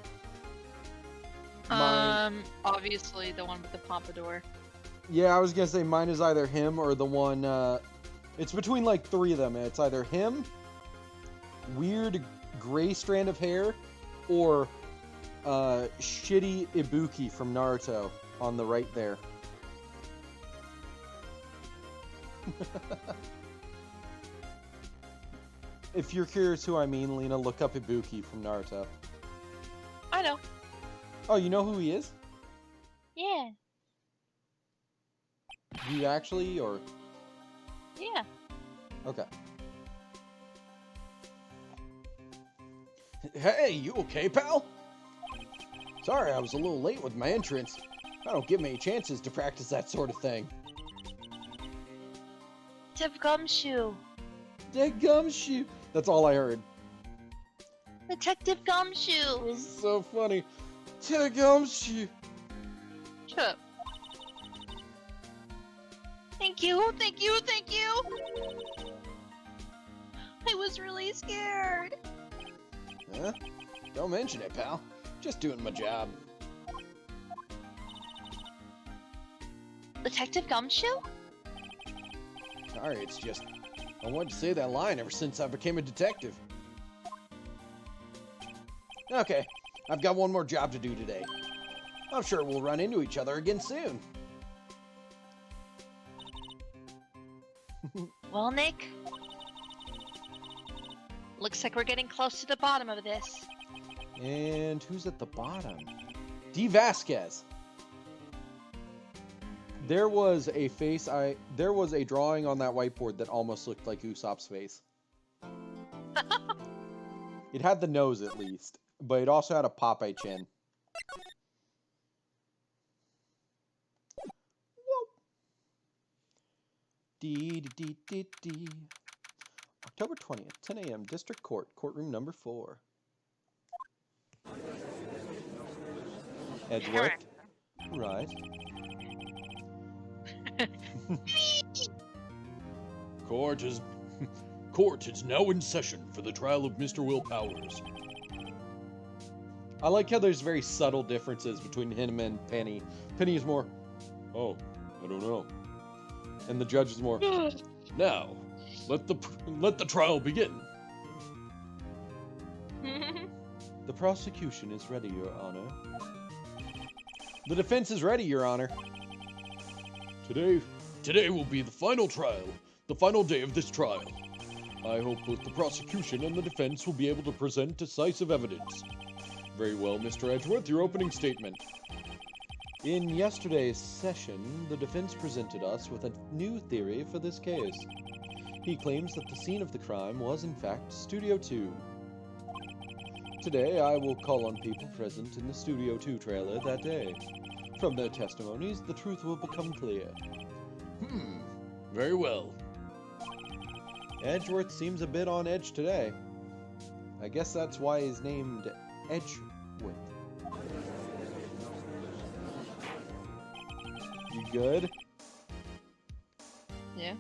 Obviously the one with the pompadour. Yeah, I was gonna say mine is either him or the one, it's between like three of them. It's either him, weird gray strand of hair, or shitty Ibuki from Naruto on the right there. If you're curious who I mean, Lena, look up Ibuki from Naruto. I know. Oh, you know who he is? Yeah. Do you actually, or? Yeah. Okay. Hey, you okay, pal? Sorry, I was a little late with my entrance. I don't get many chances to practice that sort of thing. Tip Gumshoe. Dead gumshoe. That's all I heard. Detective It Gumshoe. was so funny. Dead gumshoe. Shut up. Thank you, thank you, thank you. I was really scared. Huh? Don't mention it, pal. Just doing my job. Detective Gumshoe? Sorry, it's just... I wanted to say that line ever since I became a detective. Okay, I've got one more job to do today. I'm sure we'll run into each other again soon. Well, Nick. Looks like we're getting close to the bottom of this. And who's at the bottom? D. Vasquez. There was a there was a drawing on that whiteboard that almost looked like Usopp's face. It had the nose at least, but it also had a Popeye chin. Whoa. D. October 20th, 10 a.m. District Court, courtroom number 4. Edgeworth. Right. Court is now in session for the trial of Mr. Will Powers. I like how there's very subtle differences between him and Penny. Penny is more, oh, I don't know. And the judge is more, Now, let the trial begin. the prosecution is ready, Your Honor. The defense is ready, Your Honor. Today will be the final trial, the final day of this trial. I hope both the prosecution and the defense will be able to present decisive evidence. Very well, Mr. Edgeworth, your opening statement. In yesterday's session, the defense presented us with a new theory for this case. He claims that the scene of the crime was, in fact, Studio 2. Today, I will call on people present in the Studio 2 trailer that day. From their testimonies, the truth will become clear. Very well. Edgeworth seems a bit on edge today. I guess that's why he's named Edgeworth. You good? Yeah.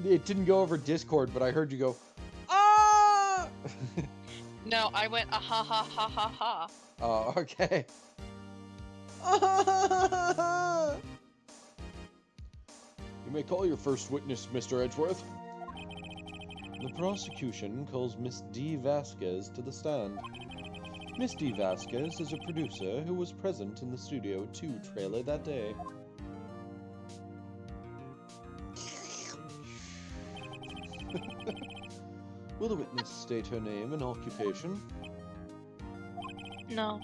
It didn't go over Discord, but I heard you go, ah! No, I went ah ha ha ha ha ha. Oh, okay. You may call your first witness, Mr. Edgeworth. The prosecution calls Miss D. Vasquez to the stand. Miss D. Vasquez is a producer who was present in the Studio 2 trailer that day. Will the witness state her name and occupation? No.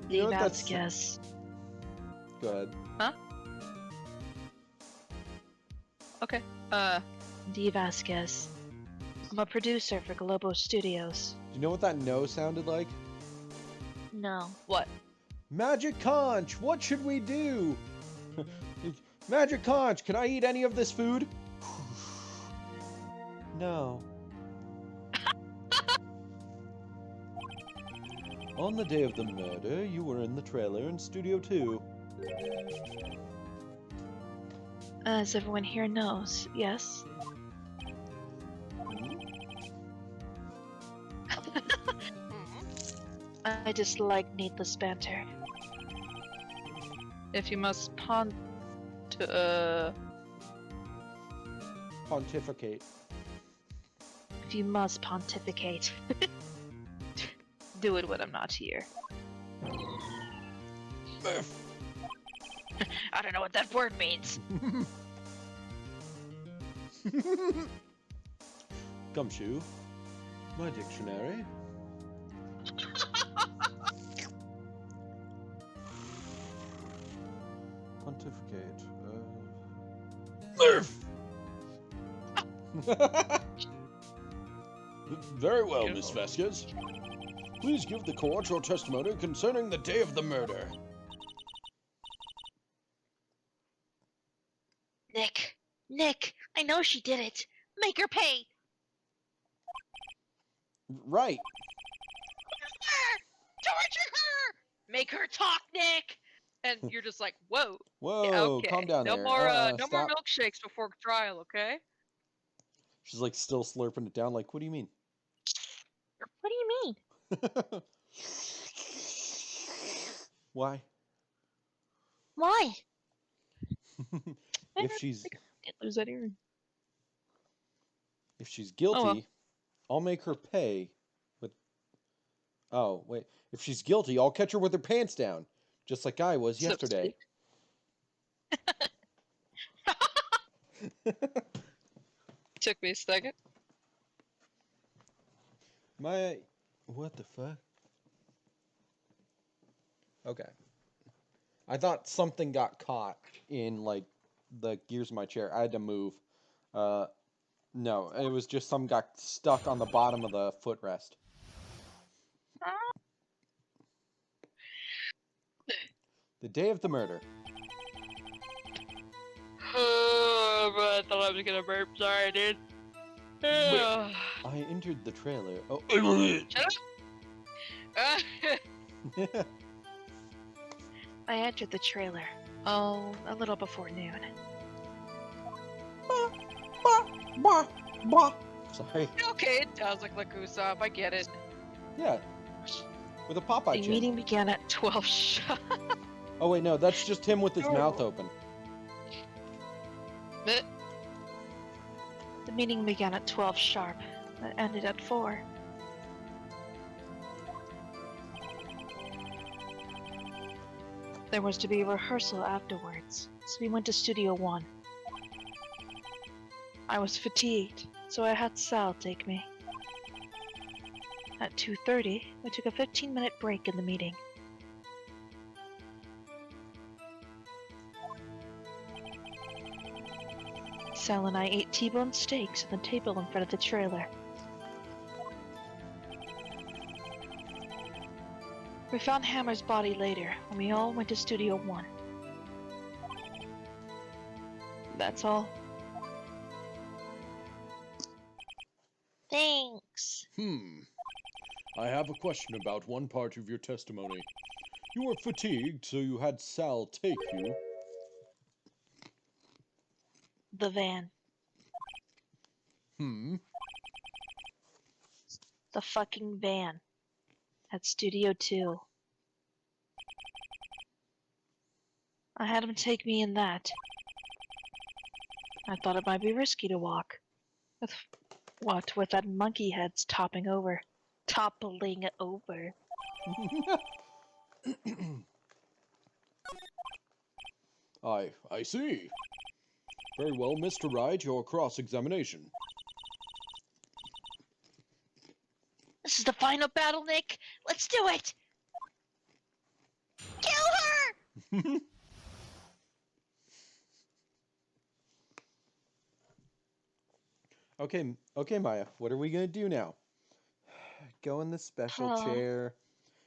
You know what, that's- Vasquez. Go ahead. Okay. D. Vasquez. I'm a producer for Globo Studios. Do you know what that no sounded like? No. What? Magic Conch, what should we do? Magic Conch, can I eat any of this food? No. On the day of the murder, you were in the trailer in Studio 2. As everyone here knows, yes. I dislike needless banter. If you must Pontificate. If you must pontificate, do it when I'm not here. I don't know what that word means. Gumshoe. My dictionary. Pontificate. Murph! Very well, Miss Vasquez. Please give the court your testimony concerning the day of the murder. Nick, I know she did it. Make her pay. Right. torture her! Make her talk, Nick! And you're just like, whoa. Whoa, Yeah, okay. calm down no there. more, no more Stop. milkshakes before trial, okay? She's like still slurping it down. Like, what do you mean? What do you mean? Why? Why? If she's Can't lose that earring. guilty, well. I'll make her pay with. Oh wait, if she's guilty, I'll catch her with her pants down, just like I was So to yesterday. Took me a second. What the fuck? Okay. I thought something got caught in like the gears of my chair. I had to move. No, it was just some got stuck on the bottom of the footrest. The day of the murder. Oh, I thought I was gonna burp. Sorry, dude. I entered the trailer. Oh. Shut up! I entered the trailer. Oh, a little before noon. Sorry. Okay, it does look like Usopp. I get it. Yeah. With a Popeye The chin. meeting began at 12 sharp. Oh wait, no, that's just him with his mouth open. But The meeting began at 12 sharp. It ended at 4. There was to be a rehearsal afterwards, so we went to Studio 1. I was fatigued, so I had Sal take me. At 2:30, we took a 15-minute break in the meeting. Sal and I ate T-bone steaks at the table in front of the trailer. We found Hammer's body later, and we all went to Studio 1. That's all. Thanks. I have a question about one part of your testimony. You were fatigued, so you had Sal take you. The van. The fucking van. At Studio 2. I had him take me in that. I thought it might be risky to walk. With that monkey head's toppling over. I see. Very well, Mr. Wright, your cross-examination. This is the final battle, Nick! Let's do it! Kill her! Okay, Maya. What are we gonna do now? Go in the special chair.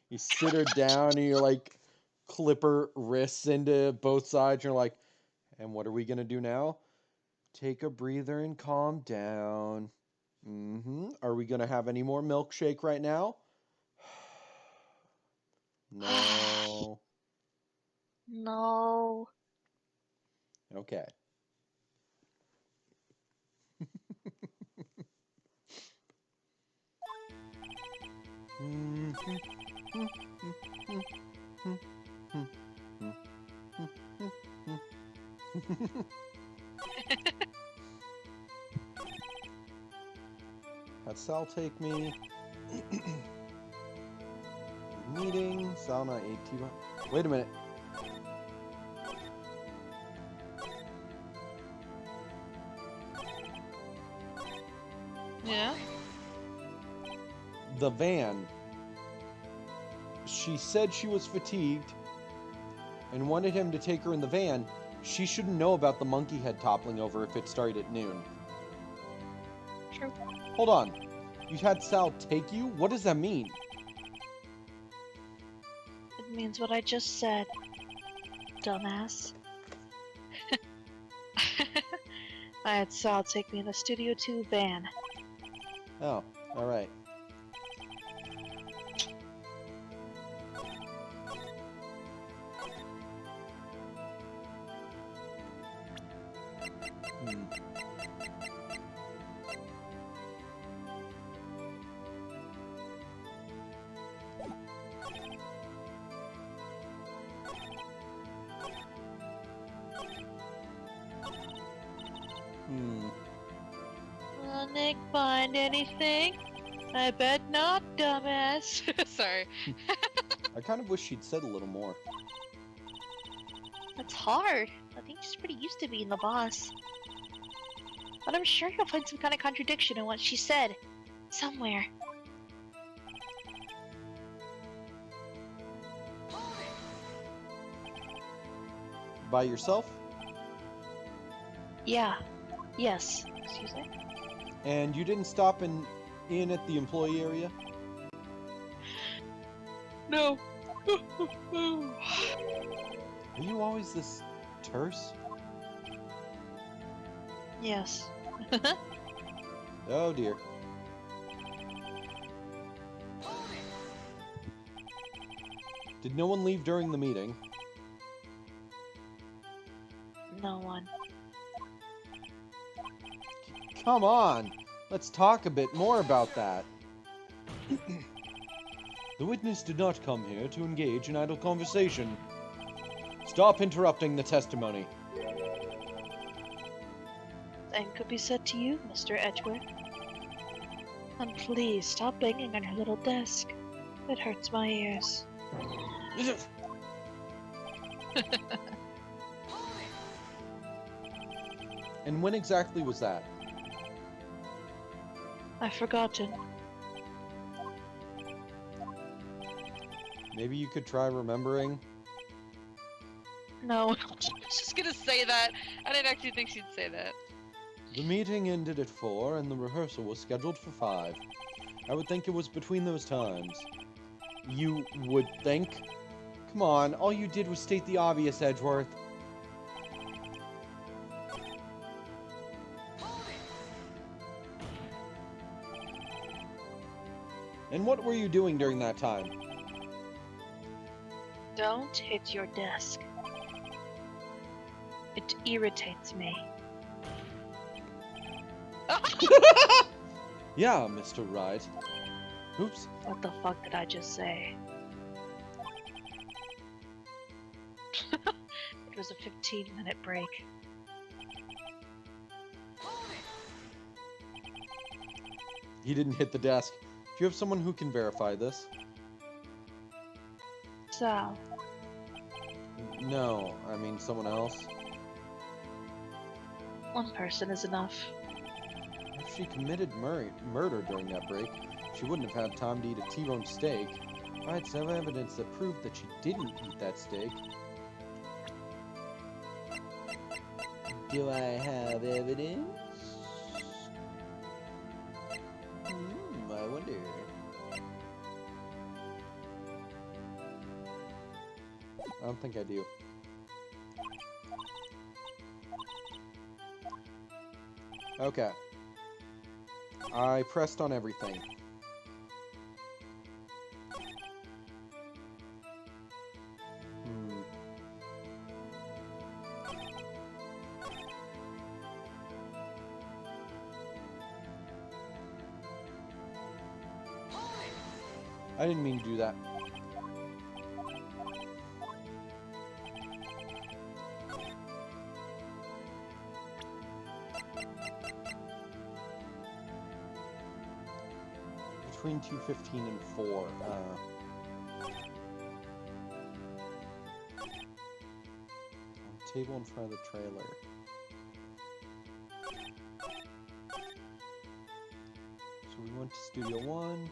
You sit her down, and you're like, clip her wrists into both sides. You're like, and what are we gonna do now? Take a breather and calm down. Are we gonna have any more milkshake right now? No. No. Okay. Had Sal take me. Meeting. Sal not 18. Wait a minute. Yeah? The van. She said she was fatigued and wanted him to take her in the van. She shouldn't know about the monkey head toppling over if it started at noon. True. Hold on. You had Sal take you? What does that mean? It means what I just said. Dumbass. I had Sal take me in the Studio 2 van. Oh, alright. Nick, find anything? I bet not, dumbass. Sorry. I kind of wish she'd said a little more. That's hard. I think she's pretty used to being the boss. But I'm sure you'll find some kind of contradiction in what she said. Somewhere. By yourself? Yeah. Yes. Excuse me? And you didn't stop in at the employee area? No. Are you always this terse? Yes. Oh dear. Did no one leave during the meeting? No one. Come on! Let's talk a bit more about that. The witness did not come here to engage in idle conversation. Stop interrupting the testimony. Same could be said to you, Mr. Edgeworth. And please stop banging on her little desk. It hurts my ears. And when exactly was that? I've forgotten. Maybe you could try remembering? No. I was just gonna say that. I didn't actually think she'd say that. The meeting ended at 4 and the rehearsal was scheduled for 5. I would think it was between those times. You would think. Come on, all you did was state the obvious, Edgeworth. And what were you doing during that time? Don't hit your desk. It irritates me. Yeah, Mr. Wright. Oops. What the fuck did I just say? It was a 15-minute break. He didn't hit the desk. Do you have someone who can verify this? Sal, No, I mean someone else. one person is enough. If she committed murder during that break, she wouldn't have had time to eat a T-bone steak. I'd have evidence that proved that she didn't eat that steak. Do I have evidence? I wonder. I don't think I do. Okay. I pressed on everything. I didn't mean to do that. Between 2:15 and 4. Table in front of the trailer. So we went to Studio 1.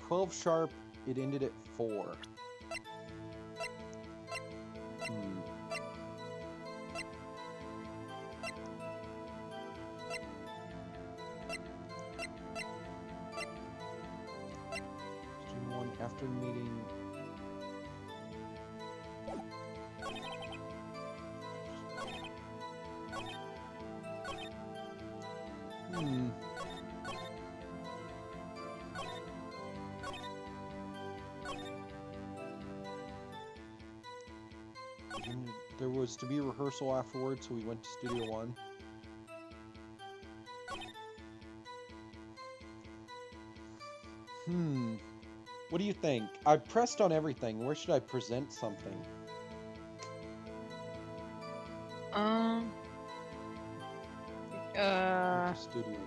12 sharp, it ended at 4. Studio 1 after the meeting. There was to be a rehearsal afterwards, so we went to Studio 1. What do you think? I pressed on everything. Where should I present something? Studio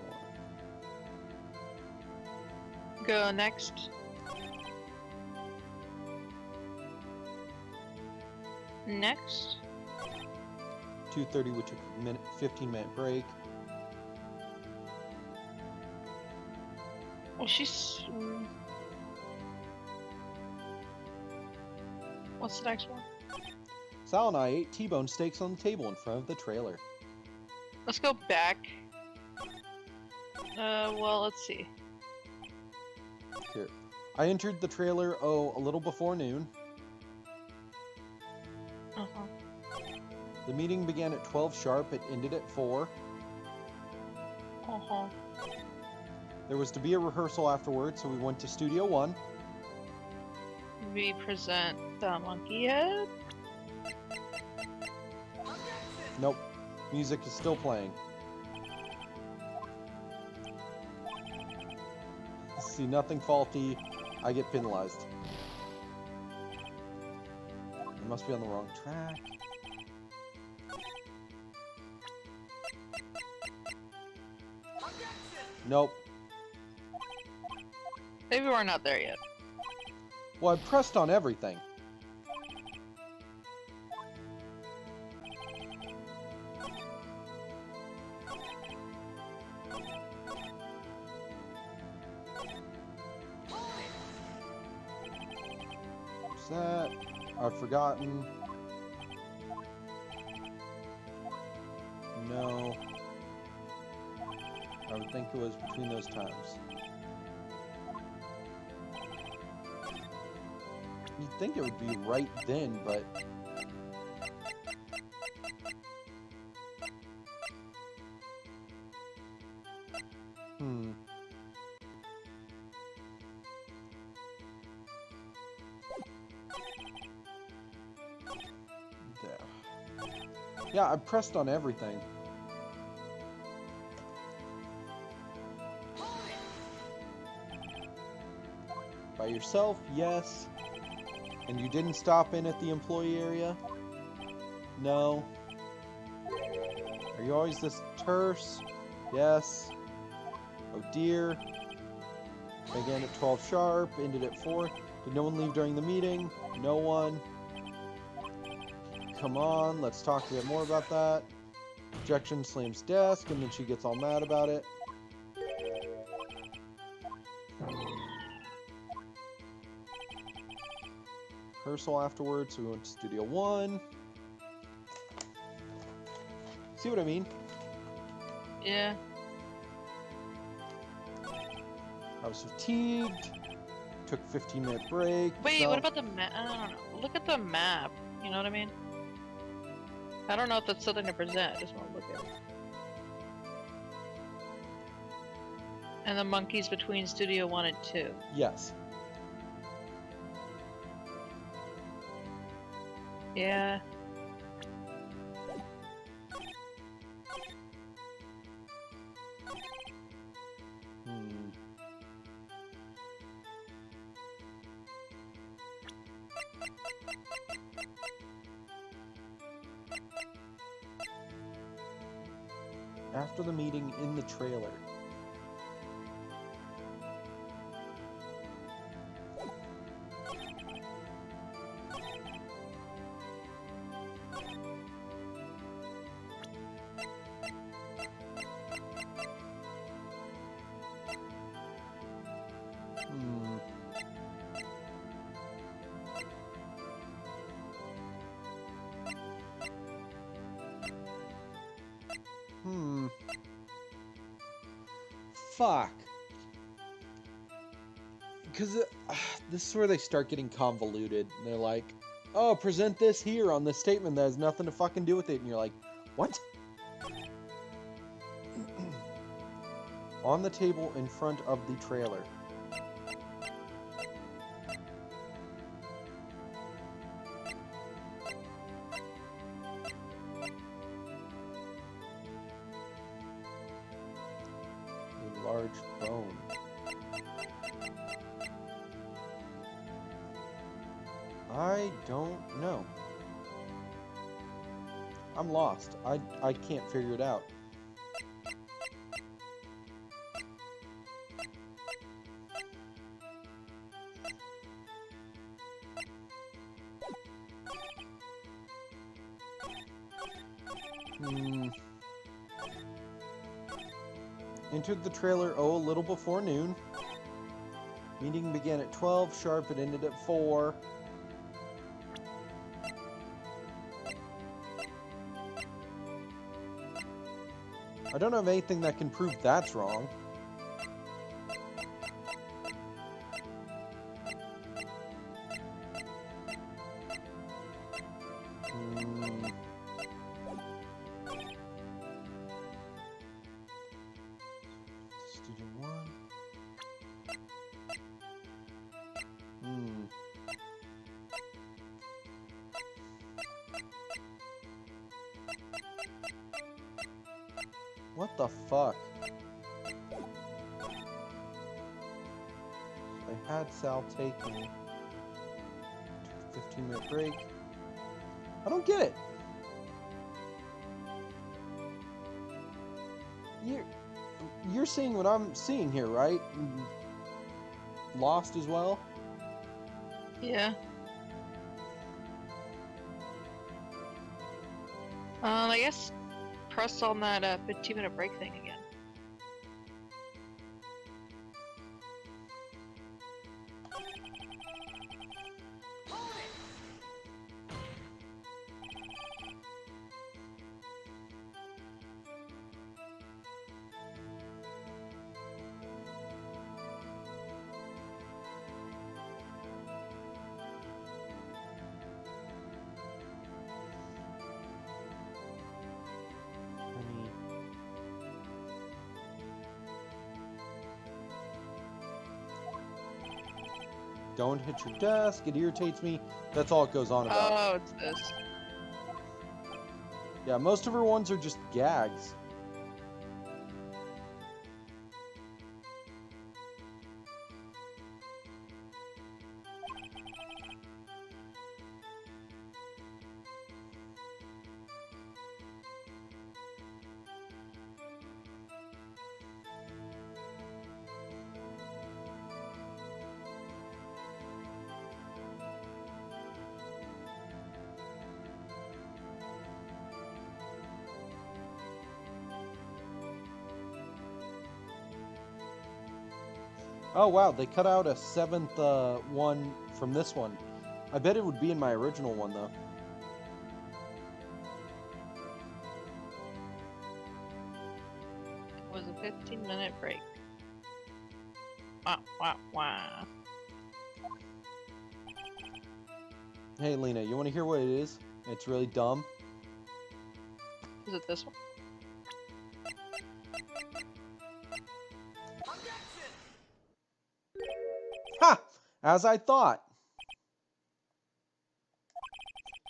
1. Go next. Next. 2:30, we took a 15-minute break. Well, she's. What's the next one? Sal and I ate T-bone steaks on the table in front of the trailer. Let's go back. Well, let's see. Here. I entered the trailer, a little before noon. The meeting began at 12 sharp. It ended at 4. There was to be a rehearsal afterwards, so we went to Studio 1. We present the monkey head. Nope. Music is still playing. See, nothing faulty. I get penalized. I must be on the wrong track. Nope. Maybe we're not there yet. Well, I pressed on everything. What's that? I've forgotten. No. I would think it was between those times. You'd think it would be right then, but... Yeah, I pressed on everything. By yourself? Yes. And you didn't stop in at the employee area? No. Are you always this terse? Yes. Oh dear. Began at 12 sharp, ended at 4. Did no one leave during the meeting? No one. Come on, let's talk a bit more about that. Objection slams desk, and then she gets all mad about it. Rehearsal afterwards, so we went to Studio 1. See what I mean? Yeah. I was fatigued. Took a 15-minute break. Wait, so... what about the map? I don't know. Look at the map. You know what I mean? I don't know if that's something to present. I just want to look at it. And the monkeys between Studio 1 and 2. Yes. Yeah. After the meeting in the trailer. Fuck. Because this is where they start getting convoluted. And they're like, oh, present this here on this statement that has nothing to fucking do with it. And you're like, what? On the table in front of the trailer. A large bone. I don't know. I'm lost. I can't figure it out. Entered the trailer, a little before noon. Meeting began at 12 sharp, it ended at 4. I don't have anything that can prove that's wrong. Studio 1. What the fuck? I had Sal take me. Took a 15-minute break. I don't get it. You're seeing what I'm seeing here, right? Lost as well? Yeah. I guess press on that 15-minute break thing again. Don't hit your desk. It irritates me. That's all it goes on about. Oh, it's this. Yeah, most of her ones are just gags. Oh wow, they cut out a 7th one from this one. I bet it would be in my original one though. It was a 15-minute break. Wow, wow, wow. Hey Lena, you want to hear what it is? It's really dumb. Is it this one? Ha! As I thought.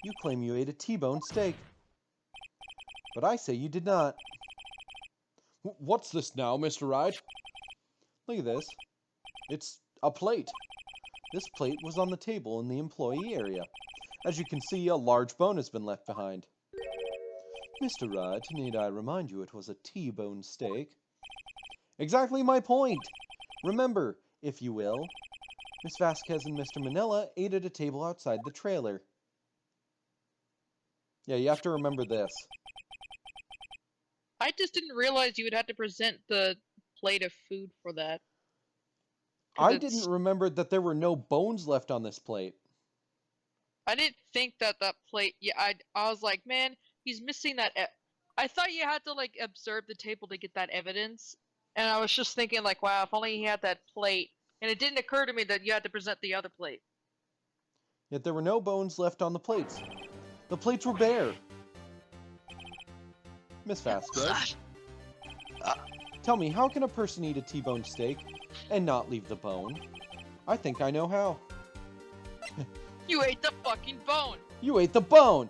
You claim you ate a T-bone steak. But I say you did not. What's this now, Mr. Wright? Look at this. It's a plate. This plate was on the table in the employee area. As you can see, a large bone has been left behind. Mr. Wright, need I remind you it was a T-bone steak? Exactly my point. Remember, if you will, Miss Vasquez and Mr. Manila ate at a table outside the trailer. Yeah, you have to remember this. I just didn't realize you would have to present the plate of food for that. 'Cause I it's- didn't remember that there were no bones left on this plate. I didn't think that plate. Yeah, I was like, man, he's missing that. I thought you had to like observe the table to get that evidence, and I was just thinking like, wow, if only he had that plate. And it didn't occur to me that you had to present the other plate. Yet there were no bones left on the plates. The plates were bare. Miss Vasquez, tell me, how can a person eat a T-bone steak and not leave the bone? I think I know how. You ate the fucking bone. You ate the bone!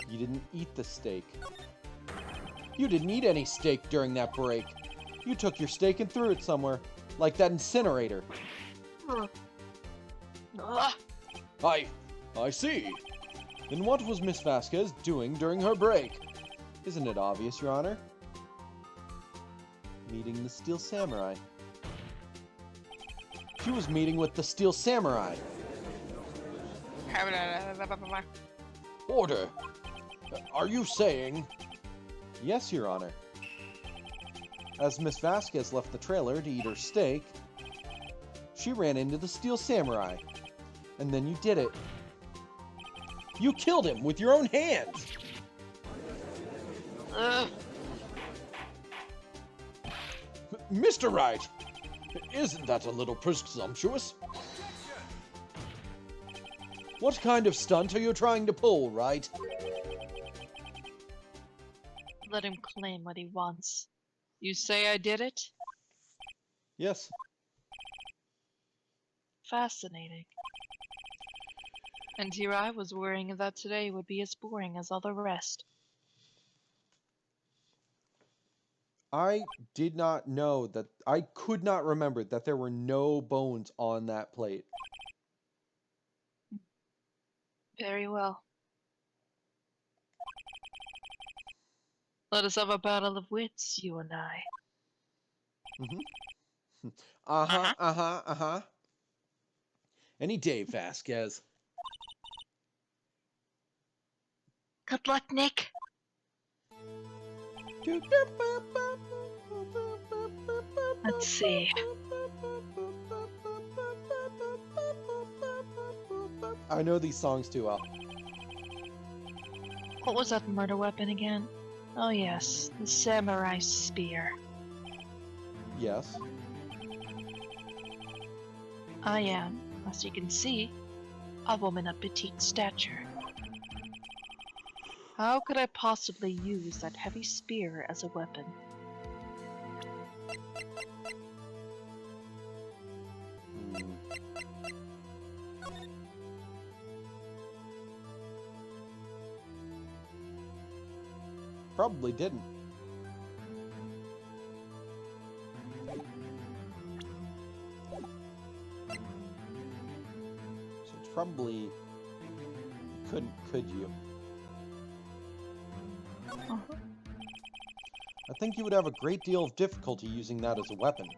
You didn't eat the steak. You didn't eat any steak during that break. You took your steak and threw it somewhere, like that incinerator. Ugh. I see. Then what was Miss Vasquez doing during her break? Isn't it obvious, Your Honor? Meeting the Steel Samurai. She was meeting with the Steel Samurai. Order. Are you saying... Yes, Your Honor. As Miss Vasquez left the trailer to eat her steak, she ran into the Steel Samurai. And then you did it. You killed him with your own hands! Ugh. Mr. Wright, isn't that a little presumptuous? What kind of stunt are you trying to pull, Wright? Let him claim what he wants. You say I did it? Yes. Fascinating. And here I was worrying that today would be as boring as all the rest. I did not know that. I could not remember that there were no bones on that plate. Very well. Let us have a battle of wits, you and I. Any day, Vasquez. Good luck, Nick. Let's see. I know these songs too well. What was that murder weapon again? Oh yes, the samurai spear. Yes. I am, as you can see, a woman of petite stature. How could I possibly use that heavy spear as a weapon? probably didn't. So it's probably couldn't, could you? Uh-huh. I think you would have a great deal of difficulty using that as a weapon.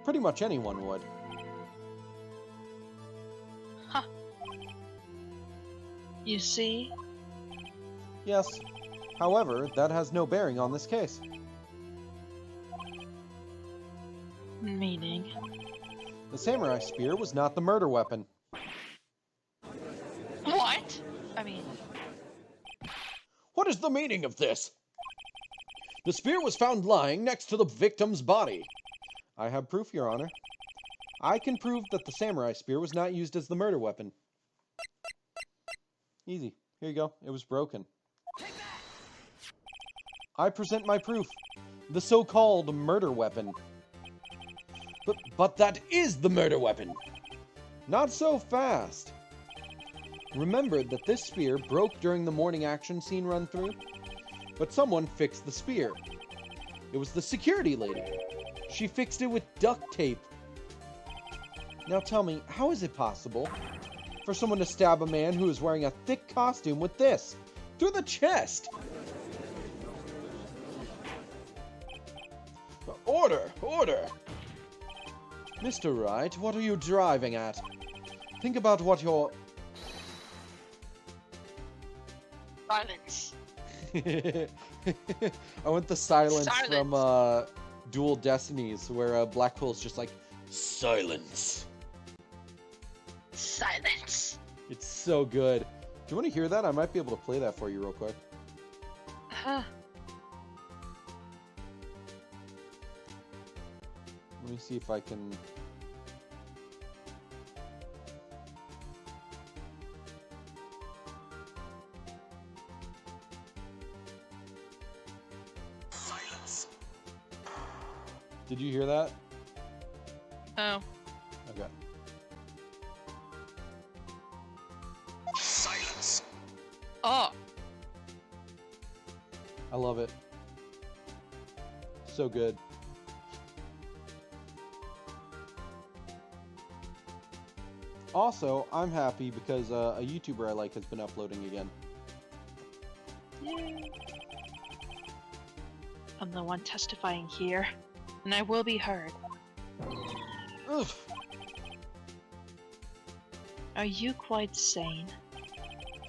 Pretty much anyone would. Huh. You see? Yes. However, that has no bearing on this case. Meaning? The samurai spear was not the murder weapon. What? I mean, What is the meaning of this? The spear was found lying next to the victim's body. I have proof, Your Honor. I can prove that the samurai spear was not used as the murder weapon. Easy. Here you go. It was broken. I present my proof. The so-called murder weapon. But that is the murder weapon. Not so fast. Remember that this spear broke during the morning action scene run-through? But someone fixed the spear. It was the security lady. She fixed it with duct tape. Now tell me, how is it possible for someone to stab a man who is wearing a thick costume with this? Through the chest! Order! Order! Mr. Wright, what are you driving at? Think about what you're... silence. I want the silence, Silence. from Dual Destinies, where Blackpool's just like, Silence. Silence. it's so good. Do you want to hear that? I might be able to play that for you real quick. Huh. Let me see if I can... Did you hear that? Oh. Okay. Silence. Oh. I love it. So good. Also, I'm happy because a YouTuber I like has been uploading again. Yay. I'm the one testifying here, and I will be heard. Ugh. Are you quite sane?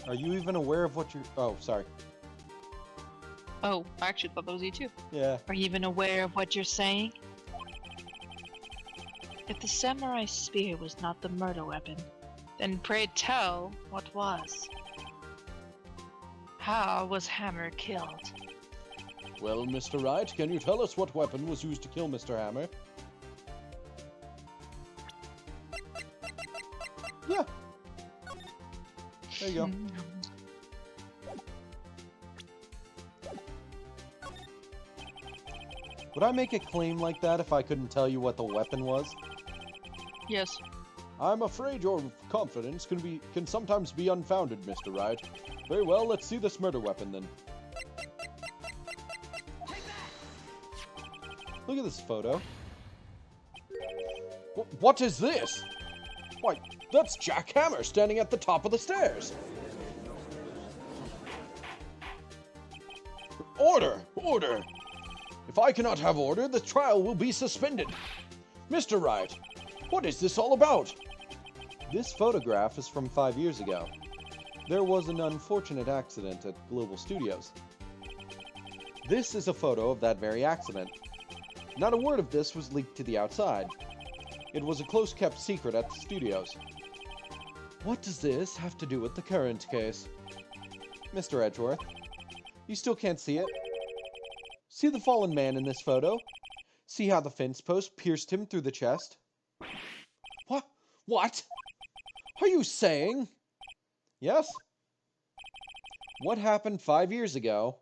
Are you even aware of what you're... Oh, sorry. Oh, I actually thought that was you too. Yeah. Are you even aware of what you're saying? If the samurai spear was not the murder weapon, then pray tell what was. How was Hammer killed? Well, Mr. Wright, can you tell us what weapon was used to kill Mr. Hammer? Yeah. There you go. Would I make a claim like that if I couldn't tell you what the weapon was? Yes. I'm afraid your confidence can sometimes be unfounded, Mr. Wright. Very well, let's see this murder weapon then. Look at this photo. What is this? Why, that's Jack Hammer standing at the top of the stairs. Order! Order! If I cannot have order, the trial will be suspended. Mr. Wright, what is this all about? This photograph is from 5 years ago. There was an unfortunate accident at Global Studios. This is a photo of that very accident. Not a word of this was leaked to the outside. It was a close-kept secret at the studios. What does this have to do with the current case? Mr. Edgeworth, you still can't see it? See the fallen man in this photo? See how the fence post pierced him through the chest? What? What? Are you saying? Yes? What happened 5 years ago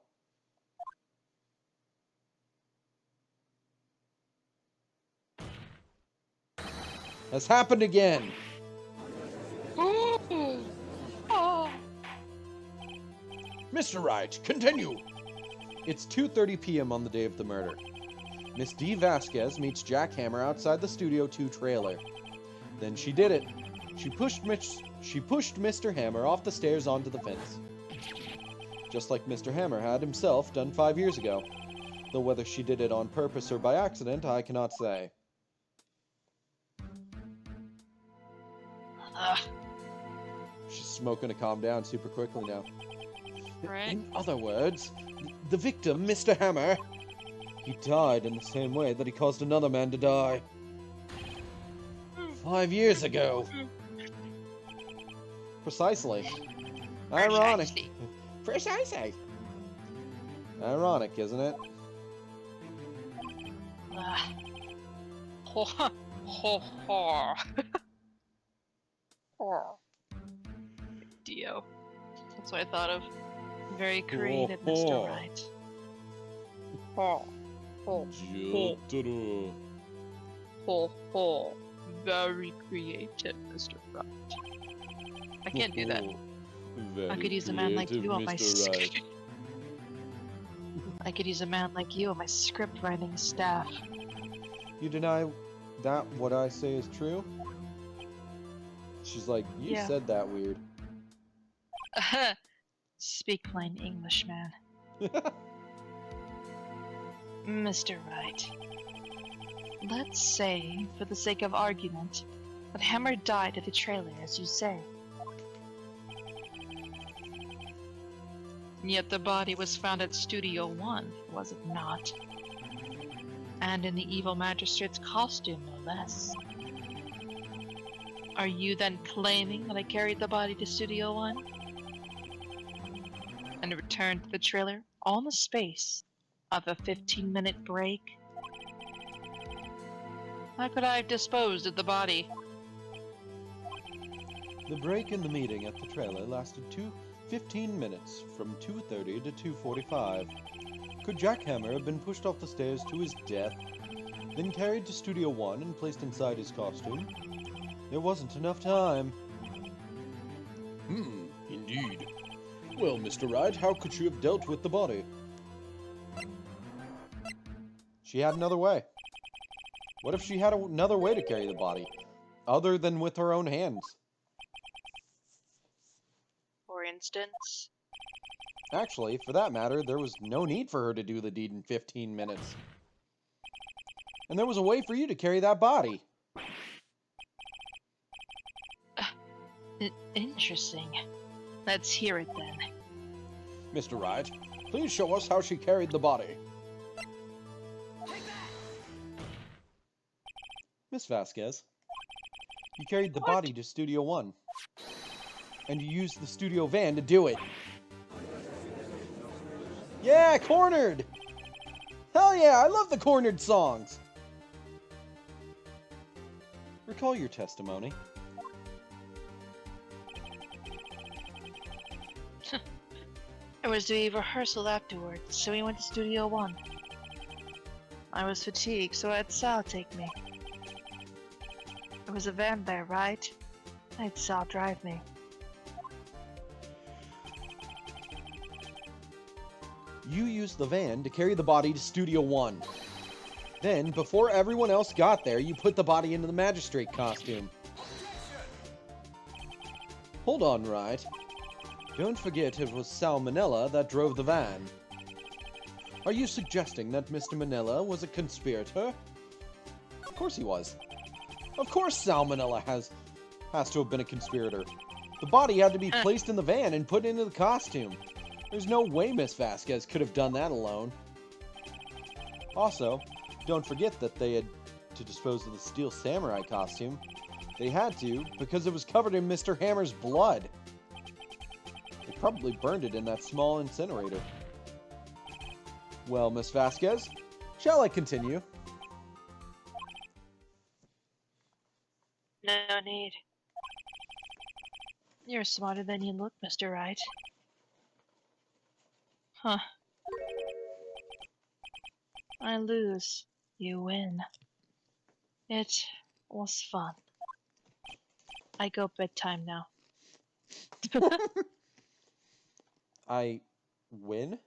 has happened again? Oh. Mr. Wright, continue. It's 2:30 p.m. on the day of the murder. Miss D. Vasquez meets Jack Hammer outside the Studio 2 trailer. Then she did it. She pushed Mr. Hammer off the stairs onto the fence. Just like Mr. Hammer had himself done 5 years ago. Though whether she did it on purpose or by accident, I cannot say. She's smoking to calm down super quickly now. Right. In other words, the victim, Mr. Hammer, he died in the same way that he caused another man to die. 5 years ago. Precisely. Ironic. Precisely. Ironic, isn't it? Ho ho ho. Dio. That's what I thought of. Very creative, Mr. Wright. Ho ho Jotaro. ho ho. Very creative, Mr. Wright. I can't do that. Very I could use a man like creative, you on my Mr. Wright. I could use a man like you on my script writing staff. You deny that what I say is true? She's like, you Yeah. said that weird. Speak plain English, man. Mr. Wright. Let's say, for the sake of argument, that Hammer died at the trailer, as you say. Yet the body was found at Studio 1, was it not? And in the evil magistrate's costume, no less. Are you then claiming that I carried the body to Studio 1? And returned to the trailer all in the space of a 15-minute break? How could I have disposed of the body? The break in the meeting at the trailer lasted 15 minutes, from 2:30 to 2:45. Could Jack Hammer have been pushed off the stairs to his death, then carried to Studio 1 and placed inside his costume? There wasn't enough time. Indeed. Well, Mr. Wright, how could she have dealt with the body? She had another way. What if she had another way to carry the body, other than with her own hands? For instance? Actually, for that matter, there was no need for her to do the deed in 15 minutes. And there was a way for you to carry that body. Interesting. Let's hear it then. Mr. Wright, please show us how she carried the body. Miss Vasquez, you carried the body to Studio 1. And you used the studio van to do it. Yeah, cornered! Hell yeah, I love the cornered songs! Recall your testimony. There was to be rehearsal afterwards, so we went to Studio 1. I was fatigued, so I had Sal take me. There was a van there, right? I had Sal drive me. You used the van to carry the body to Studio 1. Then, before everyone else got there, you put the body into the magistrate costume. Hold on, Wright. Don't forget it was Sal Manella that drove the van. Are you suggesting that Mr. Manella was a conspirator? Of course he was. Of course Sal Manella has to have been a conspirator. The body had to be placed in the van and put into the costume. There's no way Miss Vasquez could have done that alone. Also, don't forget that they had to dispose of the Steel Samurai costume. They had to, because it was covered in Mr. Hammer's blood. They probably burned it in that small incinerator. Well, Miss Vasquez, shall I continue? No need. You're smarter than you look, Mr. Wright. Huh. I lose. You win. It was fun. I go bedtime now. I win?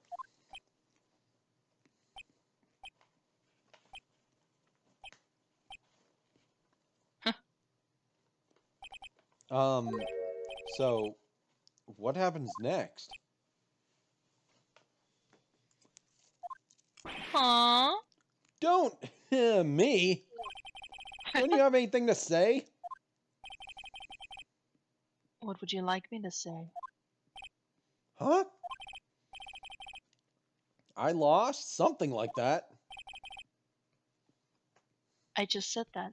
So, what happens next? Aww. Don't me. Don't you have anything to say? What would you like me to say? Huh? I lost? Something like that. I just said that.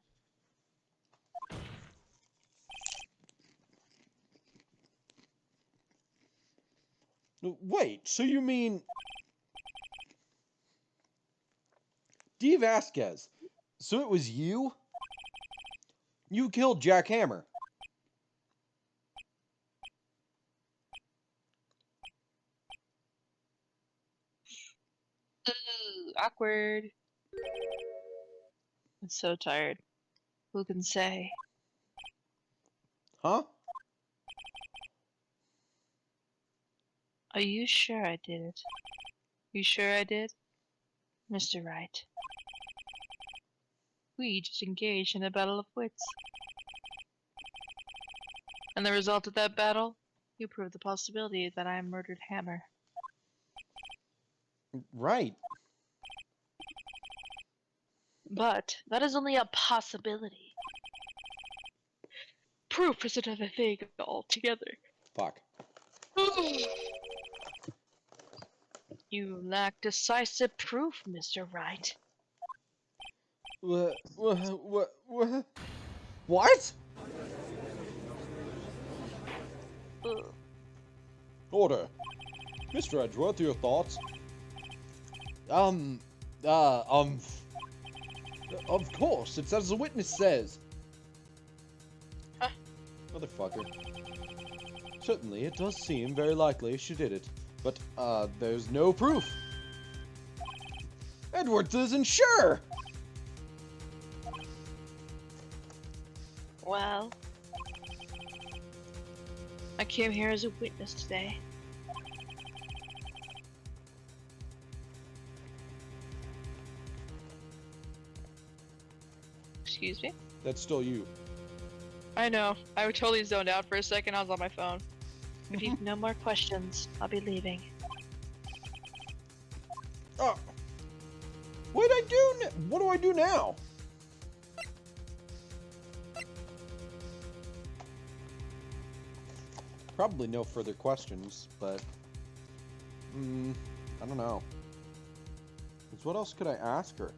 Wait, so you mean... D. Vasquez. So it was you? You killed Jack Hammer. Ooh, awkward. I'm so tired. Who can say? Huh? Are you sure I did it? You sure I did? Mr. Wright. We just engaged in a battle of wits. And the result of that battle? You proved the possibility that I murdered Hammer. Right. But that is only a possibility. Proof is another thing altogether. Fuck. You lack decisive proof, Mr. Wright. What? What? Ugh. Order. Mr. Edgeworth, your thoughts? Of course, it's as the witness says. Huh. Motherfucker. Certainly, it does seem very likely she did it, but, there's no proof. Edwards isn't sure! Well, I came here as a witness today. Excuse me? That's still you. I know. I totally zoned out for a second. I was on my phone. If you've no more questions, I'll be leaving. Oh. What do I do now? Probably no further questions, but... I don't know. 'Cause what else could I ask her?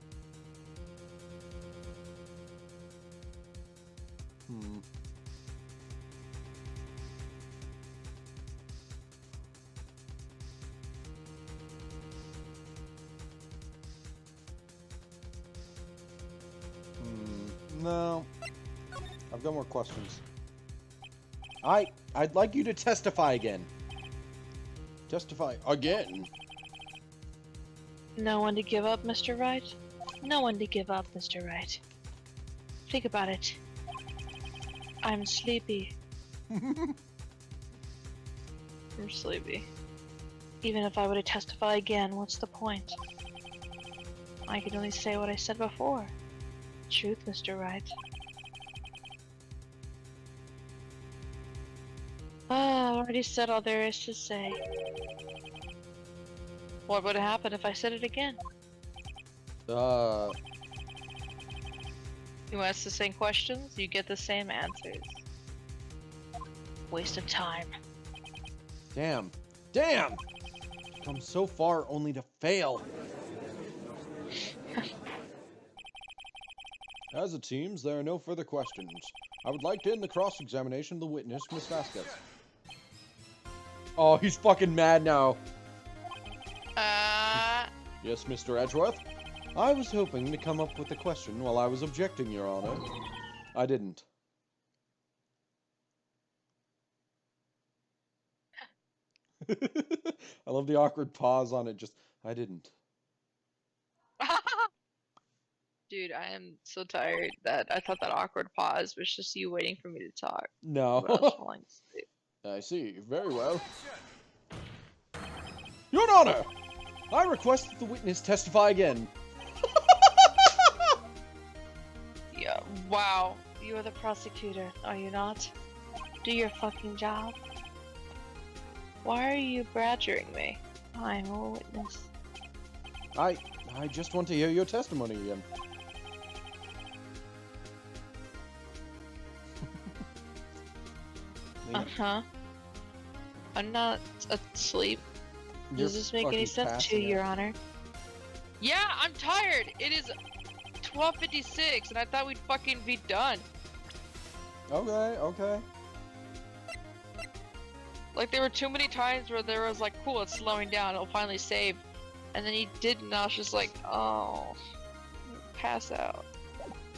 No. I've got more questions. I'd like you to testify again. Testify again? No one to give up, Mr. Wright? No one to give up, Mr. Wright. Think about it. I'm sleepy. I'm sleepy. Even if I were to testify again, what's the point? I can only say what I said before. Truth, Mr. Wright. Ah, I already said all there is to say. What would happen if I said it again? You ask the same questions, you get the same answers. Waste of time. Damn. Damn! Come so far only to fail. As it seems, there are no further questions. I would like to end the cross-examination of the witness, Miss Vasquez. Oh, he's fucking mad now. Yes, Mr. Edgeworth? I was hoping to come up with a question while I was objecting, Your Honor. I didn't. I love the awkward pause on it, just, I didn't. Dude, I am so tired that I thought that awkward pause was just you waiting for me to talk. No. But I was falling asleep. I see. Very well. Your Honor! I request that the witness testify again. Yeah, wow. You are the prosecutor, are you not? do your fucking job. Why are you badgering me? I'm a witness. I just want to hear your testimony again. Man, Uh-huh. I'm not asleep. you're Does this make any fucking sense to passing you, Your out. Honor? Yeah, I'm tired. It is 12:56, and I thought we'd fucking be done. Okay, okay. Like, there were too many times where there was like, cool, it's slowing down, it'll finally save. And then he didn't, and I was just like, oh, pass out.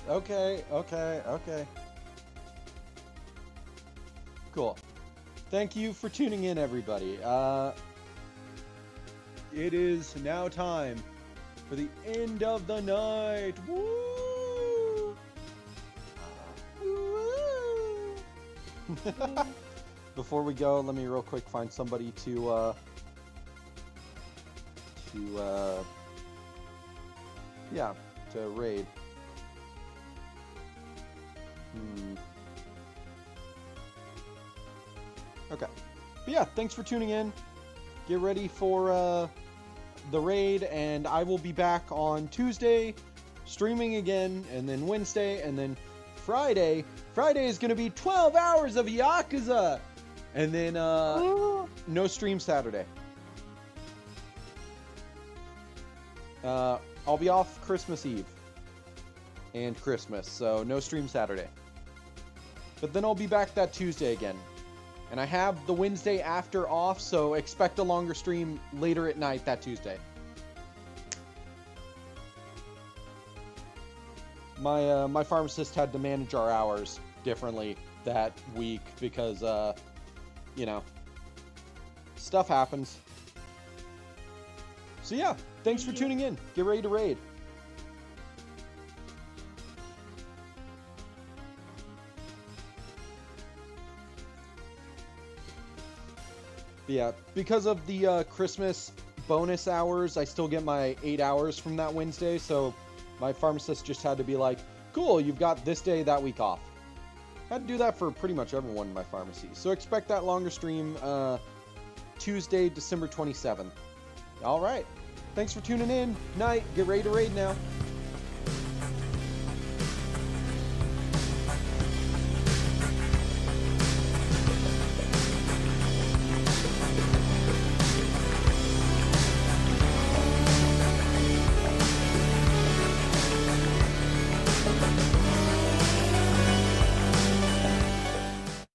Okay, okay, okay. Cool. Thank you for tuning in, everybody. It is now time for the end of the night. Woo! Woo! Before we go, let me real quick find somebody to raid. Okay. But yeah, thanks for tuning in. Get ready for the raid, and I will be back on Tuesday, streaming again, and then Wednesday, and then Friday. Friday is going to be 12 hours of Yakuza! And then, no stream Saturday. I'll be off Christmas Eve and Christmas, so no stream Saturday. But then I'll be back that Tuesday again. And I have the Wednesday after off, so expect a longer stream later at night that Tuesday. My pharmacist had to manage our hours differently that week because, you know, stuff happens. So yeah, thanks for tuning in. Get ready to raid. Yeah, because of the Christmas bonus hours, I still get my 8 hours from that Wednesday, so my pharmacist just had to be like, cool, you've got this day that week off. I had to do that for pretty much everyone in my pharmacy. So expect that longer stream Tuesday, December 27th. All right. Thanks for tuning in. Night. Get ready to raid now.